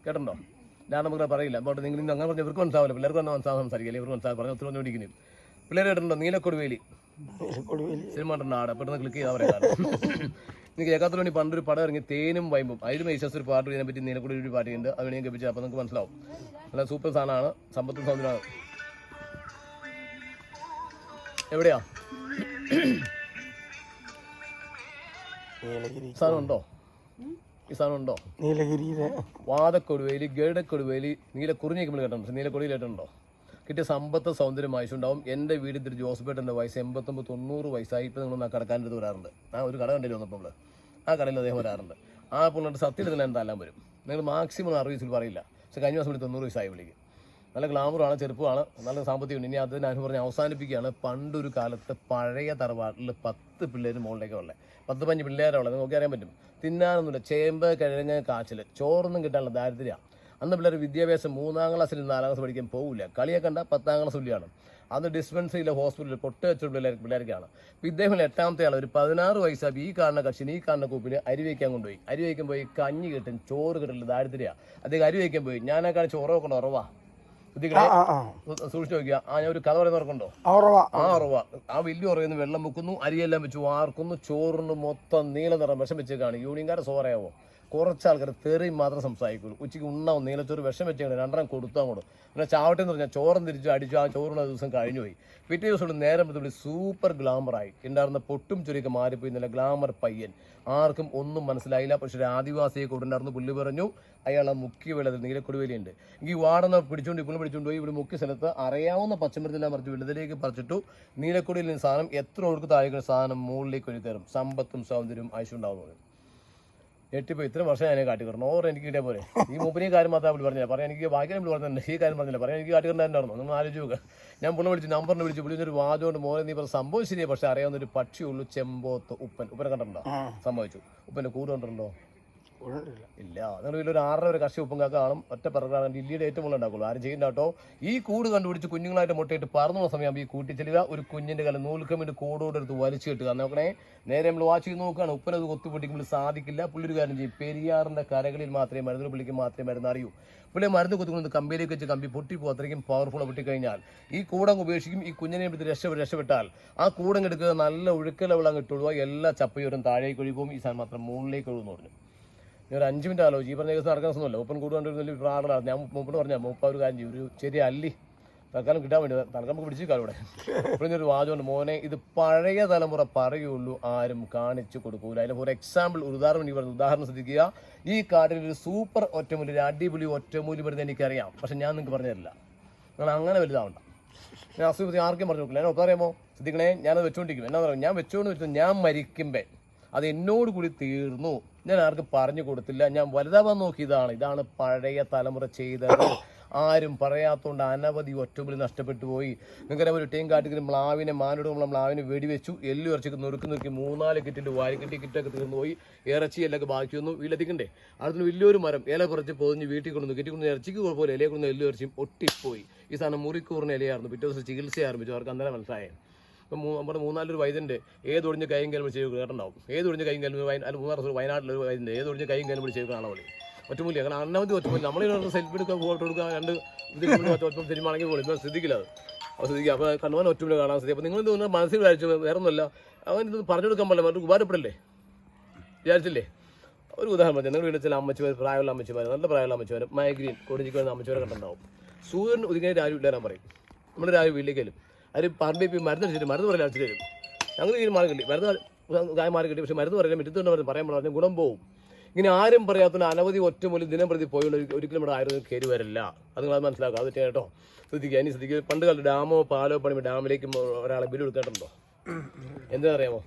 കേട്ടിട്ടുണ്ടോ? ഞാൻ നമുക്ക് പറയില്ല. അപ്പോൾ നിങ്ങൾ അങ്ങനെ പറഞ്ഞാൽ ഇവർക്ക് മനസ്സിലാവില്ല. പിള്ളേർക്ക് തന്നെ സംസാരിക്കില്ല. ഇവർക്ക് മനസ്സിലാക്കി പറഞ്ഞാൽ ഒത്തിരി പിടിക്കുന്നു. പിള്ളേർ കേട്ടിട്ടുണ്ടോ? നീലക്കൊടുവേലി സിനിമ കണ്ടിട്ടുണ്ടോ? ആടെ പെട്ടെന്ന് ക്ലിക്ക് ചെയ്താൽ പറയാം. നിങ്ങൾക്ക് കേൾക്കാത്ത വേണ്ടി പണ്ടൊരു പടം ഇറങ്ങി തേനും വൈമ്പും. അതിൽ മേശസ് ഒരു പാട്ട് ഇതിനെ പറ്റി നീലക്കൊടി ഒരു പാട്ടുണ്ട്. അത് വേണമെങ്കിൽ കേൾപ്പിച്ചത്. അപ്പോൾ നിങ്ങൾക്ക് മനസ്സിലാവും. നല്ല സൂപ്പർ സാധനമാണ്. സമ്പത്തും സൗന്ദര്യമാണ്. എവിടെയാ സാധനം ഉണ്ടോ? ഈ സാധനം ഉണ്ടോ? നീലഗിരിയിലെ വാദക്കൊടുവേലി, ഗരുഡക്കൊടുവേലി, നീലക്കുറിഞ്ഞിക്കുമ്പോൾ കേട്ടോ. നീലക്കൊടിയിൽ കേട്ടിട്ടുണ്ടോ? കിട്ടിയ സമ്പത്ത് സൗന്ദര്യം ആവശ്യമുണ്ടാവും. എൻ്റെ വീടിൽ ജോസഫേട്ടൻ്റെ വയസ്സ് 89-90 വയസ്സായി. ഇപ്പോൾ നിങ്ങൾ കടക്കാൻ്റെ അടുത്ത് വരാറുണ്ട്. ഒരു കട കണ്ടില്ല വന്നപ്പോൾ നമ്മൾ ആ കടയിൽ അദ്ദേഹം വരാറുണ്ട്. ആ പുള്ളിട്ട് സത്യത്തിൽ ഞാൻ തല്ലാൻ വരും. നിങ്ങൾ മാക്സിമം 60 വയസ്സിൽ പറയില്ല. പക്ഷേ കഴിഞ്ഞ ദിവസം 90 വയസ്സായി വിളിക്കും. നല്ല ഗ്ലാമറാണ്, ചെറുപ്പമാണ്, നല്ല സാമ്പത്തികമുണ്ട്. ഇനി അത് ഞാൻ പറഞ്ഞ് അവസാനിപ്പിക്കുകയാണ്. പണ്ടൊരു കാലത്ത് പഴയ തറവാട്ടിൽ 10 പിള്ളേർ മുകളിലേക്ക് ഉള്ളത്. 10-15 പിള്ളേരുള്ളത് നോക്കി അറിയാൻ പറ്റും. തിന്നാനൊന്നുമില്ല. ചേമ്പ്, കിഴങ്ങ്, കാച്ചിൽ, ചോറൊന്നും കിട്ടാനുള്ള ദാരിദ്ര്യമാണ്. അന്ന് പിള്ളേർ വിദ്യാഭ്യാസം 3-ാം ക്ലാസ്സിൽ 4-ാം ക്ലാസ് പഠിക്കാൻ പോകില്ല. കളിയെ കണ്ട 10-ാം ക്ലാസ് തുല്യമാണ്. അന്ന് ഡിസ്പെൻസറിയിലെ ഹോസ്പിറ്റലിൽ കൊട്ട വെച്ച പിള്ളേർക്കാണ്. അപ്പോൾ ഇദ്ദേഹം 8ാമത്തെ ആൾ ഒരു 16 വയസ്സായി. ഈ കാണുന്ന കക്ഷിന് ഈ കാണുന്ന കൂപ്പിന് അരി വയ്ക്കാൻ കൊണ്ടുപോയി. അരി വയ്ക്കാൻ പോയി കഞ്ഞി കിട്ടും, ചോറ് കിട്ടില്ല, ദാരിദ്ര്യമാണ്. അദ്ദേഹം അരി വയ്ക്കാൻ പോയി. ഞാനാ കാണിച്ച് ഉറവൊക്കെ ഉറവാ സൂക്ഷിച്ചു നോക്കിയാ. ഞാൻ ഒരു കഥ പറയുന്ന ഓർക്കുണ്ടോ? ആ ഉറവ ആ വലിയ ഉറവന്ന് വെള്ളം വെക്കുന്നു, അരിയെല്ലാം വെച്ച് വാർക്കുന്നു, ചോറിന് മൊത്തം നീല നിറം വിഷം വെച്ചേക്കാണ്. യൂണിയൻകാരെ സോറയാവോ? കുറച്ച് ആൾക്കാർ തെറിയും മാത്രം സംസാരിക്കുള്ളൂ. ഉച്ചയ്ക്ക് ഉണ്ണാവും നീലച്ചോറ് വിഷം വെച്ചാൽ രണ്ടെണ്ണം കൊടുത്തു അങ്ങോട്ട്. പിന്നെ ചാവട്ടെ എന്ന് പറഞ്ഞാൽ ചോറും തിരിച്ചു അടിച്ചു. ആ ചോറുള്ള ദിവസം കഴിഞ്ഞു പോയി. പിറ്റേ ദിവസം നേരം വിളി സൂപ്പർ ഗ്ലാമറായി. ഉണ്ടായിരുന്ന പൊട്ടും ചുരുക്കെ മാറിപ്പോയി. നല്ല ഗ്ലാമർ പയ്യൻ. ആർക്കും ഒന്നും മനസ്സിലായില്ല. പക്ഷെ ഒരു ആദിവാസിയെ കൂട്ടുണ്ടായിരുന്നു. പുള്ളി പറഞ്ഞു അയാളെ മുക്കിയ വെള്ളത്തിൽ നീലക്കൊടുവേലിയുണ്ട്. ഈ വാടന പിടിച്ചുകൊണ്ട് ഇപ്പോൾ പിടിച്ചുകൊണ്ട് പോയി ഇവിടെ മുക്കിയ സ്ഥലത്ത് അറിയാവുന്ന പച്ചമരത്തെല്ലാം പറിച്ചു വെള്ളത്തിലേക്ക് പറിച്ചിട്ടു. നീലക്കൊടിയിൽ സാധനം എത്ര ഒഴുക്ക് താഴേക്കുന്ന സാധനം മുകളിലേക്ക് ഒഴുകേറും. സമ്പത്തും സൗന്ദര്യവും ആവശ്യം ഉണ്ടാവുന്നത്. ഞെട്ടിപ്പോൾ ഇത്രയും വർഷം ഞാൻ കാട്ടിക്കിടണം. ഓർ എനിക്ക് കിട്ടിയ പോലെ ഈ മൂപ്പരി കാര്യം മാത്രമേ പുള്ളി പറഞ്ഞില്ല. പറയാൻ എനിക്ക് ബാക്കി പുള്ളി പറഞ്ഞില്ല. ഈ കാര്യം പറഞ്ഞില്ല. പറയാൻ എനിക്ക് കാട്ടിക്കിടണ്ടായിരുന്നു. നിങ്ങൾ ആലോചിച്ച് നോക്കുക. ഞാൻ പുള്ളി വിളിച്ചു നമ്പറിന് വിളിച്ചു വിളിച്ചൊരു വാചോണ്ട് മോനെ നീ പറഞ്ഞ സംഭവം ശരിയാണ്. പക്ഷെ അറിയാവുന്ന ഒരു പക്ഷിയുള്ളൂ ചെമ്പോത്ത് ഉപ്പനെ കണ്ടിട്ടുണ്ടോ? സംഭവിച്ചു. ഉപ്പൻ്റെ കൂട് കണ്ടിട്ടുണ്ടോ? ഇല്ല. നിങ്ങൾ വീട്ടിൽ ഒരു 6.5 കർഷി ഉപ്പും കാക്ക കാണും. ഒറ്റ പറക്കാണ് ഇല്ലിയുടെ ഏറ്റവും കൂടുതൽ ഉണ്ടാക്കുള്ളൂ. ആരും ചെയ്യണ്ട കേട്ടോ. ഈ കൂട് കണ്ടുപിടിച്ച് കുഞ്ഞുങ്ങളായിട്ട് മുട്ടയിട്ട് പറന്നുള്ള സമയമാകുമ്പോൾ ഈ കൂട്ടിച്ചെല്ലുക. ഒരു കുഞ്ഞിൻ്റെ കാലം നൂൽക്കമ്മിൻ്റെ കൂടോടെടുത്ത് വലിച്ചു കിട്ടുക. നോക്കണേ, നേരെ നമ്മൾ വാച്ച് ചെയ്ത് നോക്കുകയാണ്. ഉപ്പനത് കൊത്തുപിടിക്കുമ്പോൾ സാധിക്കില്ല. പുള്ളിയൊരു കാര്യം ചെയ്യും. പെരിയാറിൻ്റെ കരകളിൽ മാത്രമേ മരുന്ന് പുള്ളിക്ക് മാത്രമേ മരുന്ന് അറിയൂ. പുള്ളി മരുന്ന് കൊത്തുകൊണ്ട് കമ്പിയിലേക്ക് വെച്ച് കമ്പി പൊട്ടിപ്പോൾ അത്രയ്ക്കും പവർഫുൾ പൊട്ടിക്കഴിഞ്ഞാൽ ഈ കൂടങ്ങ് ഉപേക്ഷിക്കും. ഈ കുഞ്ഞിനെ എടുത്ത് രക്ഷപ്പെട്ടാൽ ആ കൂടങ്ങ് എടുക്കുക. നല്ല ഒഴുക്കല വെള്ളം കിട്ടുള്ളൂ. എല്ലാ ചപ്പയോരും താഴേക്ക് ഒഴുകും. ഈ സാധനം മാത്രം മുകളിലേക്ക് ഒഴുകുന്നു പറഞ്ഞു. ഒരു 5 മിനിറ്റ് ആലോചിച്ച് ഈ പറഞ്ഞ ദിവസം നടക്കുന്ന സമയമല്ല. ഒപ്പൻ കൂട് കണ്ടിരുന്ന പ്രാണമാണ്. ഞാൻ മുമ്പോട്ട് പറഞ്ഞാൽ മുപ്പ ഒരു കാര്യം ചെയ്യും. ഒരു ചെറിയ അല്ലി തൽക്കാലം കിട്ടാൻ വേണ്ടി തൽക്കാലം നമുക്ക് പിടിച്ചിരിക്കാം ഇവിടെ. ഇപ്പോഴൊരു വാചകമുണ്ട് മോനെ, ഇത് പഴയ തലമുറ പറയുള്ളൂ, ആരും കാണിച്ചു കൊടുക്കൂല. അതിന് ഫോർ എക്സാമ്പിൾ ഒരു ഉദാഹരണം ഈ പറഞ്ഞ ഉദാഹരണം ശ്രദ്ധിക്കുക. ഈ കാട്ടിൽ ഒരു സൂപ്പർ ഒറ്റമൂലി, ഒരു അടിപൊളി ഒറ്റമൂലി വരുന്നത് എനിക്കറിയാം. പക്ഷെ ഞാൻ നിങ്ങൾക്ക് പറഞ്ഞു തരില്ല. നിങ്ങൾ അങ്ങനെ വലുതാവണ്ട. ഞാൻ അസുഖം ആർക്കും പറഞ്ഞു കൊടുക്കില്ല. ഞാൻ ഒപ്പം അറിയാമോ? ശ്രദ്ധിക്കണേ, ഞാനത് വെച്ചുകൊണ്ടിരിക്കും. എന്നാ പറയുക, ഞാൻ വെച്ചുകൊണ്ട് വെച്ചു ഞാൻ മരിക്കുമ്പേ അത് എന്നോട് കൂടി തീർന്നു. ഞാൻ ആർക്കും പറഞ്ഞു കൊടുത്തില്ല. ഞാൻ വലുതാവാൻ നോക്കിയതാണ്. ഇതാണ് പഴയ തലമുറ ചെയ്തത്. ആരും പറയാത്തതുകൊണ്ട് അനവധി ഒറ്റമുറി നഷ്ടപ്പെട്ടു പോയി. നിങ്ങൾക്കറിയാം, ഒരു ടീം കാട്ടിൽ മാനോടുള്ള മ്ലാവിനെ വെടിവെച്ചു. എല്ലു ഇറച്ചിക്ക് നുറുക്കി 3-4 കിറ്റിൻ്റെ വാരിക്കിട്ടി കിറ്റൊക്കെ തീർന്നു പോയി. ഇറച്ചിയെല്ലൊക്കെ ബാക്കി വന്നു. വീട്ടിലെത്തിക്കണ്ടേ? അടുത്തൊരു വലിയൊരു മരം ഇല കുറച്ച് പൊതിഞ്ഞ് വീട്ടിൽ കൊണ്ടുവന്നു. കിട്ടിക്കൊണ്ടു ഇറച്ചിക്ക് പോലെ ഇലയെ കൊണ്ടു എല്ലു ഇറച്ചിയും ഒട്ടിപ്പോയി. ഈ സാധനം മുറിക്കൂറിന് ഇലയായിരുന്നു. പിറ്റേ ദിവസം ചികിത്സ ആരംഭിച്ചു. അവർക്ക് അന്നേരം മനസ്സിലായേ. ഇപ്പം നമ്മുടെ 3-4 വൈദ്യുണ്ട് ഏതൊടിഞ്ഞ് കൈയും കയലും ചെയ്ത് കേട്ടുണ്ടാവും. ഏതൊടിഞ്ഞ് കൈയും കയലും 3 വയനാട്ടിലൊരു വൈദ്യുണ്ട് ഏതൊടിഞ്ഞ് കൈയും കയലും ചെയ്ത് കാണാൻ വേണ്ടി ഒറ്റമൂലി. അങ്ങനെ അന്നമതി ഒറ്റമൂലി. നമ്മൾ സെൽഫി എടുക്കുക, ഫോട്ടോ എടുക്കുക, 2 ഇതിൽ സിനിമയാണെങ്കിൽ പോലും ഇപ്പം ശ്രദ്ധിക്കില്ല. അത് ശ്രദ്ധിക്കുക. അപ്പോൾ കണ്ണുവാൻ ഒറ്റമൂലി കാണാൻ ശ്രദ്ധിക്കും. അപ്പോൾ നിങ്ങൾ തോന്നുന്നത് മനസ്സിൽ വിചാരിച്ചു വേറെ ഒന്നുമല്ല. അവൻ ഇത് പറഞ്ഞു കൊടുക്കാൻ പാടില്ല. അവർക്ക് ഉപകാരപ്പെടല്ലേ വിചാരിച്ചില്ലേ? ഒരു ഉദാഹരണം പറഞ്ഞാൽ നിങ്ങൾ വീട്ടിൽ ചില അമ്മച്ചിമാർ, പ്രായമുള്ള അമ്മച്ചിമാർ, നല്ല പ്രായമുള്ള അമ്മച്ചിമാർ, മൈഗ്രീൻ കൊടിഞ്ഞിക്ക് വരുന്ന അമ്മച്ചിമാരെ കണ്ടുണ്ടാവും. സൂര്യൻ ഒതുങ്ങിയ രാവിലെ ഇല്ലാൻ പറയും. നമ്മൾ രാവിലെ വീട്ടിലേക്കാലും അവർ പറമ്പിൽ മരുന്ന് അടിച്ചിട്ട് മരുന്ന് പറയാൻ അടിച്ചിട്ട് തരും. ഞങ്ങൾ ഈ മാറി കിട്ടി മരുന്ന് കായ മാറി കിട്ടി. പക്ഷേ മരുന്ന് പറയാൻ മിറ്റത്തുകൊണ്ട് പറയാൻ പറഞ്ഞാൽ ഗുണം പോവും. ഇങ്ങനെ ആരും പറയാത്ത അനവധി ഒറ്റമൂലി ദിനം പ്രതി പോയുള്ള ഒരിക്കലും നമ്മുടെ ആരും കയറി വരില്ല. അത് നിങ്ങൾ മനസ്സിലാക്കുക. അത് കേട്ടോ, ശ്രദ്ധിക്കുക. ഇനി ശ്രദ്ധിക്കുക. പണ്ട് കാലത്ത് ഡാമോ പാലോ പണിയുമ്പോൾ ഡാമിലേക്ക് ഒരാളെ ബില്ല് കൊടുക്കേണ്ടോ? എന്താ അറിയാമോ?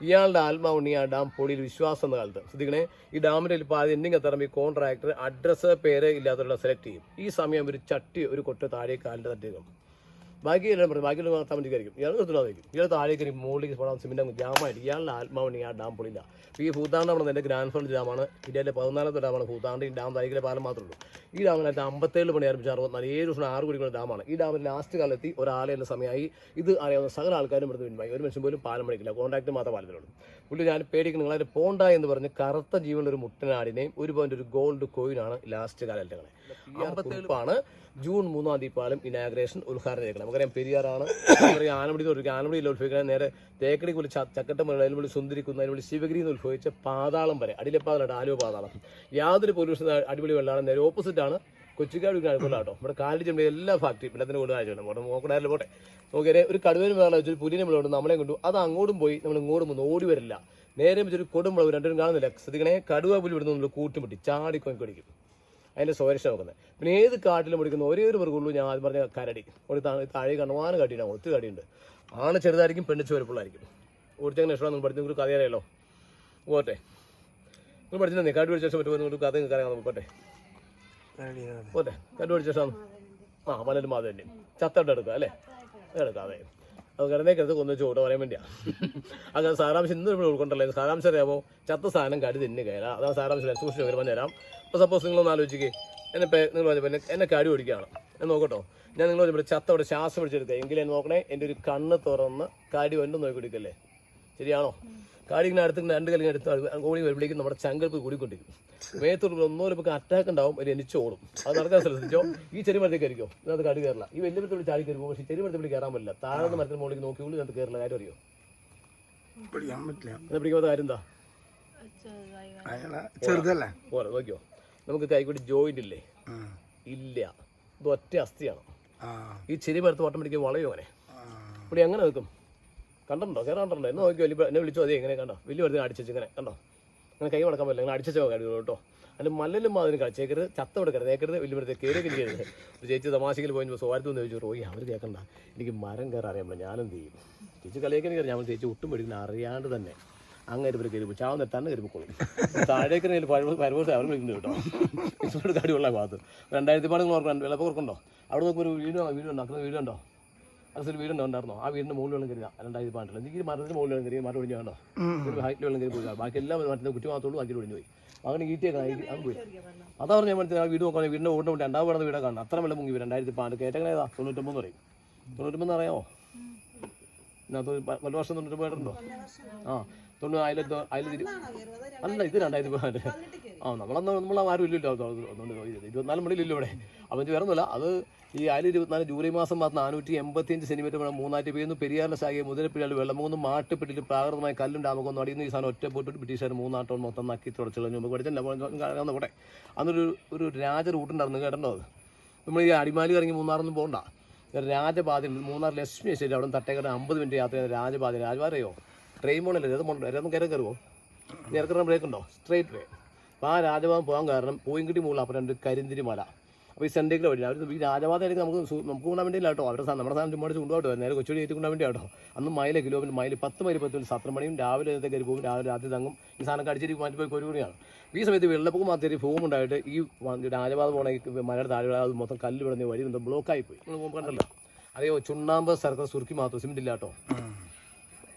ഇയാളുടെ ആത്മാവുണ്ട് ഈ ആ ഡാം പൊടിയിൽ വിശ്വാസം എന്ന കാലത്ത്. ശ്രദ്ധിക്കണേ, ഈ ഡാമിൻ്റെ ഇപ്പോൾ ആദ്യം എന്തെങ്കിലും തരം ഈ കോൺട്രാക്ടർ അഡ്രസ്സ് പേര് ഇല്ലാത്തവരുടെ സെലക്ട് ചെയ്യും. ഈ സമയം ഒരു ചട്ടി ഒരു കൊട്ട താഴെ കാലിൻ്റെ തട്ടേക്കും. ബാക്കിയെല്ലാം പറയും. ബാക്കിയുള്ള താമസിക്കായിരിക്കും. ഇയാൾ നിർത്തുന്നതായിരിക്കും. ഇയാൾ താഴേക്ക് മുകളിലേക്ക് പോകാൻ സിമെൻ്റ് ജാമായിട്ട് ഇയാളുടെ ആത്മാവുണ്ട് ഈ ആ ഡാം പൊളിയില്ല. അപ്പോൾ ഈ ഭൂതാണ്ടാണ് എൻ്റെ ഗ്രാൻഡ് ഫണ്ട് ഡാമാണ്. ഇന്ത്യയിലെ 14ാമത്തെ ഡാമാണ് ഭൂതാണ്ട്. ഈ ഡാം താരിക്കിലെ പാലം മാത്രമേ ഉള്ളൂ. ഈ ഡാമിനകത്ത് 57 പണി ആരംഭിച്ച 64 7 ദിവസം 6 കോടിക്കുള്ള ഡാമാണ്. ഈ ഡാമിൽ ലാസ്റ്റ് കാലത്തി ഒരാളെയുള്ള സമയമായി. ഇത് അറിയാവുന്ന സകല ആൾക്കാരും എടുത്ത് പിൻവായി. ഒരു മനുഷ്യൻ പോലും പാലം പഠിക്കില്ല. കോൺട്രാക്ട് മാത്രം പാലത്തിലുള്ളൂ. പുള്ളി ഞാൻ പേടിക്കുന്നു നിങ്ങളെ പോണ്ട എന്ന് പറഞ്ഞ് കറുത്ത ജീവനുള്ള ഒരു മുട്ടനാടിനെയും ഒരു ഗോൾഡ് കോയിനാണ് ലാസ്റ്റ് കാലഘട്ടങ്ങളെ. 57 ജൂൺ 3-ാം തീയതി പാലം ഇനാഗ്രേഷൻ ഉദ്ഘാടനം ചെയ്യണം. നമുക്കറിയാം പെരിയാറാണ്. ആനമുടിയിൽ ഉത്ഭവിക്കാൻ നേരെ തേക്കടി പോലെ ചക്കട്ടം മുതൽ അതിനുള്ളിൽ സുന്ദരിക്കുന്ന അതിനുള്ളിൽ ശിവഗിരി എന്ന് ഉത്ഭവിച്ച പാതാളം വരെ അടിയിലെ പാതാളം ആലുവ പാതാളം. യാതൊരു പൊല്യൂഷൻ അടിപൊളി വെള്ളമാണ്. നേരെ ഓപ്പോസിറ്റാണ് കൊച്ചിക്കാട് കൊള്ളാട്ടോ. നമ്മുടെ കാലിൽ ചെമ്പ എല്ലാ ഫാക്ടറി വെള്ളത്തിന് കൊണ്ട് കാഴ്ച പോട്ടെ നോക്കണായാലും പോട്ടെ. നോക്കിയാൽ ഒരു കടുവനും വേണം വെച്ചൊരു പുലിനെ വിളവുണ്ട് നമ്മളെ കൊണ്ടു. അത് അങ്ങോട്ടും പോയി നമ്മൾ ഇങ്ങോട്ടും വന്ന് ഓടി വരില്ല. നേരെ വെച്ചൊരു കൊടുമ്പളവ് രണ്ടും കാണുന്നില്ല. ശ്രദ്ധിക്കണേ, കടുവ പുലി വിടുന്ന നമ്മൾ കൂട്ടുമുട്ടി ചാടിക്കൊടിക്കും. അതിൻ്റെ സ്വരക്ഷ നോക്കുന്നത്. പിന്നെ ഏത് കാട്ടിലും പിടിക്കുന്ന ഒരേ ഒരു മൃഗമുള്ളൂ. ഞാൻ ആദ്യം പറഞ്ഞ കരടി. ഒരു താഴെ കണ്ണുവാന കാട്ടിയിട്ടാണ്. ഒത്തിരി കാടിയുണ്ട്. ആണ് ചെറുതായിരിക്കും, പെണ്ണിച്ച് വലുപ്പുള്ളായിരിക്കും. ഓടിച്ചങ്ങനെ ഇഷ്ടമാണ്. നിങ്ങൾ പഠിച്ച നിങ്ങൾക്ക് കഥയറിയാലോ. പോട്ടെ, നിങ്ങൾ പഠിച്ചിട്ടുണ്ടേ കാട് പിടിച്ച ശേഷം പറ്റുമ്പോൾ കഥ നിങ്ങൾക്ക് അറിയാം. പോട്ടെ പോട്ടെ കാട് പിടിച്ച ശേഷം പലരും അത് തന്നെ ചത്തോട്ട് എടുക്കുക അല്ലേ? എടുക്കാം. അതെ, അത് കിടന്നേക്കടുത്ത് കൊന്നിച്ച് ഓട്ടോ പറയാൻ വേണ്ടിയാണ്. അങ്ങനെ സാരാംശം ഇന്ന് ഇവിടെ ഉൾക്കൊണ്ടല്ലേ. സാരാംശം അറിയാമോ? ചത്ത സാധനം കടി തന്നെ കയറാം. അതാണ് സാരാംശം. സൂക്ഷിച്ച് വരുമ്പോൾ തരാം. ഇപ്പോൾ സപ്പോസ് നിങ്ങളൊന്ന് ആലോചിക്കേ, നിങ്ങൾ പറഞ്ഞപ്പോൾ എന്നെ കടി ഓടിക്കുകയാണ് എന്ന് നോക്കട്ടോ. ഞാൻ നിങ്ങൾ ഇവിടെ ചത്തോടെ ശ്വാസം പിടിച്ചെടുക്കുക എങ്കിലും എന്നെ നോക്കണേ. എൻ്റെ ഒരു കണ്ണ് തുറന്ന് കാടി വന്നു നോക്കി കൊടുക്കല്ലേ? ശരിയാണോ? കാടി ഇങ്ങനെ അടുത്ത് 2 കല്ലിങ്ങനെ എടുത്ത് ഓടി വരുമ്പോഴേക്കും നമ്മുടെ ചങ്കൽപ്പ് കൂടിക്കൊണ്ടിരിക്കും. മേത്തോട്ട് ഒന്നോലും ഇപ്പോൾ അറ്റാക്ക് ഉണ്ടാവും. ഒരു എനിച്ചോടും. അത് നടക്കാൻ ശ്രദ്ധിച്ചോ. ഈ ചെറിയ മരത്തിൽ കയറിക്കോ, ഇതിനകത്ത് കാടി കയറില്ല. ഈ വലിയ മരത്തിൽ ചാടി കയറി പോകും. പക്ഷേ ചെറിയ മരത്തിൽ കയറാൻ പറ്റില്ല. താഴ്ന്ന മരത്തിന് മുകളിലേക്ക് നോക്കി ഇതിനകത്ത് കയറില്ല. കാര്യം അറിയോ? പിടിക്കാൻ പറ്റില്ല. എന്നെ പിടിക്കാത്ത കാര്യം എന്താ? അയാളെ ചെറുതല്ലേ? പോരാ, നോക്കിയോ, നമുക്ക് കൈക്കൂടി ജോയിന്റ് ഇല്ലേ? ഇല്ല, ഇത് ഒറ്റ അസ്ഥിയാണ്. ഈ ചെരി എടുത്ത് ഓട്ടോമാറ്റിക്ക് വളയോ അങ്ങനെ ഇവിടെ എങ്ങനെ നിൽക്കും? കണ്ടോ? കയറാണ്ടോ? എന്നെ നോക്കിയോ, എന്നെ വിളിച്ചോ, അതേ എങ്ങനെ കണ്ടോ? വലിയ വെറുതെ അടിച്ചു ഇങ്ങനെ കണ്ടോ? അങ്ങനെ കൈ മടക്കാൻ പറ്റില്ല, അങ്ങനെ അടിച്ചോ കേട്ടോ. അതിന് മല്ലിലും അതിന് കളിച്ചേക്കരുത്, ചത്ത കൊടുക്കരുത്, കേൾക്കരുത്, വലിയ വെറുതെ കയറിയൊക്കെ ചെയ്യരുത്. ഒരു ചേച്ചി തമാശയിൽ പോയി സ്വാരത്തൊന്ന് ചോദിച്ചു, റോയി അവർ കേൾക്കണ്ട, എനിക്ക് മരം കയറാൻ അറിയാമല്ലോ, ഞാനെന്ത് ചെയ്യും? ചേച്ചി കളിയൊക്കെ കയറി, ഞാൻ ചേച്ചി ഒട്ടും പഠിക്കുന്ന അറിയാണ്ട് തന്നെ അങ്ങനെ ഇവർ കയറി ചാവുന്ന തന്നെ കയറിപ്പോളും. താഴേക്ക് പരമോട്ട് അവർ വിളിക്കുന്നു കേട്ടോ. ഇപ്പോഴും കടിയുള്ള ഭാഗത്ത് 2000 ഓർക്കണം, വിളപ്പ് ഓർക്കണ്ടോ? അവിടെ നോക്കുമ്പോൾ ഒരു വീടുണ്ടോ? അതൊരു വീടുണ്ടോ ഉണ്ടായിരുന്നോ? ആ വീടിൻ്റെ മുകളിൽ വെള്ളം കയറിയാൽ 2012 എനിക്ക് മരത്തിന് മുകളിൽ വെള്ളം കയറി, മരം ഒഴിഞ്ഞു കണ്ടോ? ഒരു ഹൈറ്റിൽ വെള്ളം കയറി പോയി. ബാക്കി എല്ലാം മറ്റേ കുറ്റി മാത്രമേ ഉള്ളൂ, അഞ്ചിൽ ഒഴിഞ്ഞു പോയി. അങ്ങനെ ഈറ്റിയൊക്കെ അത് പോയി. അതാ പറഞ്ഞാൽ മനസ്സിലായി, ആ വീട് നോക്കാൻ വീടിൻ്റെ ഓട്ടം 2 വീടാണ് വീടാണ് കാണുന്നത്. അത്ര വെള്ളം മുങ്ങി 2012 കയറ്റങ്ങനെ ഏതാ 99 പറയും. 99 അറിയാമോ? ഇതിനകത്ത് 1 വർഷം 99 കേട്ടിട്ടുണ്ടോ? ആ 90 അല്ല, ഇത് 2012. നമ്മൾ ആരും ഇല്ലല്ലോ, 24 മണിയില്ലല്ലോ ഇവിടെ. അപ്പം വേറെ ഒന്നുമില്ല, അത് ഈ 2024 ജൂലൈ മാസം 485 സെന്റിമീറ്റർ വേണം മൂന്നാറ്റ് പെയ്യുന്നു. പെരിയാറിന്റെ ശാഖയെ മുതലപ്പിഴാൽ വെള്ളമൊന്ന് മാട്ടുപ്പെട്ടിട്ട് പ്രാകൃതമായ കല്ലും ഡാമൊക്കെ അടിയുന്ന ഈ സാധനം ഒറ്റ പോയിട്ട് ബ്രിട്ടീഷുകാർ 3 നാട്ടം മൊത്തം നക്കി തുടച്ചുള്ള മുമ്പ് പഠിച്ചില്ല പോട്ടെ. അന്നൊരു രാജ റൂട്ടുണ്ടായിരുന്നു, കേട്ടോ? അത് നമ്മൾ ഈ അടിമാലി ഇറങ്ങി മൂന്നാറൊന്നും പോകണ്ട, രാജപാതയിൽ മൂന്നാർ ലക്ഷ്മി എസ്റ്റേറ്റ് അവിടെ തട്ടേക്കട 50 മിനിറ്റ് യാത്ര ചെയ്യുന്ന രാജപാതയോ ട്രെയിൻ പോകണല്ലേ? രഥം കയറുമോ? ഇറക്കുന്ന ബ്രേക്ക് ഉണ്ടോ? സ്ട്രേറ്റ് വേ. അപ്പോൾ ആ രാജപാതം പോകാൻ കാരണം പൂയങ്കിട്ടി മുകളിൽ അപ്പം 2 കരിന്തിരി മല. അപ്പോൾ ഈ സെൻറ്റേക്കിൽ വഴി അവർ ഈ രാജപാത എനിക്ക് നമുക്ക് കൊണ്ടാൻ വേണ്ടിയില്ല കേട്ടോ. അവരുടെ നമ്മുടെ സാധനം ചുമ്മാ കൊണ്ടുപോട്ടോ, നേരെ കൊച്ചുവഴി ഏറ്റി കൊണ്ടാൻ വേണ്ടി കേട്ടോ. അന്ന് കിലോമീറ്റർ 10 മൈൽ 10 സത്രമണിയും രാവിലെ കയറി പോകും, രാവിലെ രാത്രി തങ്ങും. ഈ സാധനം കടിച്ചിട്ട് മാറ്റിപ്പോയി ഒരു മണിയാണ്. ഈ സമയത്ത് വെള്ളപ്പൊക്കം മാത്രം ഫോം ഉണ്ടായിട്ട് ഈ രാജപാത പോകണ മലയുടെ താഴെ അത് മൊത്തം കല്ല് വിടുന്ന വഴി ബ്ലോക്കായി പോയി. നിങ്ങൾ കണ്ടല്ലോ, അതെയോ ചുണ്ണാമ്പ് സർക്കാർ സുറുക്കി മാത്രം, സിമെന്റ് ഇല്ല കേട്ടോ.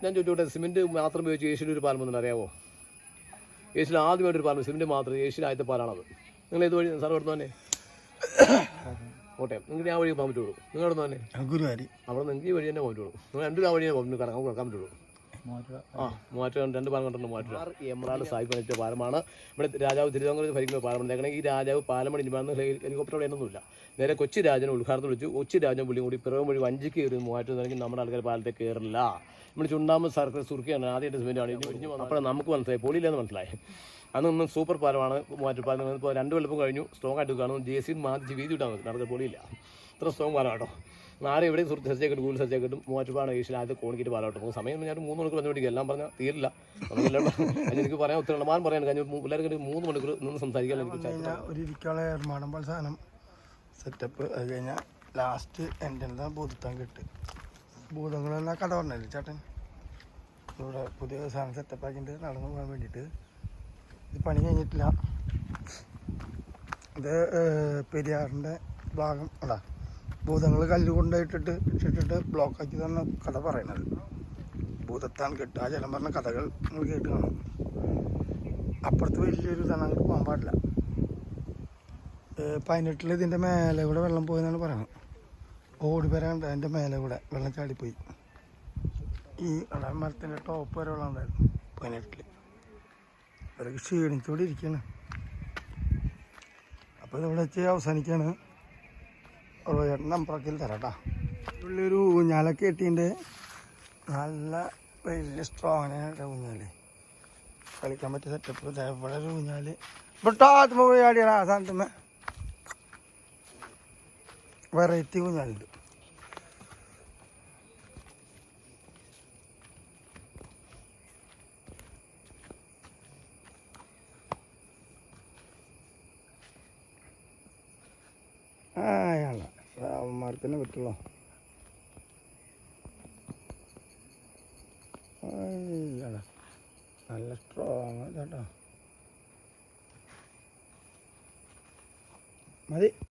ഞാൻ ചോദിച്ചോട്ടെ, സിമെന്റ് മാത്രം ഉപയോഗിച്ച് ഏഷ്യയിൽ ഒരു പാലം ഒന്നും അറിയാമോ? ഏഷ്യയിൽ ആദ്യമായിട്ടൊരു പാലം സിമെന്റ് മാത്രം, ഏഷ്യയിൽ ആദ്യത്തെ പാലാണത്. നിങ്ങൾ ഏത് വഴി സാർ എടുത്തു തന്നെ? കോട്ടയം. നിങ്ങൾക്ക് ഞാൻ വഴി പോകാൻ പറ്റുള്ളൂ. നിങ്ങൾ എടുത്തു തന്നെ ഗുരുവാരി, അവിടെ നിങ്ങൾക്ക് ഈ വഴി തന്നെ പോകാൻ പറ്റുള്ളൂ. നിങ്ങൾ 2 വഴി കിടക്കാൻ പറ്റുള്ളൂ. മൂവാറ്റുപുഴ 2 പാലം കണ്ടിട്ടുണ്ട്. മൂവാറ്റുപുഴ എമറാൾഡ് സാഹിബ് പണിച്ച പാലമാണ്. ഇവിടെ രാജാവ് തിരുവിതാംകൂർ ഭരിക്കുന്ന പാലം ഉണ്ടാക്കണേ. ഈ രാജാവ് പാലം പണി ഹെലികോപ്റ്റർ അവിടെ ഒന്നുമില്ല. നേരെ കൊച്ചി രാജനെ ഉദ്ഘാടനം വിളിച്ചു. കൊച്ചി രാജൻ പുള്ളിയും കൂടി പിറവം വഴി വഞ്ചിക്ക് കയറി മൂവാറ്റുപുഴ. നമ്മുടെ ആൾക്കാർ പാലത്തെ കയറില്ല. നമ്മൾ ചുണ്ടാമ്പ് സർക്കാർ സുർക്കിയാണ് ആദ്യമായിട്ട് സിമെന്റാണ് ഇടിഞ്ഞു വന്നത്. അപ്പോൾ നമുക്ക് മനസ്സിലായി, പൊളിയില്ലെന്ന് മനസ്സിലായി. അന്ന് സൂപ്പർ പാലമാണ് മൂവാറ്റുപാലം. ഇപ്പോൾ 2 വെള്ളപ്പം കഴിഞ്ഞു, സ്ട്രോങ് ആയിട്ട് കാണും. JC മാറ്റി വീതി വിട്ടാൽ മതി, നടക്കുക പൊളിയില്ല. ഇത്ര സ്ട്രോങ് പാലം കേട്ടോ. നാളെ എവിടെയും സെർച്ച് ആക്കിയിട്ട് ഗൂഗിൾ സെർച്ച് ആക്കിയിട്ടും മൂവാറ്റുപാലം ഏഷ്യയിൽ ആദ്യത്തെ കോണിക്കിട്ട് പാലം കേട്ടോ. സമയം ഞാൻ 3 മണിക്കൂർ വന്നു പിടിക്കുക, എല്ലാം പറഞ്ഞാൽ തീരില്ല. നമുക്കെല്ലാം എനിക്ക് പറയാൻ ഒത്തിരി മാൻ പറയാൻ കഴിഞ്ഞു. പിള്ളേർക്ക് 3 മണിക്കൂർ നിന്ന് സംസാരിക്കാൻ എനിക്ക് ഒരു ഇരിക്കാനുള്ള ഏർമാടമ്പോൾ സാധനം സെറ്റപ്പ്. അത് കഴിഞ്ഞാൽ ലാസ്റ്റ് എൻ്റെ ഭൂതത്താൻ കിട്ട്. ഭൂതങ്ങളെല്ലാം കഥ പറഞ്ഞില്ലേ ചേട്ടൻ? ഇവിടെ പുതിയ സാധനം സെറ്റപ്പ് ആക്കിയിട്ട് നടന്നു പോകാൻ വേണ്ടിയിട്ട്. ഇത് പണി കഴിഞ്ഞിട്ടില്ല. ഇത് പെരിയാറിൻ്റെ ഭാഗം അടാ, ഭൂതങ്ങൾ കല്ല് ഇട്ടിട്ട് ബ്ലോക്കാക്കി തന്നെ കഥ പറയണത്. ഭൂതത്താൻ കെട്ട് ആ ജലം പറഞ്ഞ കഥകൾ നിങ്ങൾ കേട്ട് കാണും. അപ്പുറത്ത് വലിയൊരു ഇതാണ്, അങ്ങോട്ട് പോകാൻ പാടില്ല. 18 ഇതിൻ്റെ മേലെ കൂടെ വെള്ളം പോയെന്നാണ് പറയുന്നത്. ഓടി വരാണ്ട് അതിൻ്റെ മേലെ കൂടെ വെള്ളം ചാടിപ്പോയി. ഈ മരത്തിൻ്റെ ടോപ്പ് വരെ വെള്ളം ഉണ്ടായിരുന്നു 18. അവരൊക്കെ ക്ഷീണിച്ചോടെ ഇരിക്കുകയാണ്. അപ്പോൾ ഇതിവിടെ വെച്ച് അവസാനിക്കുകയാണ്. നമ്പറൊക്കെ തരാം കേട്ടോ. ഉള്ളൊരു ഊഞ്ഞാലൊക്കെ കെട്ടിൻ്റെ നല്ല വലിയ സ്ട്രോങ്ങിനായിട്ട് ഊഞ്ഞാൽ കളിക്കാൻ പറ്റിയ സെറ്റപ്പ്. ഇവിടെ ഒരു ഊഞ്ഞാൽ ഇവിടെ പോയി ആടിയാണ്. ആ സാധനത്തുമ്മ വെറൈറ്റി ഊഞ്ഞാലുണ്ട്. അയാളെ അവന്മാർക്ക് തന്നെ പറ്റുള്ളൂ. നല്ല സ്ട്രോങ് കേട്ടോ. മതി.